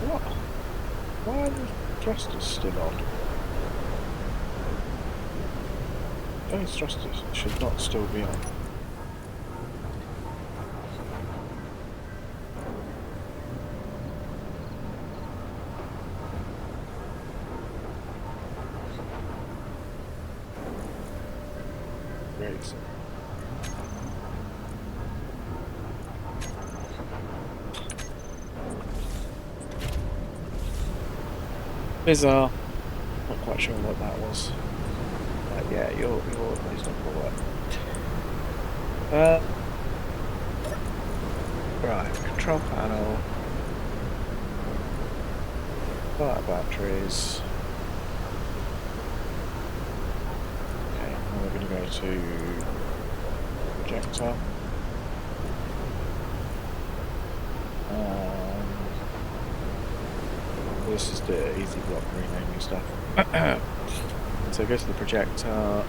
Speaker 2: What? Why are the thrusters still on? Those thrusters should not still be on. Great. Bizarre. Not quite sure what that was. Yeah, your is not going to work. Right, control panel. Fire batteries. Okay, now we're going to go to projector. This is the easy block renaming stuff. So go to the projector.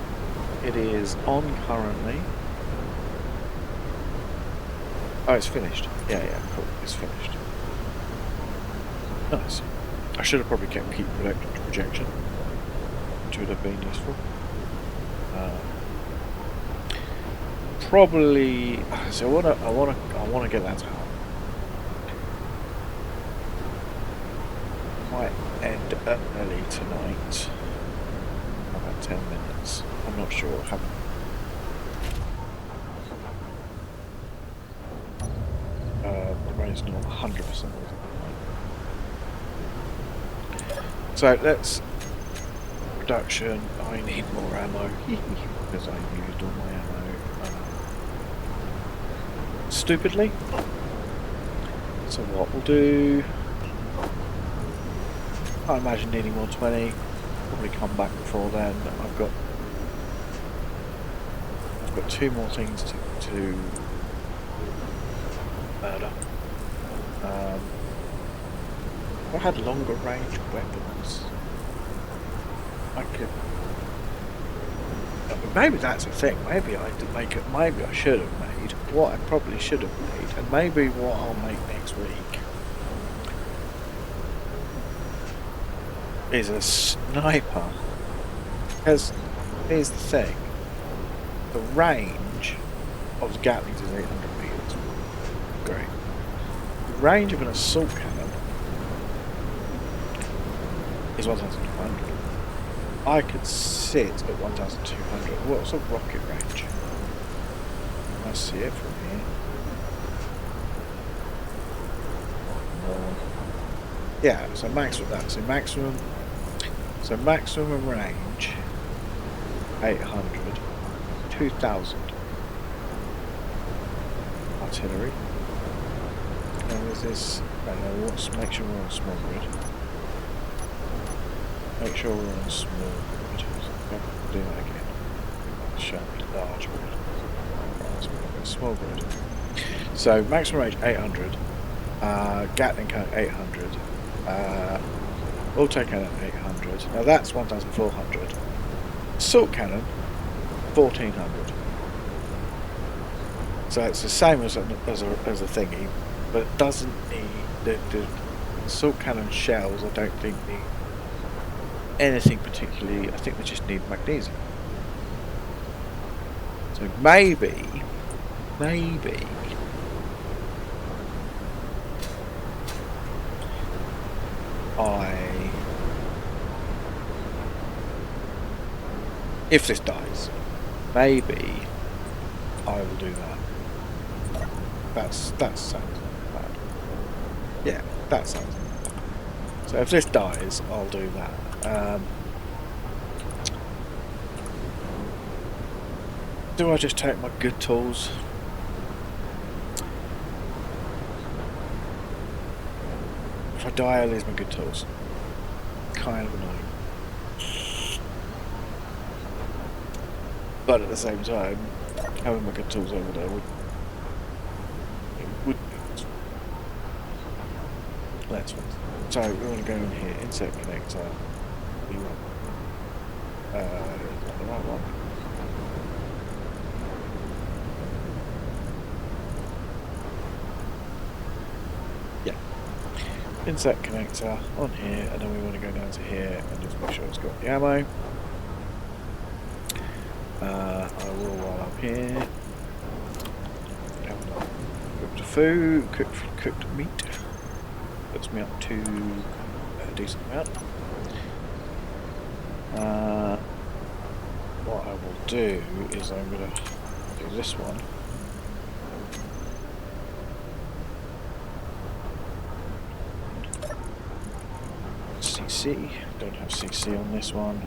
Speaker 2: It is on currently. Oh, it's finished. Yeah, cool. It's finished. Nice. I should have probably kept keep projection, which would have been useful. Probably. So I wanna get that out. Might end early tonight. About 10 minutes. I'm not sure. I haven't. The brain's not 100%. So let's production. I need more ammo because I used all my ammo stupidly. So what we'll do? I imagine needing 120. Probably come back before then. I've got 2 more things to murder. If I had longer range weapons, I could. Maybe that's a thing. Maybe I did make it. Maybe I should have made what I probably should have made, and maybe what I'll make next week is a sniper. Because here's the thing: the range of the Gatlings is 800 meters. Great. The range of an assault cannon is 1,200. I could sit at 1,200. What's a rocket range? I see it from here. Yeah, so maximum that. So maximum range 800, 2,000 artillery. And there's this. Let's make sure we're on small grid. Make sure we're on small grid. So do that again. Show me large grid. Small grid. So maximum range 800. Gatling cannon 800. Auto cannon 800. Now that's 1,400. Assault cannon 1,400. So it's the same as a thingy, but it doesn't need the assault cannon shells. I don't think need anything particularly. I think they just need magnesium. So maybe if this dies, maybe I will do that. That sounds bad. Yeah, that sounds bad. So if this dies, I'll do that. Do I just take my good tools If I die, I lose my good tools. Kind of annoying. But at the same time, having my good tools over there would let's so we want to go in here, insert connector. We want is that the right one? Yeah. Insert connector on here, and then we want to go down to here and just make sure it's got the ammo. I will while I'm here. Cooked food, cooked meat. Puts me up to a decent amount. What I will do is I'm going to do this one. CC, don't have CC on this one.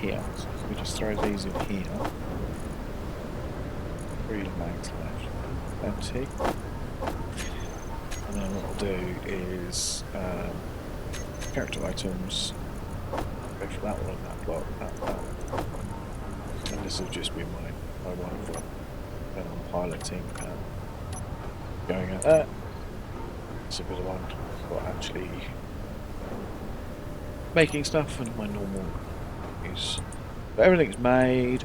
Speaker 2: Here, so we just throw these in here. 3 mags left. Empty. And then what I'll do is character items. Go for that one, that block, that one. And this will just be my one for when I'm piloting and going at that. It's a bit of one for actually making stuff and my normal use. But everything's made.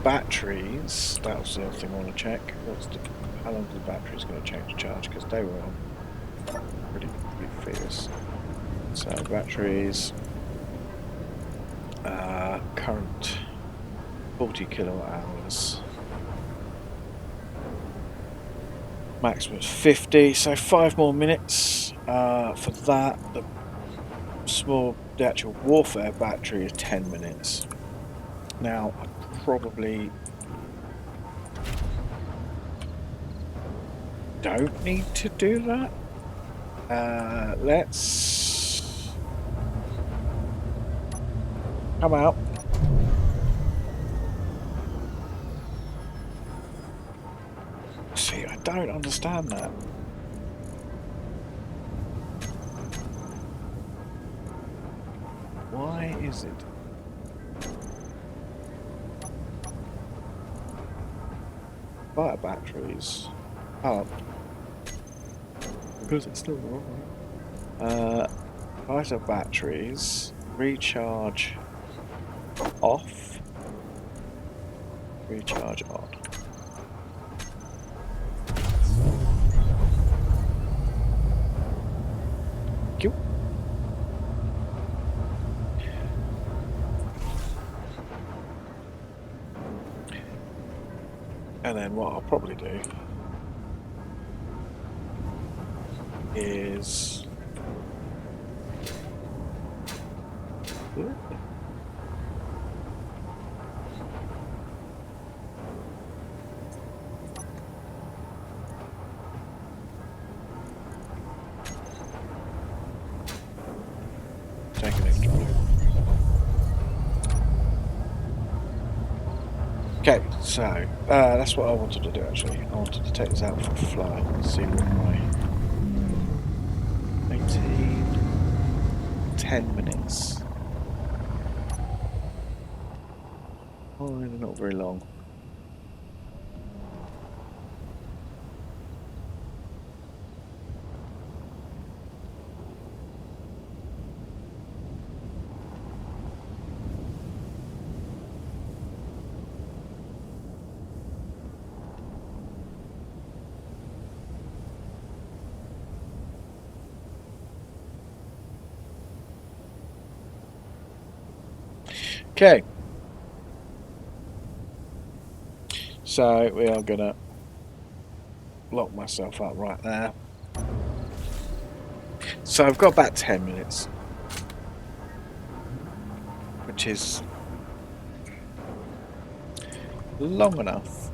Speaker 2: Batteries, that was the other thing I want to check. How long is the batteries going to change charge? Because they were on pretty fierce. So batteries, current 40 kilowatt hours. Maximum is 50, so 5 more minutes for that. The actual warfare battery is 10 minutes. Now, I probably don't need to do that. Let's come out. See, I don't understand that. Why is it? Fire batteries up because it's still wrong. Fire batteries recharge off, recharge on. Thank you. And then what I'll probably do is taking it. Okay, so that's what I wanted to do actually. I wanted to take this out for a fly and see what my 10 minutes. Oh, not very long. Okay, so we are gonna lock myself up right there. So I've got about 10 minutes, which is long enough.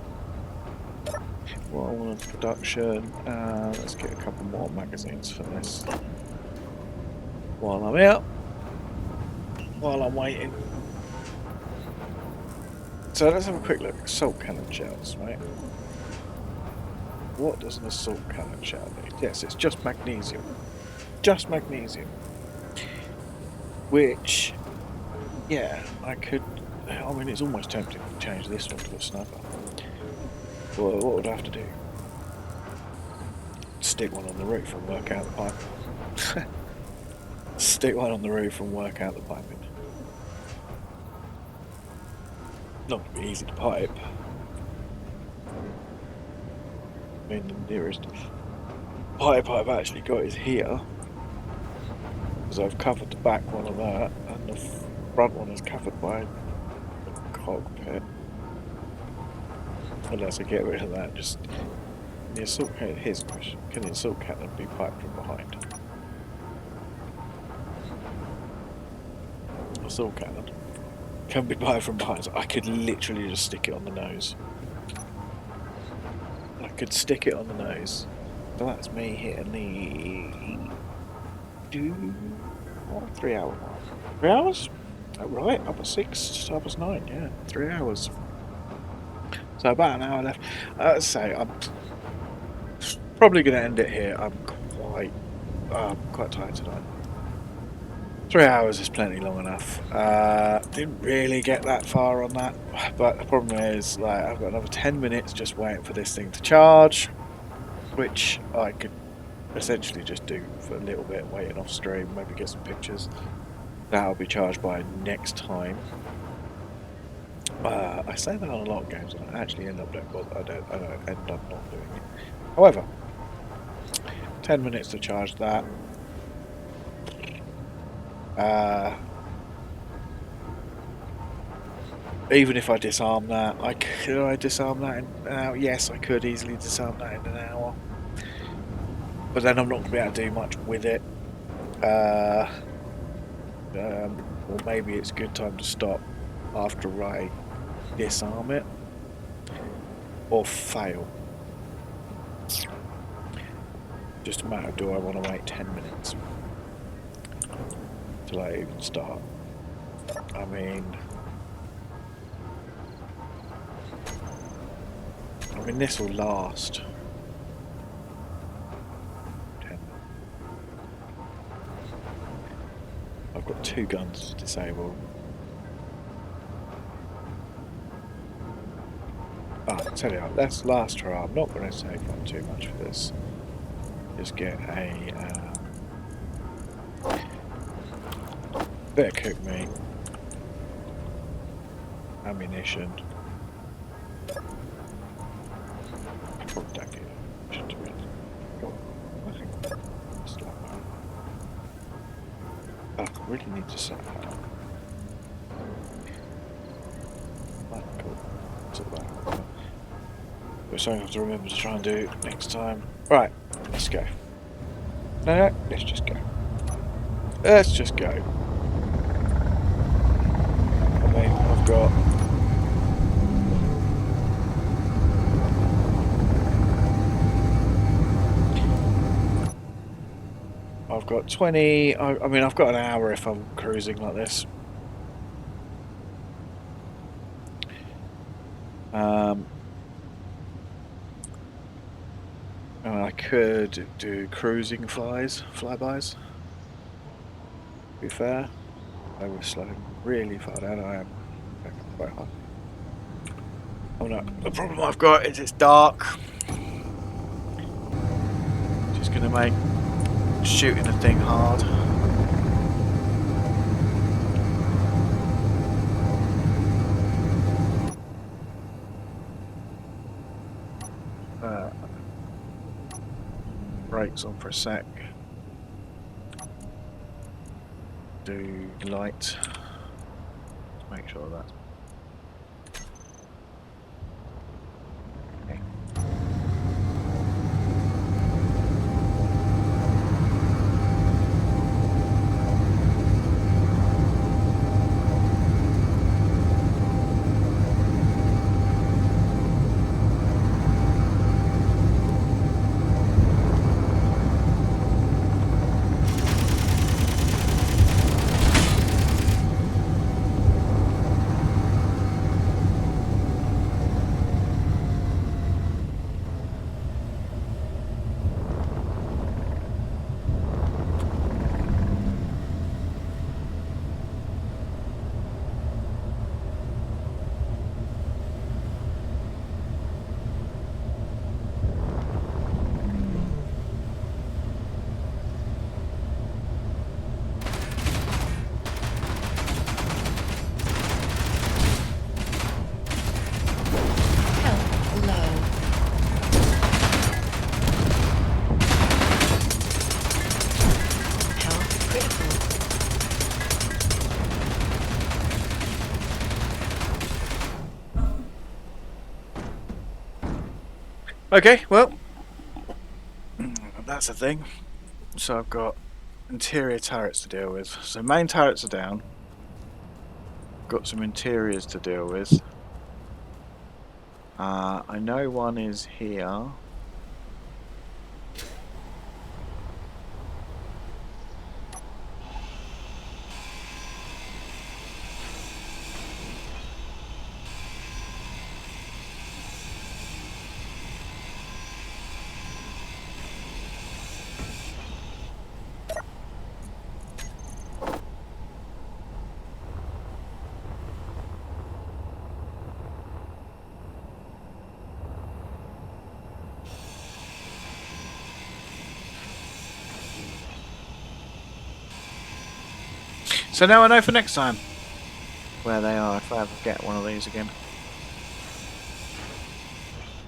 Speaker 2: Well, I want production. Let's get a couple more magazines for this while I'm out, while I'm waiting. So let's have a quick look. Assault cannon shells, right? What does an assault cannon shell need? Yes, it's just magnesium. Just magnesium. Which, yeah, I could... I mean, it's almost tempting to change this one to a sniper. Well, what would I have to do? Stick one on the roof and work out the pipe. Stick one on the roof and work out the piping. Not going to be easy to pipe. I mean, the nearest pipe I've actually got is here. Because I've covered the back one of that, and the front one is covered by the cockpit. Unless I get rid of that, just... The assault cannon, here's a question. Can the assault cannon be piped from behind? Assault cannon can be piped from behind, so I could literally just stick it on the nose. I could stick it on the nose. So that's me hitting the 3 hour mark. 3 hours? Oh, right, up at 6, up at 9, yeah, 3 hours. So about an hour left. I'd say I'm probably going to end it here. I'm quite tired tonight. 3 hours is plenty long enough. Didn't really get that far on that, but the problem is, like, I've got another 10 minutes just waiting for this thing to charge, which I could essentially just do for a little bit, waiting off stream, maybe get some pictures. That'll be charged by next time. I say that on a lot of games, and I actually end up I don't end up not doing it. However, 10 minutes to charge that. Even if I disarm that, could I disarm that in an hour? Yes, I could easily disarm that in an hour. But then I'm not going to be able to do much with it. Or maybe it's a good time to stop after I disarm it. Or fail. Just a matter of, do I want to wait 10 minutes till I even start? I mean, this will last 10. I've got 2 guns to disable. Tell you what, let's last try. I'm not going to save up too much for this. Just get a bit of cooked meat, ammunition. Probably don't get ammunition to it. Nothing. I really need to set that up. Cool. So that. Which I have to remember to try and do next time. Right, let's go. No, let's just go. Let's just go. I mean, I've got 20. I mean, I've got an hour if I'm cruising like this. I could do cruising flybys. To be fair, I was slowing really far down. I am quite high. Oh no! The problem I've got is it's dark. Just gonna make shooting the thing hard. Brakes on for a sec. Do light. Make sure that's okay. Okay, well, that's the thing. So I've got interior turrets to deal with. So main turrets are down. Got some interiors to deal with. I know one is here. So now I know for next time where they are if I ever get one of these again.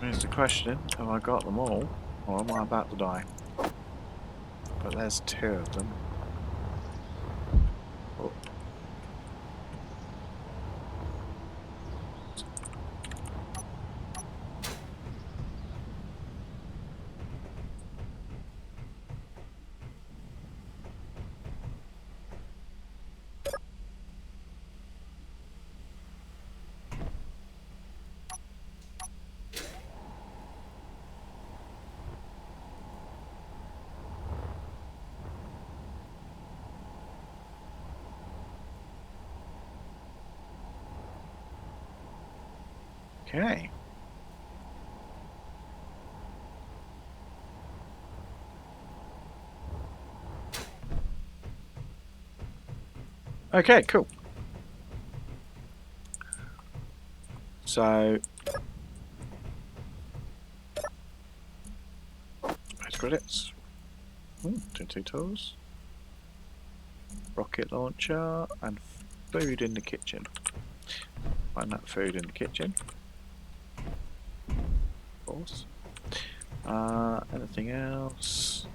Speaker 2: Here's the question, have I got them all or am I about to die? But there's two of them. Oh. Okay. Okay, cool. So, those credits. Two tools. Rocket launcher and food in the kitchen. Find that food in the kitchen. Of course. Anything else?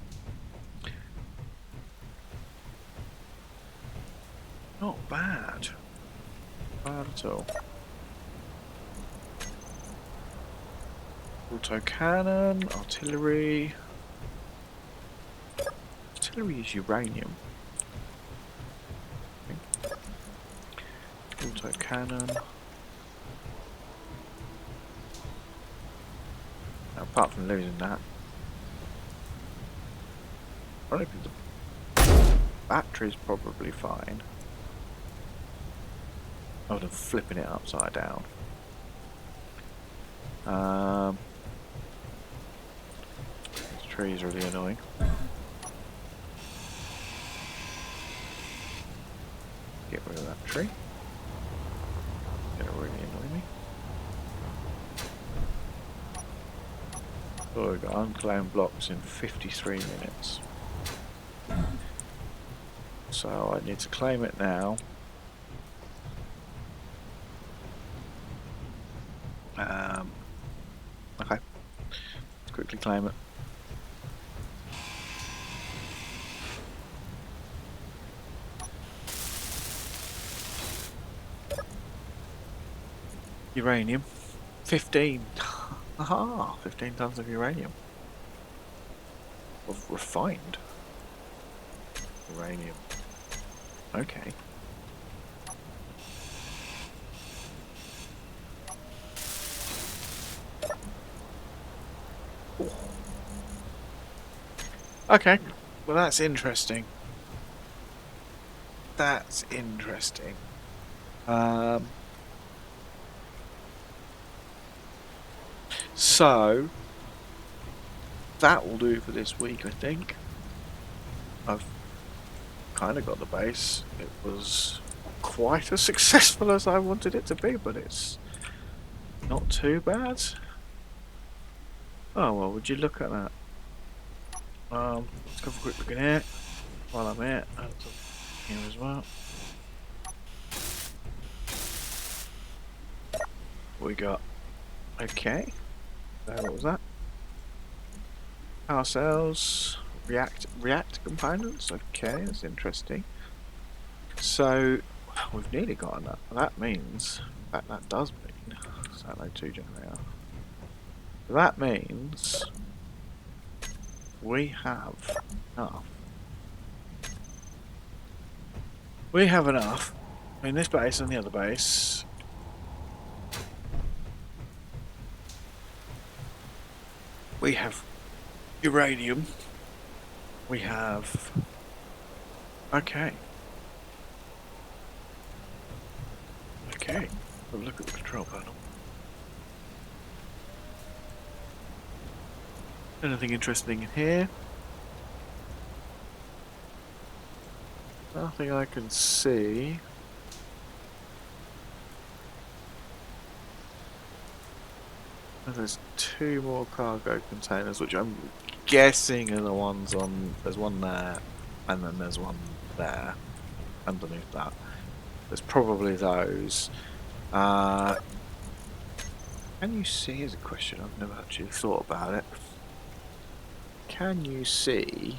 Speaker 2: Not bad. Bad at all. Autocannon, artillery. Artillery is uranium. Autocannon. Now, apart from losing that, I don't think the battery's probably fine. Other than flipping it upside down. This tree is really annoying. Get rid of that tree. It'll really annoy me. Oh, we've got unclaimed blocks in 53 minutes. So I need to claim it now. Okay. Let's quickly claim it. Uranium. 15. Aha! 15 tons of uranium. Of refined uranium. Okay. Ooh. Okay. Well, that's interesting. That's interesting. So that will do for this week, I think. I've kind of got the base. It was quite as successful as I wanted it to be, but it's not too bad. Oh well, would you look at that? Let's have a quick look in here while I'm here. Here as well. What we got? Okay. What was that? Power cells, react components. Okay, that's interesting. So we've nearly got enough. That means that does mean Satellite 2 generator. That means we have enough. We have enough in this base and the other base. We have uranium. We have... Okay. Okay. Have a look at the control panel. Anything interesting in here? Nothing I can see. And there's 2 more cargo containers, which I'm guessing are the ones on... There's one there, and then there's one there, underneath that. There's probably those. Can you see, is a question, I've never actually thought about it. Can you see...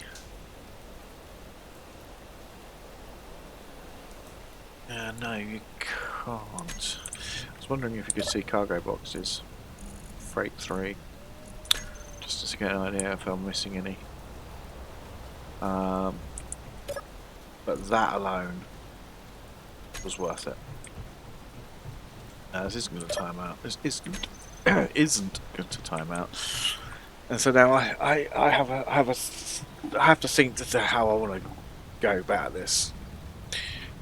Speaker 2: no, you can't. I was wondering if you could see cargo boxes. Freight 3. Just to get an idea if I'm missing any. But that alone was worth it. This isn't going to time out. This isn't going to time out. And so now I have to think to how I want to go about this,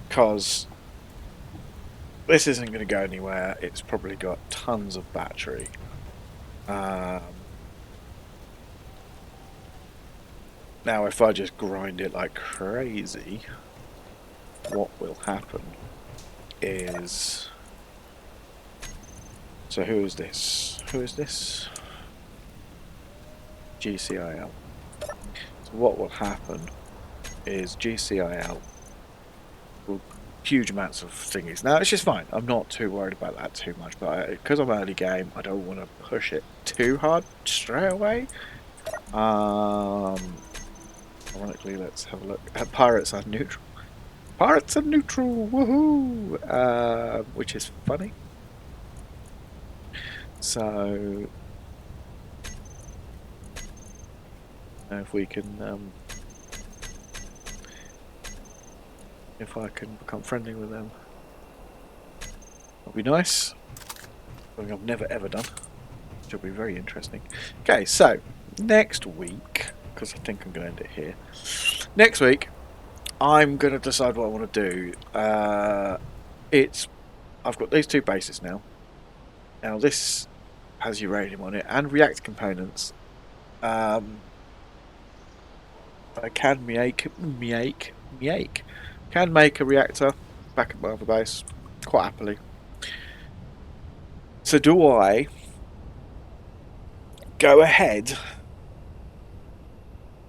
Speaker 2: because this isn't going to go anywhere. It's probably got tons of battery. Now, if I just grind it like crazy, what will happen is... So who is this? Who is this? GCIL. So what will happen is GCIL will huge amounts of thingies. Now it's just fine. I'm not too worried about that too much, but because I'm early game, I don't want to push it too hard straight away. Ironically, let's have a look. Pirates are neutral. Pirates are neutral. Woohoo! Which is funny. So if we can, if I can become friendly with them, that'll be nice. Something I've never ever done, which will be very interesting. Okay, so next week, because I think I'm going to end it here. Next week, I'm going to decide what I want to do. I've got these 2 bases now. Now this has uranium on it and reactor components. I can make a reactor back at my other base quite happily. So do I go ahead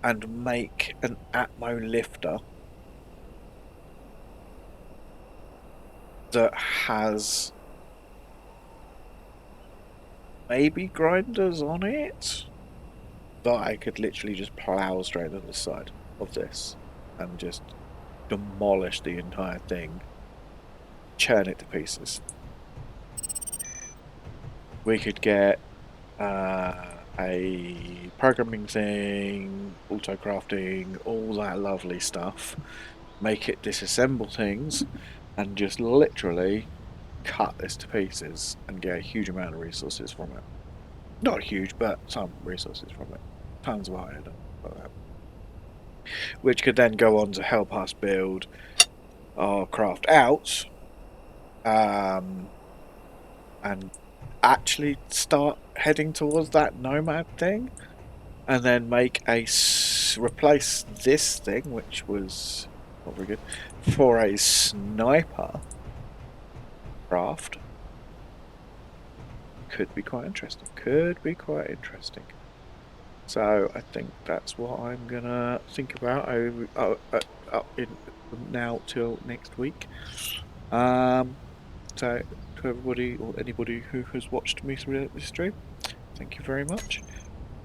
Speaker 2: and make an Atmo lifter that has maybe grinders on it that I could literally just plow straight to the side of this and just demolish the entire thing, churn it to pieces? We could get a programming thing, auto crafting, all that lovely stuff, make it disassemble things and just literally cut this to pieces and get a huge amount of resources from it. Not huge, but some resources from it. Tons of iron like that. Which could then go on to help us build our craft out and actually start heading towards that nomad thing, and then make replace this thing, which was not very good, for a sniper craft. Could be quite interesting. So I think that's what I'm gonna think about in now till next week. So to everybody or anybody who has watched me through this stream, thank you very much,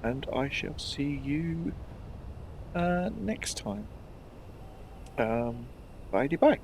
Speaker 2: and I shall see you next time. Bye.